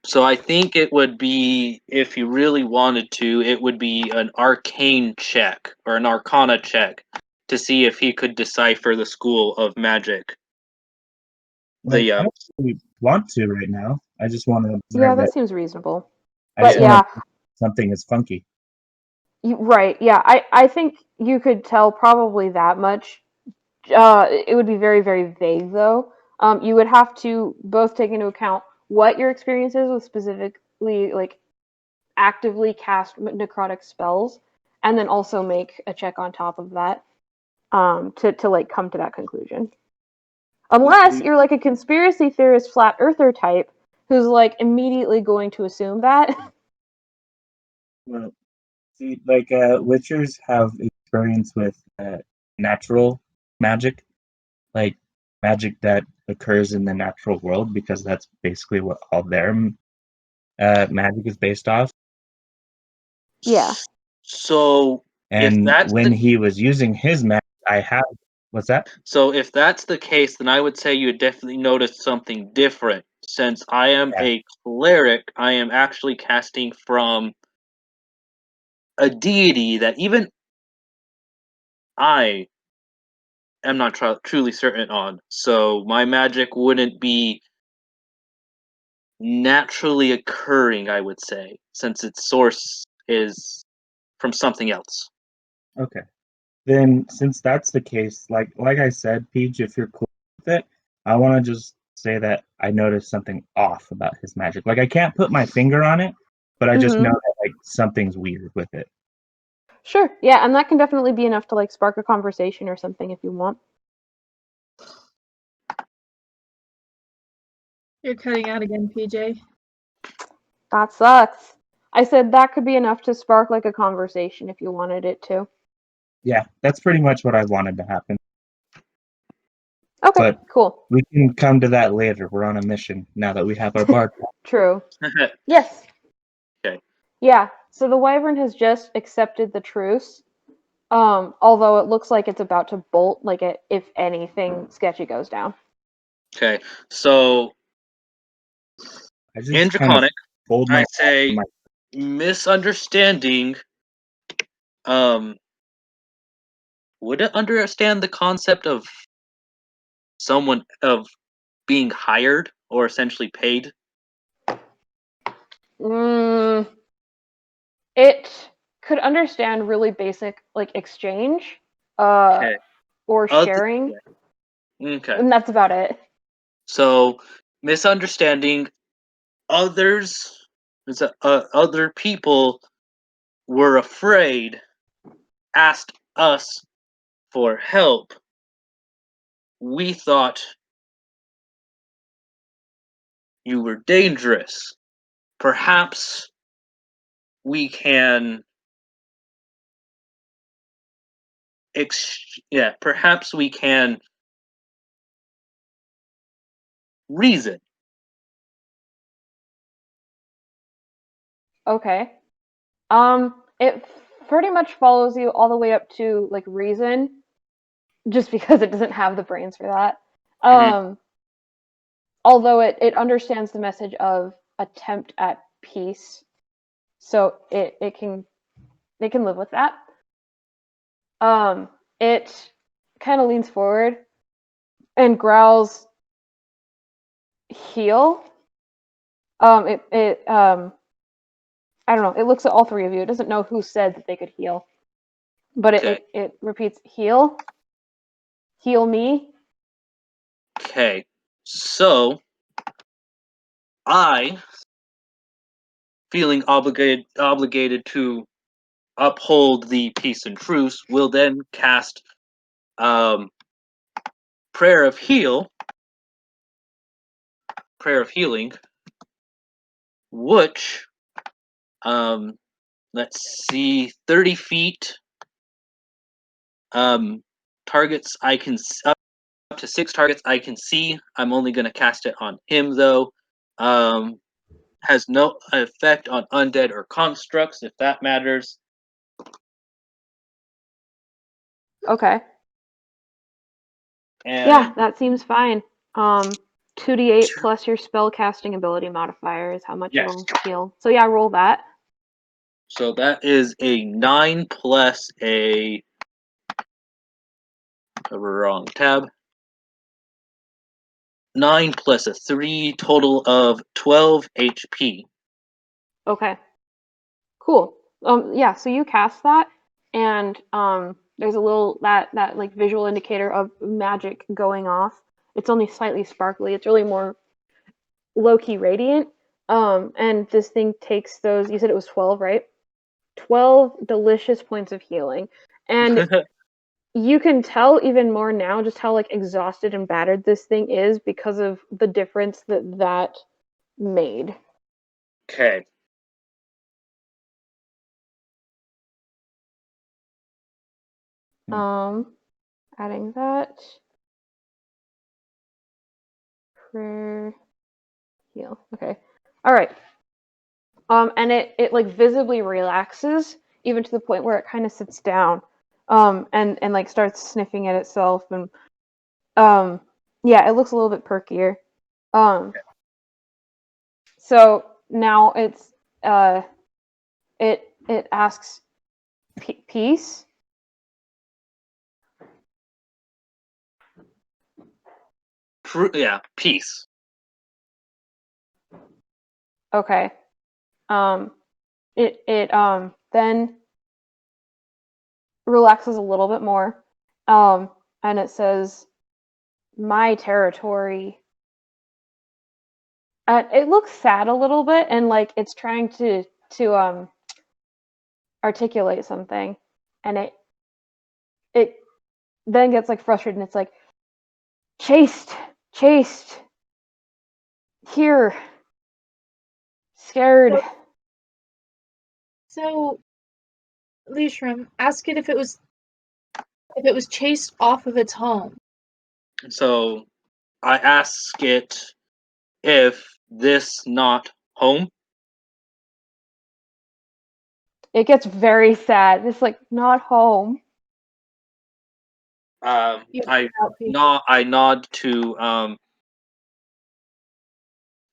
Speaker 4: So I think it would be, if you really wanted to, it would be an arcane check or an arcana check to see if he could decipher the school of magic.
Speaker 1: Like I don't really want to right now. I just want to
Speaker 2: Yeah,
Speaker 1: observe
Speaker 2: that
Speaker 1: it.
Speaker 2: seems reasonable.
Speaker 1: I
Speaker 2: But
Speaker 1: just want
Speaker 2: yeah,
Speaker 1: to something is funky.
Speaker 2: right. Yeah, I think you could tell probably that much. It would be very, very vague though. You would have to both take into account what your experience is with specifically like actively cast necrotic spells, and then also make a check on top of that to like come to that conclusion. Unless you're like a conspiracy theorist, flat earther type who's like immediately going to assume that.
Speaker 1: Well, see, like witchers have experience with natural magic, like magic that occurs in the natural world, because that's basically what all their magic is based off.
Speaker 2: Yeah.
Speaker 4: So if
Speaker 1: And
Speaker 4: that's
Speaker 1: when
Speaker 4: the
Speaker 1: he was using his magic, I have what's that?
Speaker 4: so if that's the case, then I would say you would definitely notice something different. Since I am
Speaker 1: Yeah.
Speaker 4: a cleric, I am actually casting from a deity that even I am not truly certain on. So my magic wouldn't be naturally occurring, I would say, since its source is from something else.
Speaker 1: Okay. Then, since that's the case, like I said, Peach, if you're cool with it, I want to just say that I noticed something off about his magic. Like I can't put my finger on it, but I just know
Speaker 2: Mm-hmm.
Speaker 1: that like something's weird with it.
Speaker 2: Sure. Yeah, and that can definitely be enough to like spark a conversation or something if you want.
Speaker 3: You're cutting out again, PJ.
Speaker 2: That sucks. I said that could be enough to spark like a conversation if you wanted it to.
Speaker 1: Yeah, that's pretty much what I wanted to happen.
Speaker 2: Okay,
Speaker 1: But
Speaker 2: cool.
Speaker 1: we can come to that later. We're on a mission now that we have our bard.
Speaker 2: True. Yes.
Speaker 4: Okay.
Speaker 2: Yeah. So the wyvern has just accepted the truce. Although it looks like it's about to bolt, like if anything sketchy goes down.
Speaker 4: Okay. So
Speaker 1: I
Speaker 4: in
Speaker 1: just kind of
Speaker 4: Draconic,
Speaker 1: fold
Speaker 4: I
Speaker 1: my
Speaker 4: say misunderstanding. Um, would it understand the concept of someone of being hired or essentially paid?
Speaker 2: Mm, it could understand really basic like exchange,
Speaker 4: Okay.
Speaker 2: or sharing,
Speaker 4: Okay.
Speaker 2: and that's about it.
Speaker 4: So misunderstanding others is that other people were afraid, asked us for help. We thought you were dangerous. Perhaps we can perhaps we can reason.
Speaker 2: Okay. It pretty much follows you all the way up to like reason, just because it doesn't have the brains for that.
Speaker 4: Mhm.
Speaker 2: Although it understands the message of attempt at peace, so it can live with that. It kind of leans forward and growls, "Heal." It I don't know. It looks at all three of you. It doesn't know who said that they could heal, but
Speaker 4: Okay.
Speaker 2: it repeats, "Heal, heal me."
Speaker 4: Okay. So I, feeling obligated to uphold the peace and truce, will then cast um, prayer of healing, which let's see, 30 feet um, targets I can up to 6 targets I can see. I'm only going to cast it on him though. Um, has no effect on undead or constructs, if that matters.
Speaker 2: Okay.
Speaker 4: And
Speaker 2: Yeah, that seems fine. 2d8 plus your spell casting ability modifier is how much
Speaker 4: yes,
Speaker 2: it'll heal. So yeah, roll that.
Speaker 4: so that is a 9 plus a wrong tab. 9 plus a 3, total of 12 HP.
Speaker 2: Okay. Cool. Yeah, so you cast that, and there's a little that like visual indicator of magic going off. It's only slightly sparkly. It's really more low key radiant. And this thing takes those. You said it was 12, right? 12 delicious points of healing, and you can tell even more now just how like exhausted and battered this thing is because of the difference that made.
Speaker 4: Okay.
Speaker 2: Um, Adding that prayer heal. Okay. All right. And it like visibly relaxes even to the point where it kind of sits down. And like starts sniffing at itself and yeah, it looks a little bit perkier. Um so now uh it asks peace.
Speaker 4: Yeah, peace.
Speaker 2: Okay. Um it then relaxes a little bit more. And it says my territory. It looks sad a little bit, and like it's trying to articulate something, and it then gets like frustrated, and it's like chased, here, scared.
Speaker 3: So, Leishram, ask it if it was chased off of its home.
Speaker 4: So I ask it if this not home.
Speaker 2: It gets very sad. It's like not home.
Speaker 3: You
Speaker 4: I
Speaker 3: out people.
Speaker 4: nod to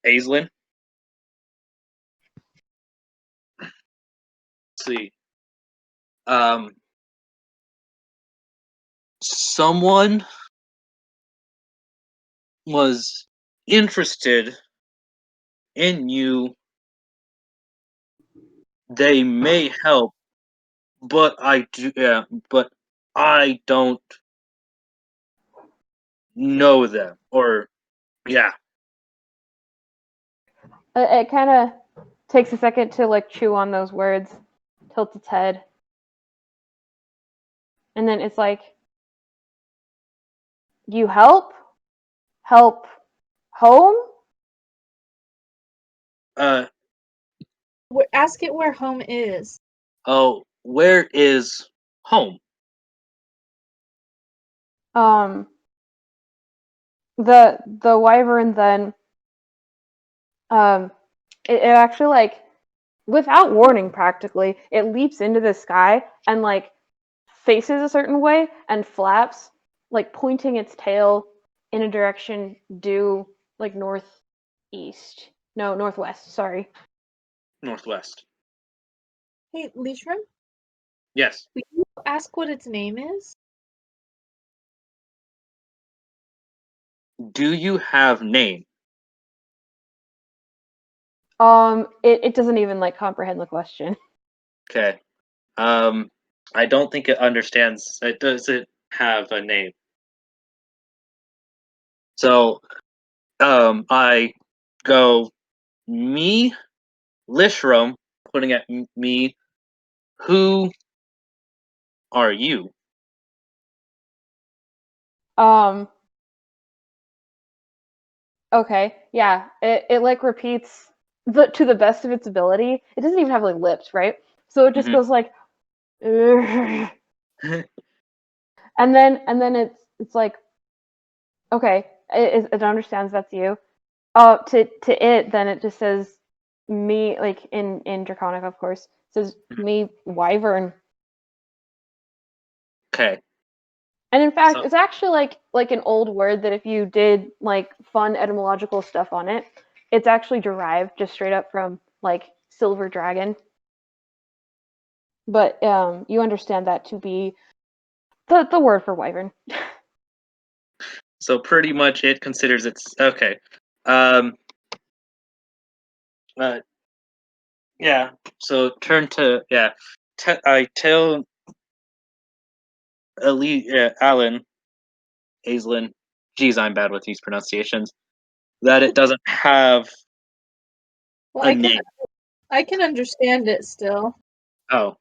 Speaker 4: Aislinn. Let's see. Um, someone was interested in you. They may help, but but I don't know them. Or yeah,
Speaker 2: It kind of takes a second to like chew on those words, tilts its head, and then it's like, you help home.
Speaker 3: Ask it where home is.
Speaker 4: Oh, where is home?
Speaker 2: The wyvern then it actually like without warning practically it leaps into the sky and like faces a certain way and flaps like pointing its tail in a direction due like northwest, sorry.
Speaker 4: Northwest.
Speaker 3: Hey, Leishram,
Speaker 4: Yes.
Speaker 3: will you ask what its name is?
Speaker 4: Do you have name?
Speaker 2: It doesn't even like comprehend the question.
Speaker 4: Okay. I don't think it understands. It doesn't have a name. So, I go, me, Lishram, putting at me, who are you?
Speaker 2: um Okay, yeah. It like repeats to the best of its ability. It doesn't even have like lips, right? So it just
Speaker 4: Mhm.
Speaker 2: goes like, "Ugh." and then it's like, okay, it understands that's you. To it, then it just says me, like in Draconic, of course, it says me wyvern.
Speaker 4: Okay.
Speaker 2: And in fact,
Speaker 4: So,
Speaker 2: it's actually like an old word that if you did like fun etymological stuff on it, it's actually derived just straight up from like silver dragon. But you understand that to be the word for wyvern.
Speaker 4: so pretty much it considers it's okay. Um. Yeah. So turn to yeah. I tell Alan, Aislinn. Geez, I'm bad with these pronunciations. That it doesn't have
Speaker 3: Well,
Speaker 4: a name.
Speaker 3: I can understand it still.
Speaker 4: Oh.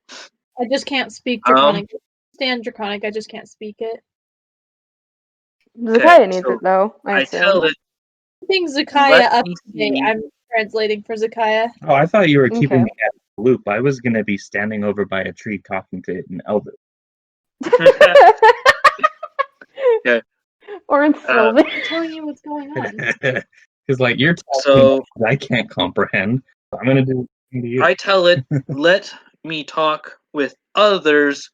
Speaker 3: I just can't speak
Speaker 4: Um.
Speaker 3: Draconic. I understand Draconic, I just can't speak it.
Speaker 4: Okay.
Speaker 2: Zakaya needs
Speaker 4: So
Speaker 2: it though, I
Speaker 4: I
Speaker 2: assume.
Speaker 4: tell it.
Speaker 3: I think
Speaker 4: Let
Speaker 3: Zakaya up
Speaker 4: me
Speaker 3: to date.
Speaker 4: see.
Speaker 3: I'm translating for Zakaya.
Speaker 1: Oh, I thought you were keeping
Speaker 2: Okay.
Speaker 1: me out of the loop. I was gonna be standing over by a tree talking to it in Elvish.
Speaker 4: Okay.
Speaker 2: Or in
Speaker 4: Uh,
Speaker 2: Sylvan.
Speaker 3: I'm telling you what's going on.
Speaker 1: Because like you're talking,
Speaker 4: so
Speaker 1: I can't comprehend. So I'm gonna do the same to you.
Speaker 4: I tell it, let me talk with others.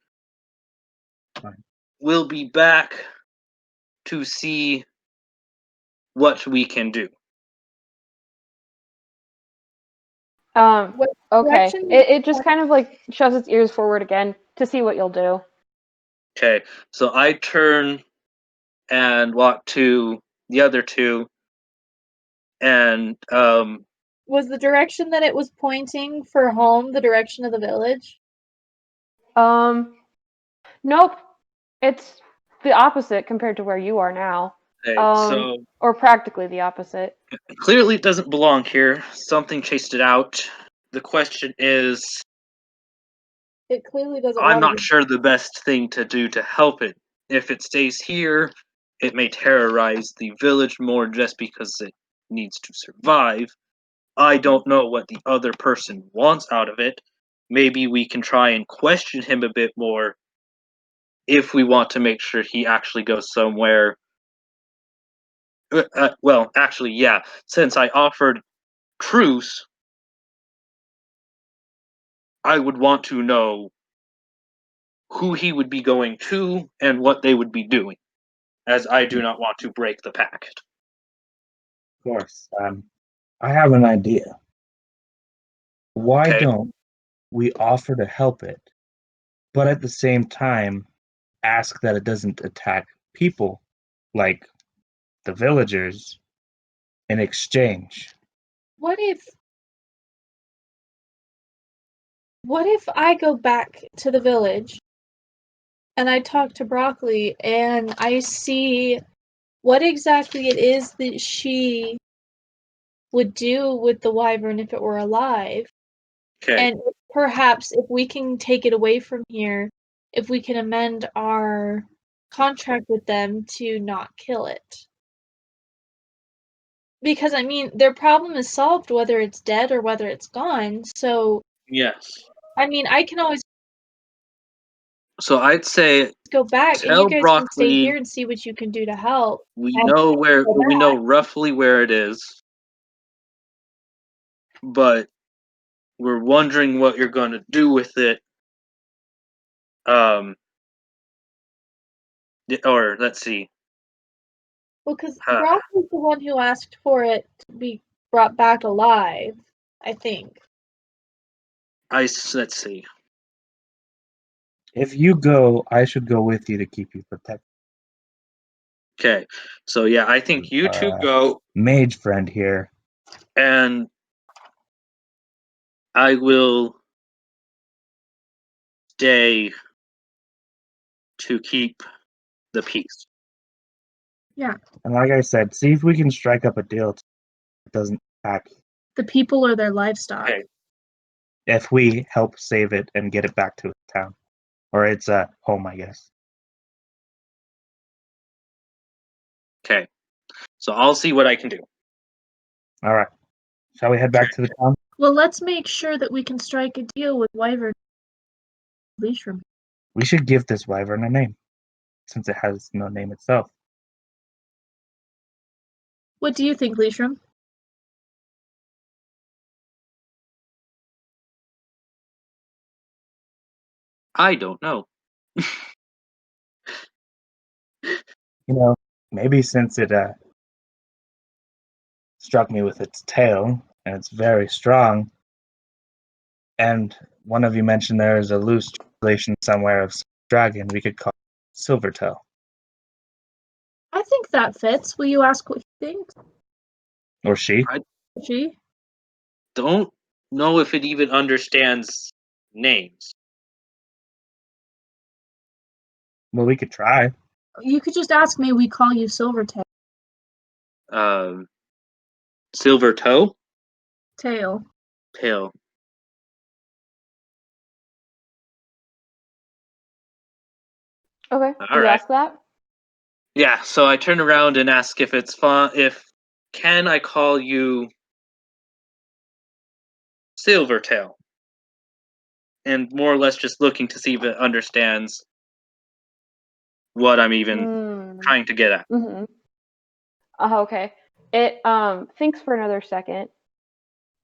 Speaker 1: Fine.
Speaker 4: We'll be back to see what we can do.
Speaker 3: What
Speaker 2: Okay.
Speaker 3: direction?
Speaker 2: It just kind of like shoves its ears forward again to see what you'll do.
Speaker 4: Okay. So I turn and walk to the other two, and
Speaker 3: Was the direction that it was pointing for home the direction of the village?
Speaker 2: Nope. It's the opposite compared to where you are now.
Speaker 4: okay, so
Speaker 2: Or practically the opposite.
Speaker 4: clearly it doesn't belong here. Something chased it out. The question is,
Speaker 3: It clearly doesn't
Speaker 4: I'm
Speaker 3: want to
Speaker 4: not
Speaker 3: be.
Speaker 4: sure the best thing to do to help it. If it stays here, it may terrorize the village more just because it needs to survive. I don't know what the other person wants out of it. Maybe we can try and question him a bit more if we want to make sure he actually goes somewhere. Well, actually, yeah. Since I offered truce, I would want to know who he would be going to and what they would be doing, as I do not want to break the pact.
Speaker 1: Of course. I have an idea. Why
Speaker 4: Okay.
Speaker 1: don't we offer to help it, but at the same time ask that it doesn't attack people like the villagers in exchange?
Speaker 3: What if I go back to the village and I talk to Broccoli and I see what exactly it is that she would do with the wyvern if it were alive.
Speaker 4: Okay.
Speaker 3: And perhaps if we can take it away from here, if we can amend our contract with them to not kill it. Because, I mean, their problem is solved whether it's dead or whether it's gone, so,
Speaker 4: Yes.
Speaker 3: I mean, I can always
Speaker 4: So I'd say
Speaker 3: go back, and you
Speaker 4: tell
Speaker 3: guys can stay
Speaker 4: Broccoli
Speaker 3: here and see what you can do to help.
Speaker 4: we
Speaker 3: And
Speaker 4: know roughly where it is, but we're wondering what you're going to do with it. Or let's see.
Speaker 3: Well, because Brock was the one who asked for it to be brought back alive, I think.
Speaker 4: Let's see.
Speaker 1: If you go, I should go with you to keep you protected.
Speaker 4: Okay, so yeah, I think you two go,
Speaker 1: Mage friend here.
Speaker 4: and I will stay to keep the peace.
Speaker 3: Yeah.
Speaker 1: And like I said, see if we can strike up a deal that doesn't attack
Speaker 3: The people or their livestock.
Speaker 4: Okay.
Speaker 1: if we help save it and get it back to its town. Or its home, I guess.
Speaker 4: Okay, so I'll see what I can do.
Speaker 1: Alright. Shall we head back to the town?
Speaker 3: Well, let's make sure that we can strike a deal with Wyvern Leashroom.
Speaker 1: We should give this wyvern a name, since it has no name itself.
Speaker 3: What do you think, Leashroom?
Speaker 4: I don't know.
Speaker 1: You know, maybe since it struck me with its tail, and it's very strong, and one of you mentioned there is a loose translation somewhere of dragon, we could call it Silvertail.
Speaker 3: I think that fits. Will you ask what he thinks?
Speaker 1: Or she.
Speaker 3: She?
Speaker 4: Don't know if it even understands names.
Speaker 1: Well, we could try.
Speaker 3: You could just ask me. We call you Silvertail.
Speaker 4: Silver toe?
Speaker 3: Tail.
Speaker 4: Tail.
Speaker 2: Okay.
Speaker 4: All
Speaker 2: You
Speaker 4: right.
Speaker 2: ask that?
Speaker 4: Yeah, so I turn around and ask if it's fun. Can I call you Silvertail? And more or less just looking to see if it understands what I'm even trying to get at.
Speaker 2: Mm-hmm. Okay. It thinks for another second,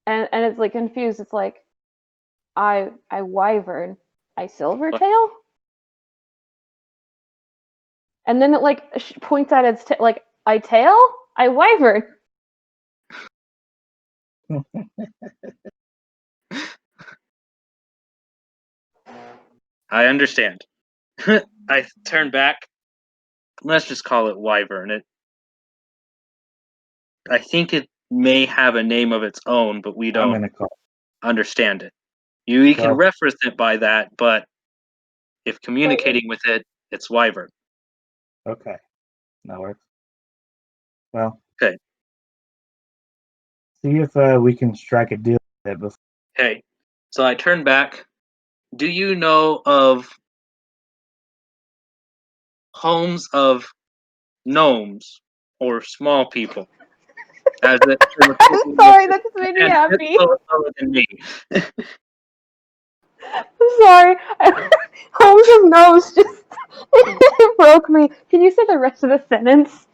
Speaker 2: and it's like confused. It's like, I wyvern, I silvertail, and then it like points at its like, I tail, I wyvern.
Speaker 4: I understand. I turn back. Let's just call it Wyvern. I think it may have a name of its own, but we
Speaker 1: I'm
Speaker 4: don't
Speaker 1: gonna call.
Speaker 4: understand it. You can
Speaker 1: Well-
Speaker 4: reference it by that, but if communicating with it, it's Wyvern.
Speaker 1: Okay, that works. Well,
Speaker 4: Okay.
Speaker 1: see if we can strike a deal with it before.
Speaker 4: Okay. So I turn back. Do you know of homes of gnomes or small people? As it
Speaker 2: I'm sorry, that just made me happy.
Speaker 4: lower than me.
Speaker 2: I'm sorry. Holmes' nose just it broke me. Can you say the rest of the sentence?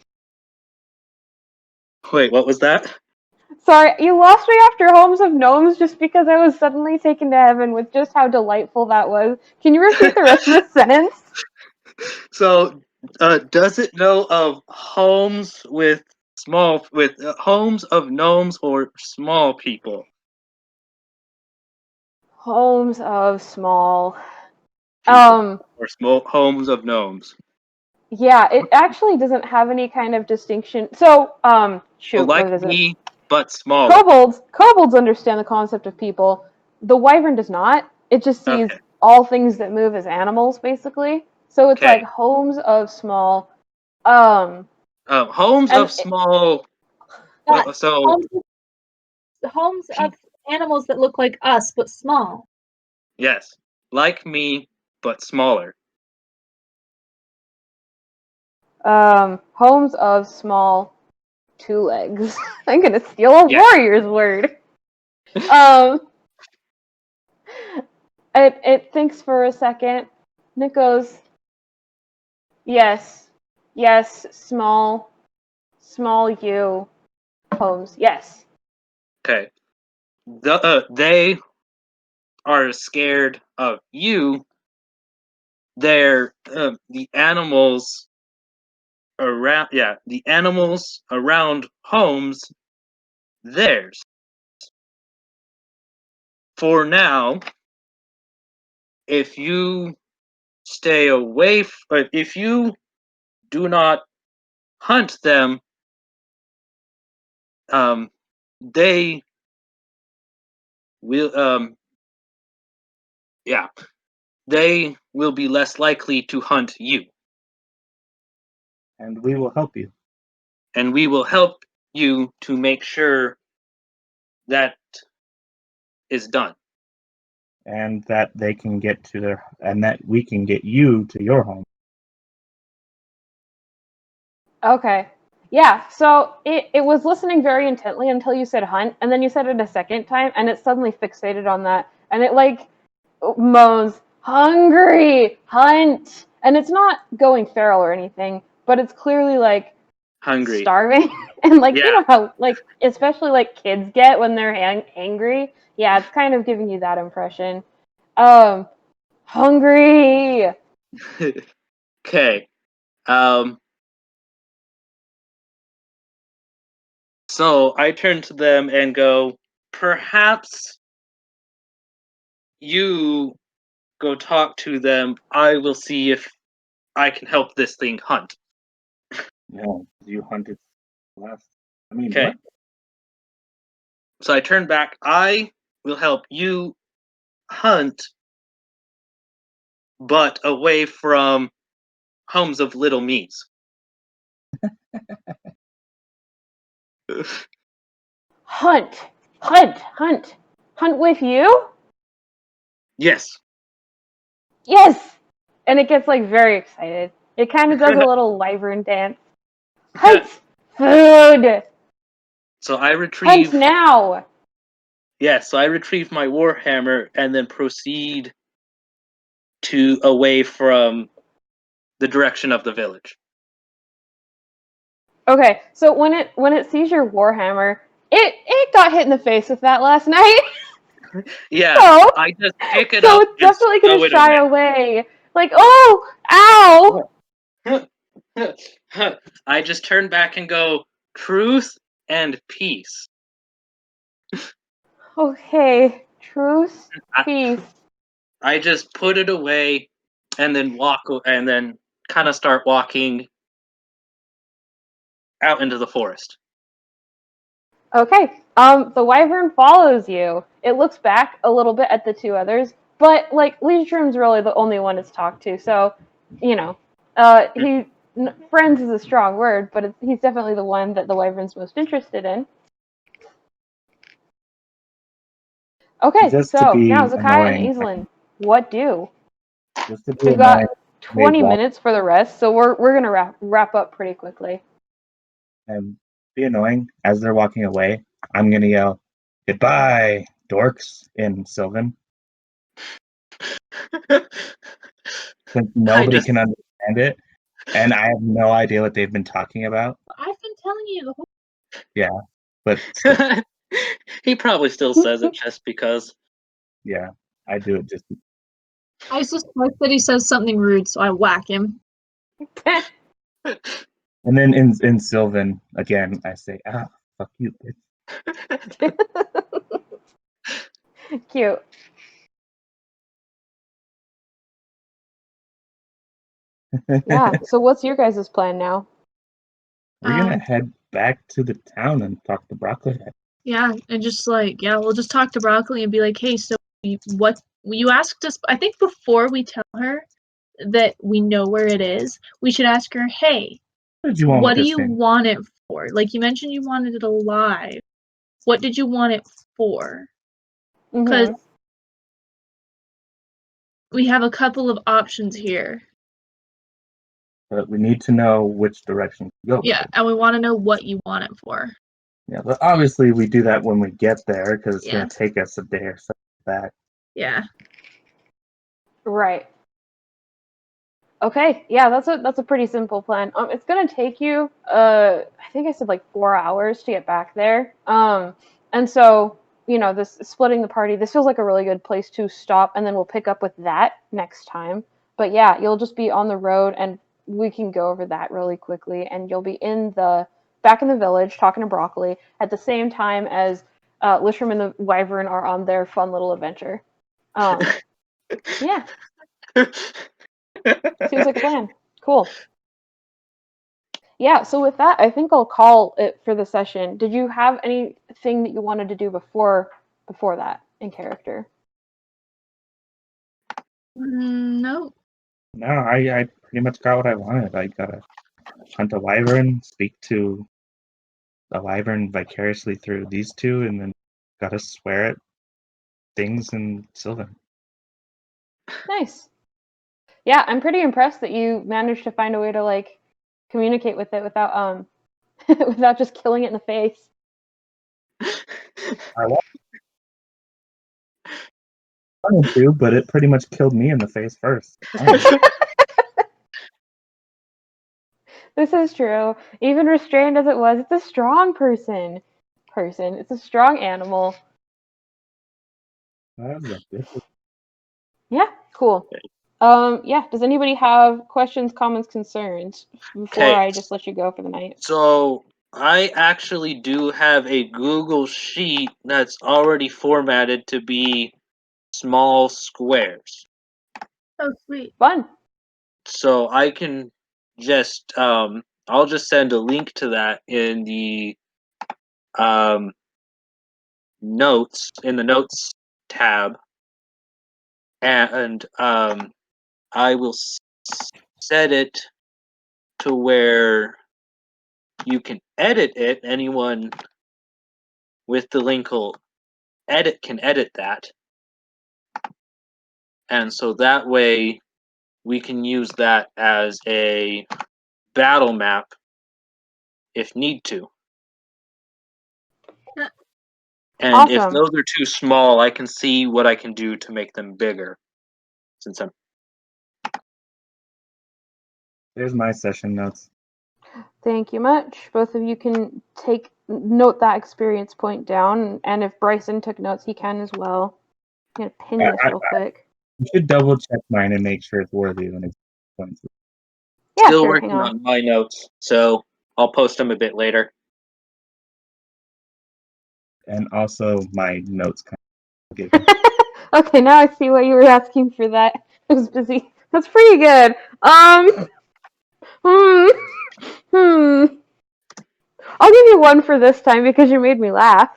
Speaker 4: Wait, what was that?
Speaker 2: Sorry, you lost me after Homes of Gnomes just because I was suddenly taken to heaven with just how delightful that was. Can you repeat the rest of the sentence?
Speaker 4: So, does it know of homes with homes of gnomes or small people?
Speaker 2: Homes of small.
Speaker 4: Or small homes of gnomes.
Speaker 2: Yeah, it actually doesn't have any kind of distinction. So,
Speaker 4: So
Speaker 2: shoot,
Speaker 4: like
Speaker 2: what is it?
Speaker 4: me, but smaller.
Speaker 2: Kobolds understand the concept of people. The wyvern does not. It just sees
Speaker 4: Okay.
Speaker 2: all things that move as animals, basically. So it's
Speaker 4: Okay.
Speaker 2: like homes of small.
Speaker 4: Homes
Speaker 2: and
Speaker 4: of small.
Speaker 3: That-
Speaker 4: So
Speaker 3: homes of animals that look like us but small.
Speaker 4: Yes, like me, but smaller.
Speaker 2: Homes of small two legs. I'm gonna steal a
Speaker 4: Yeah.
Speaker 2: warrior's word. Um, it thinks for a second, and it goes, yes, small you homes, yes.
Speaker 4: Okay. They are scared of you. They're the animals around. Yeah, the animals around homes. Theirs. For now, if you stay away, if you do not hunt them, they will. Yeah, they will be less likely to hunt you,
Speaker 1: And we will help you.
Speaker 4: and we will help you to make sure that is done.
Speaker 1: And that they can get to their, and that we can get you to your home.
Speaker 2: Okay. Yeah, so it was listening very intently until you said hunt, and then you said it a second time, and it suddenly fixated on that, and it like moans, hungry, hunt, and it's not going feral or anything, but it's clearly like
Speaker 4: Hungry.
Speaker 2: starving, and like you
Speaker 4: Yeah.
Speaker 2: know how like especially like kids get when they're angry. Yeah, it's kind of giving you that impression. Hungry.
Speaker 4: Okay. So I turn to them and go, perhaps you go talk to them. I will see if I can help this thing hunt.
Speaker 1: Yeah, you hunted last. I mean,
Speaker 4: Okay.
Speaker 1: what?
Speaker 4: So I turn back. I will help you hunt, but away from homes of little me's.
Speaker 2: Hunt. Hunt with you?
Speaker 4: Yes.
Speaker 2: Yes! And it gets like very excited. It kind of does a little wyvern dance. Hunt! Food!
Speaker 4: So I
Speaker 2: Hunt
Speaker 4: retrieve.
Speaker 2: now!
Speaker 4: Yes. So I retrieve my warhammer and then proceed to away from the direction of the village.
Speaker 2: Okay, so when it sees your warhammer, it got hit in the face with that last night.
Speaker 4: Yeah.
Speaker 2: so
Speaker 4: I just pick it
Speaker 2: so
Speaker 4: up
Speaker 2: it's
Speaker 4: and
Speaker 2: definitely
Speaker 4: throw
Speaker 2: gonna
Speaker 4: it
Speaker 2: shy
Speaker 4: away.
Speaker 2: away. Like, oh, ow!
Speaker 4: I just turn back and go, truth and peace.
Speaker 2: Okay, truce,
Speaker 4: I,
Speaker 2: peace.
Speaker 4: I just put it away and then and then kind of start walking out into the forest.
Speaker 2: Okay. The wyvern follows you. It looks back a little bit at the two others, but like Leishroom's really the only one it's talked to. So, you know, friends is a strong word, but he's definitely the one that the wyvern's most interested in. Okay,
Speaker 1: Just to
Speaker 2: so now
Speaker 1: be
Speaker 2: Zakiah and
Speaker 1: annoying,
Speaker 2: Aislinn, what do?
Speaker 1: just to be
Speaker 2: We've got
Speaker 1: annoying, may
Speaker 2: 20
Speaker 1: walk
Speaker 2: minutes for the rest, so we're gonna wrap up pretty quickly.
Speaker 1: and be annoying as they're walking away. I'm gonna yell, "Goodbye, dorks!" in Sylvan, since
Speaker 4: I
Speaker 1: nobody
Speaker 4: just
Speaker 1: can understand it, and I have no idea what they've been talking about.
Speaker 3: I've been telling you the whole.
Speaker 1: Yeah, but still,
Speaker 4: he probably still says it just because.
Speaker 1: yeah, I do it just.
Speaker 3: I suspect that he says something rude, so I whack him.
Speaker 1: And then in Sylvan again, I say, "Ah, fuck you, bitch."
Speaker 2: Cute. Yeah. So what's your guys' plan now?
Speaker 1: We're gonna head back to the town and talk to Broccoli.
Speaker 3: Yeah, and just like, yeah, we'll just talk to Broccoli and be like, hey, so what you asked us, I think before we tell her that we know where it is, we should ask her, hey,
Speaker 1: What did you want
Speaker 3: what
Speaker 1: with
Speaker 3: do
Speaker 1: this
Speaker 3: you
Speaker 1: thing?
Speaker 3: want it for? Like you mentioned you wanted it alive. what did you want it for?
Speaker 2: Mm-hmm.
Speaker 3: Because we have a couple of options here.
Speaker 1: But we need to know which direction to go.
Speaker 3: Yeah, and we want to know what you want it for.
Speaker 1: Yeah, but obviously we do that when we get there because it's
Speaker 3: Yeah.
Speaker 1: going to take us a day or so back.
Speaker 3: Yeah.
Speaker 2: Right. Okay, yeah, that's a pretty simple plan. It's gonna take you, I think I said like 4 hours to get back there. And so, this splitting the party, this feels like a really good place to stop, and then we'll pick up with that next time. But yeah, you'll just be on the road, and we can go over that really quickly, and you'll be back in the village talking to Broccoli at the same time as Lishram and the Wyvern are on their fun little adventure. Yeah. Seems like a plan. Cool. Yeah, so with that, I think I'll call it for the session. Did you have anything that you wanted to do before that in character?
Speaker 3: No.
Speaker 1: No, I pretty much got what I wanted. I got to hunt a wyvern, speak to a wyvern vicariously through these two, and then got to swear at things in Sylvan.
Speaker 2: Nice. Yeah, I'm pretty impressed that you managed to find a way to like communicate with it without without just killing it in the face.
Speaker 1: I wanted to, but it pretty much killed me in the face first.
Speaker 2: This is true. Even restrained as it was, it's a strong person. It's a strong animal. Yeah, cool. Yeah, does anybody have questions, comments, concerns before
Speaker 4: Okay.
Speaker 2: I just let you go for the night?
Speaker 4: So I actually do have a Google Sheet that's already formatted to be small squares.
Speaker 3: Oh, sweet.
Speaker 2: Fun.
Speaker 4: So I can just I'll just send a link to that in the notes in the notes tab, and I will set it to where you can edit it. Anyone with the link can edit that, and so that way we can use that as a battle map if need to.
Speaker 3: Yeah.
Speaker 4: And if
Speaker 2: Awesome.
Speaker 4: those are too small, I can see what I can do to make them bigger. Since I'm
Speaker 1: There's my session notes.
Speaker 2: Thank you much. Both of you can note that experience point down, and if Bryson took notes, he can as well. I'm gonna pin this real quick.
Speaker 1: You should double check mine and make sure it's worthy when it's points.
Speaker 2: Yeah,
Speaker 4: still
Speaker 2: sure. Hang
Speaker 4: working
Speaker 2: on.
Speaker 4: on my notes, so I'll post them a bit later.
Speaker 1: And also my notes kind of given.
Speaker 2: Okay, now I see why you were asking for that. I was busy. That's pretty good. Hmm. I'll give you one for this time because you made me laugh.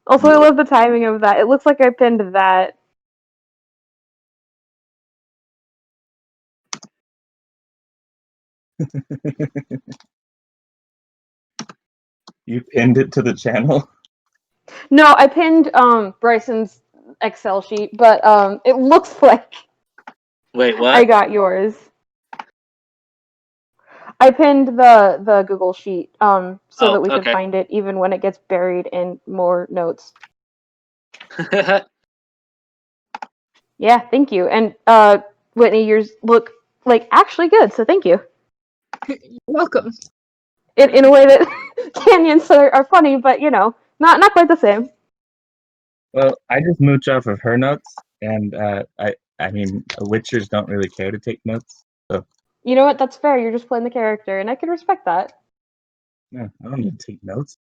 Speaker 2: Also, I love the timing of that. It looks like I pinned that.
Speaker 1: You pinned it to the channel?
Speaker 2: No, I pinned Bryson's Excel sheet, but it looks like
Speaker 4: Wait,
Speaker 2: I
Speaker 4: what?
Speaker 2: got yours. I pinned the Google sheet so
Speaker 4: Oh,
Speaker 2: that we can
Speaker 4: okay.
Speaker 2: find it even when it gets buried in more notes. Yeah, thank you. And Whitney, yours look like actually good, so thank you.
Speaker 3: You're welcome.
Speaker 2: In a way that canyons are funny, but not quite the same.
Speaker 1: Well, I just mooch off of her notes, and I mean, Witchers don't really care to take notes, so
Speaker 2: You know what? That's fair. You're just playing the character, and I can respect that.
Speaker 1: yeah, I don't need to take notes.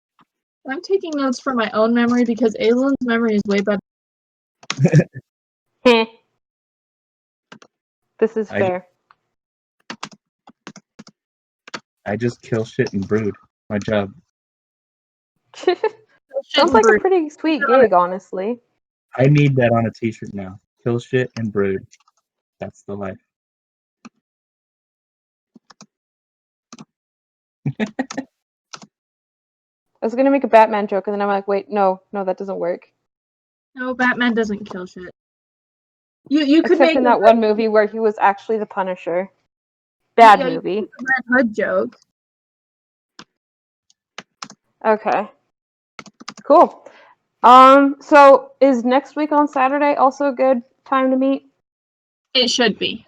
Speaker 3: I'm taking notes for my own memory because Aylin's memory is way better.
Speaker 2: Heh. This is
Speaker 1: I
Speaker 2: fair.
Speaker 1: just kill shit and brood. My job.
Speaker 2: Sounds like a pretty sweet gig, honestly.
Speaker 1: I need that on a t-shirt now. Kill shit and brood. That's the life.
Speaker 2: I was gonna make a Batman joke, and then I'm like, wait, no, that doesn't work.
Speaker 3: No, Batman doesn't kill shit. You could
Speaker 2: Except
Speaker 3: make
Speaker 2: in
Speaker 3: a
Speaker 2: that one movie where he was actually the Punisher. Bad movie.
Speaker 3: You could make a Red Hood joke.
Speaker 2: Okay. Cool. So is next week on Saturday also a good time to meet?
Speaker 3: It should be.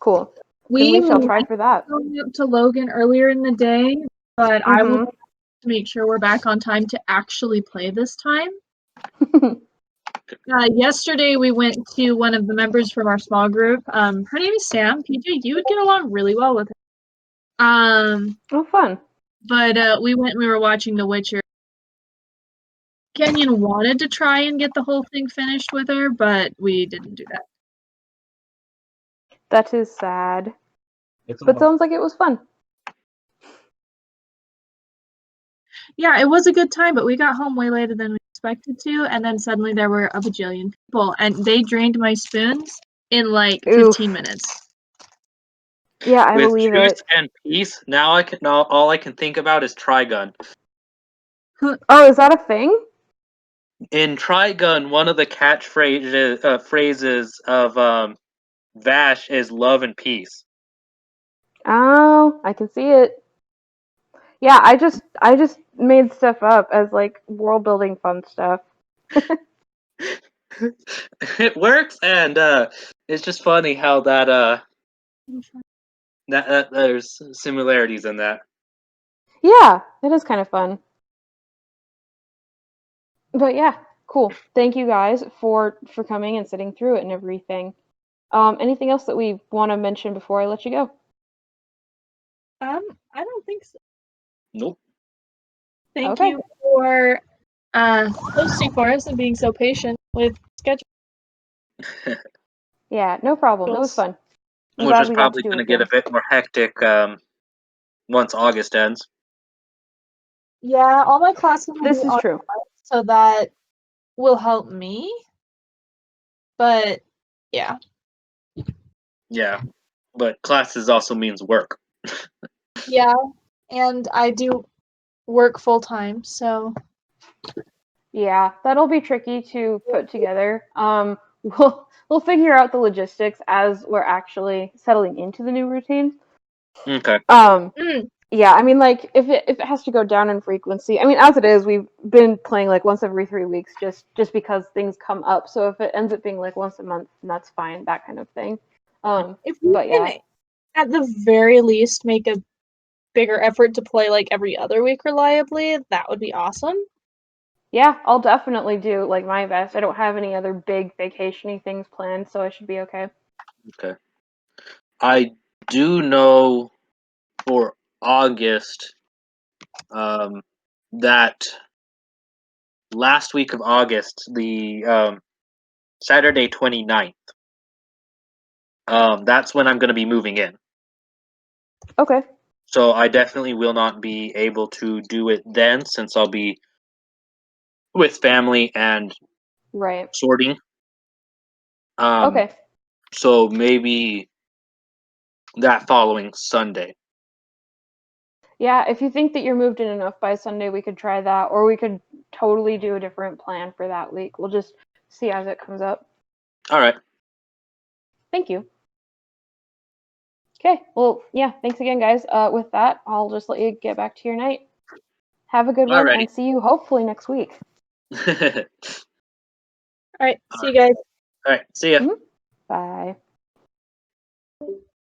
Speaker 2: Cool.
Speaker 3: We
Speaker 2: Then we shall
Speaker 3: might
Speaker 2: try for that.
Speaker 3: be going up to Logan earlier in the day, but I will
Speaker 2: Mhm.
Speaker 3: make sure we're back on time to actually play this time. Yesterday we went to one of the members from our small group. Her name is Sam. PJ, you would get along really well with her.
Speaker 2: Oh, fun.
Speaker 3: But we went and we were watching The Witcher. Kenyon wanted to try and get the whole thing finished with her, but we didn't do that.
Speaker 2: That is sad.
Speaker 1: It's
Speaker 2: But sounds like it was fun.
Speaker 3: Yeah, it was a good time, but we got home way later than we expected to, and then suddenly there were a bajillion people, and they drained my spoons in like 15 minutes.
Speaker 2: Yeah, I
Speaker 4: With
Speaker 2: believe
Speaker 4: truce
Speaker 2: it.
Speaker 4: and peace, now all I can think about is Trigun.
Speaker 2: Oh, is that a thing?
Speaker 4: In Trigun, one of the catchphrases phrases of Vash is love and peace.
Speaker 2: Oh, I can see it. Yeah, I just made stuff up as like world building fun stuff.
Speaker 4: It works, and it's just funny how that there's similarities in that.
Speaker 2: Yeah, it is kind of fun. But yeah, cool. Thank you guys for coming and sitting through it and everything. Anything else that we want to mention before I let you go?
Speaker 3: I don't think so.
Speaker 4: Nope.
Speaker 3: Thank
Speaker 2: Okay.
Speaker 3: you for hosting for us and being so patient with schedule.
Speaker 2: Yeah, no problem. It was fun. I'm
Speaker 4: Which
Speaker 2: glad
Speaker 4: is
Speaker 2: we got to
Speaker 4: probably
Speaker 2: do
Speaker 4: going
Speaker 2: it
Speaker 4: to get a
Speaker 2: again.
Speaker 4: bit more hectic once August ends.
Speaker 3: Yeah, all my classes will
Speaker 2: This
Speaker 3: be
Speaker 2: is
Speaker 3: on,
Speaker 2: true.
Speaker 3: so that will help me. But yeah.
Speaker 4: Yeah, but classes also means work.
Speaker 3: Yeah, and I do work full time, so
Speaker 2: Yeah, that'll be tricky to put together. We'll figure out the logistics as we're actually settling into the new routine.
Speaker 4: Okay.
Speaker 2: Yeah, I mean, like if it has to go down in frequency, I mean, as it is, we've been playing like once every 3 weeks, just because things come up. So if it ends up being like once a month, then that's fine, that kind of thing.
Speaker 3: if we
Speaker 2: But
Speaker 3: can,
Speaker 2: yeah,
Speaker 3: at the very least, make a bigger effort to play like every other week reliably, that would be awesome.
Speaker 2: yeah, I'll definitely do like my best. I don't have any other big vacation-y things planned, so I should be okay.
Speaker 4: Okay. I do know for August that last week of August, the Saturday 29th, that's when I'm going to be moving in.
Speaker 2: Okay.
Speaker 4: So I definitely will not be able to do it then, since I'll be with family and
Speaker 2: Right.
Speaker 4: sorting.
Speaker 2: Okay.
Speaker 4: So maybe that following Sunday.
Speaker 2: Yeah, if you think that you're moved in enough by Sunday, we could try that, or we could totally do a different plan for that week. We'll just see as it comes up.
Speaker 4: All right.
Speaker 2: Thank you. Okay, well, yeah, thanks again, guys. With that, I'll just let you get back to your night. Have a good one,
Speaker 4: Alrighty.
Speaker 2: and see you hopefully next week.
Speaker 3: All right, see you guys.
Speaker 4: All right. See ya.
Speaker 2: Bye.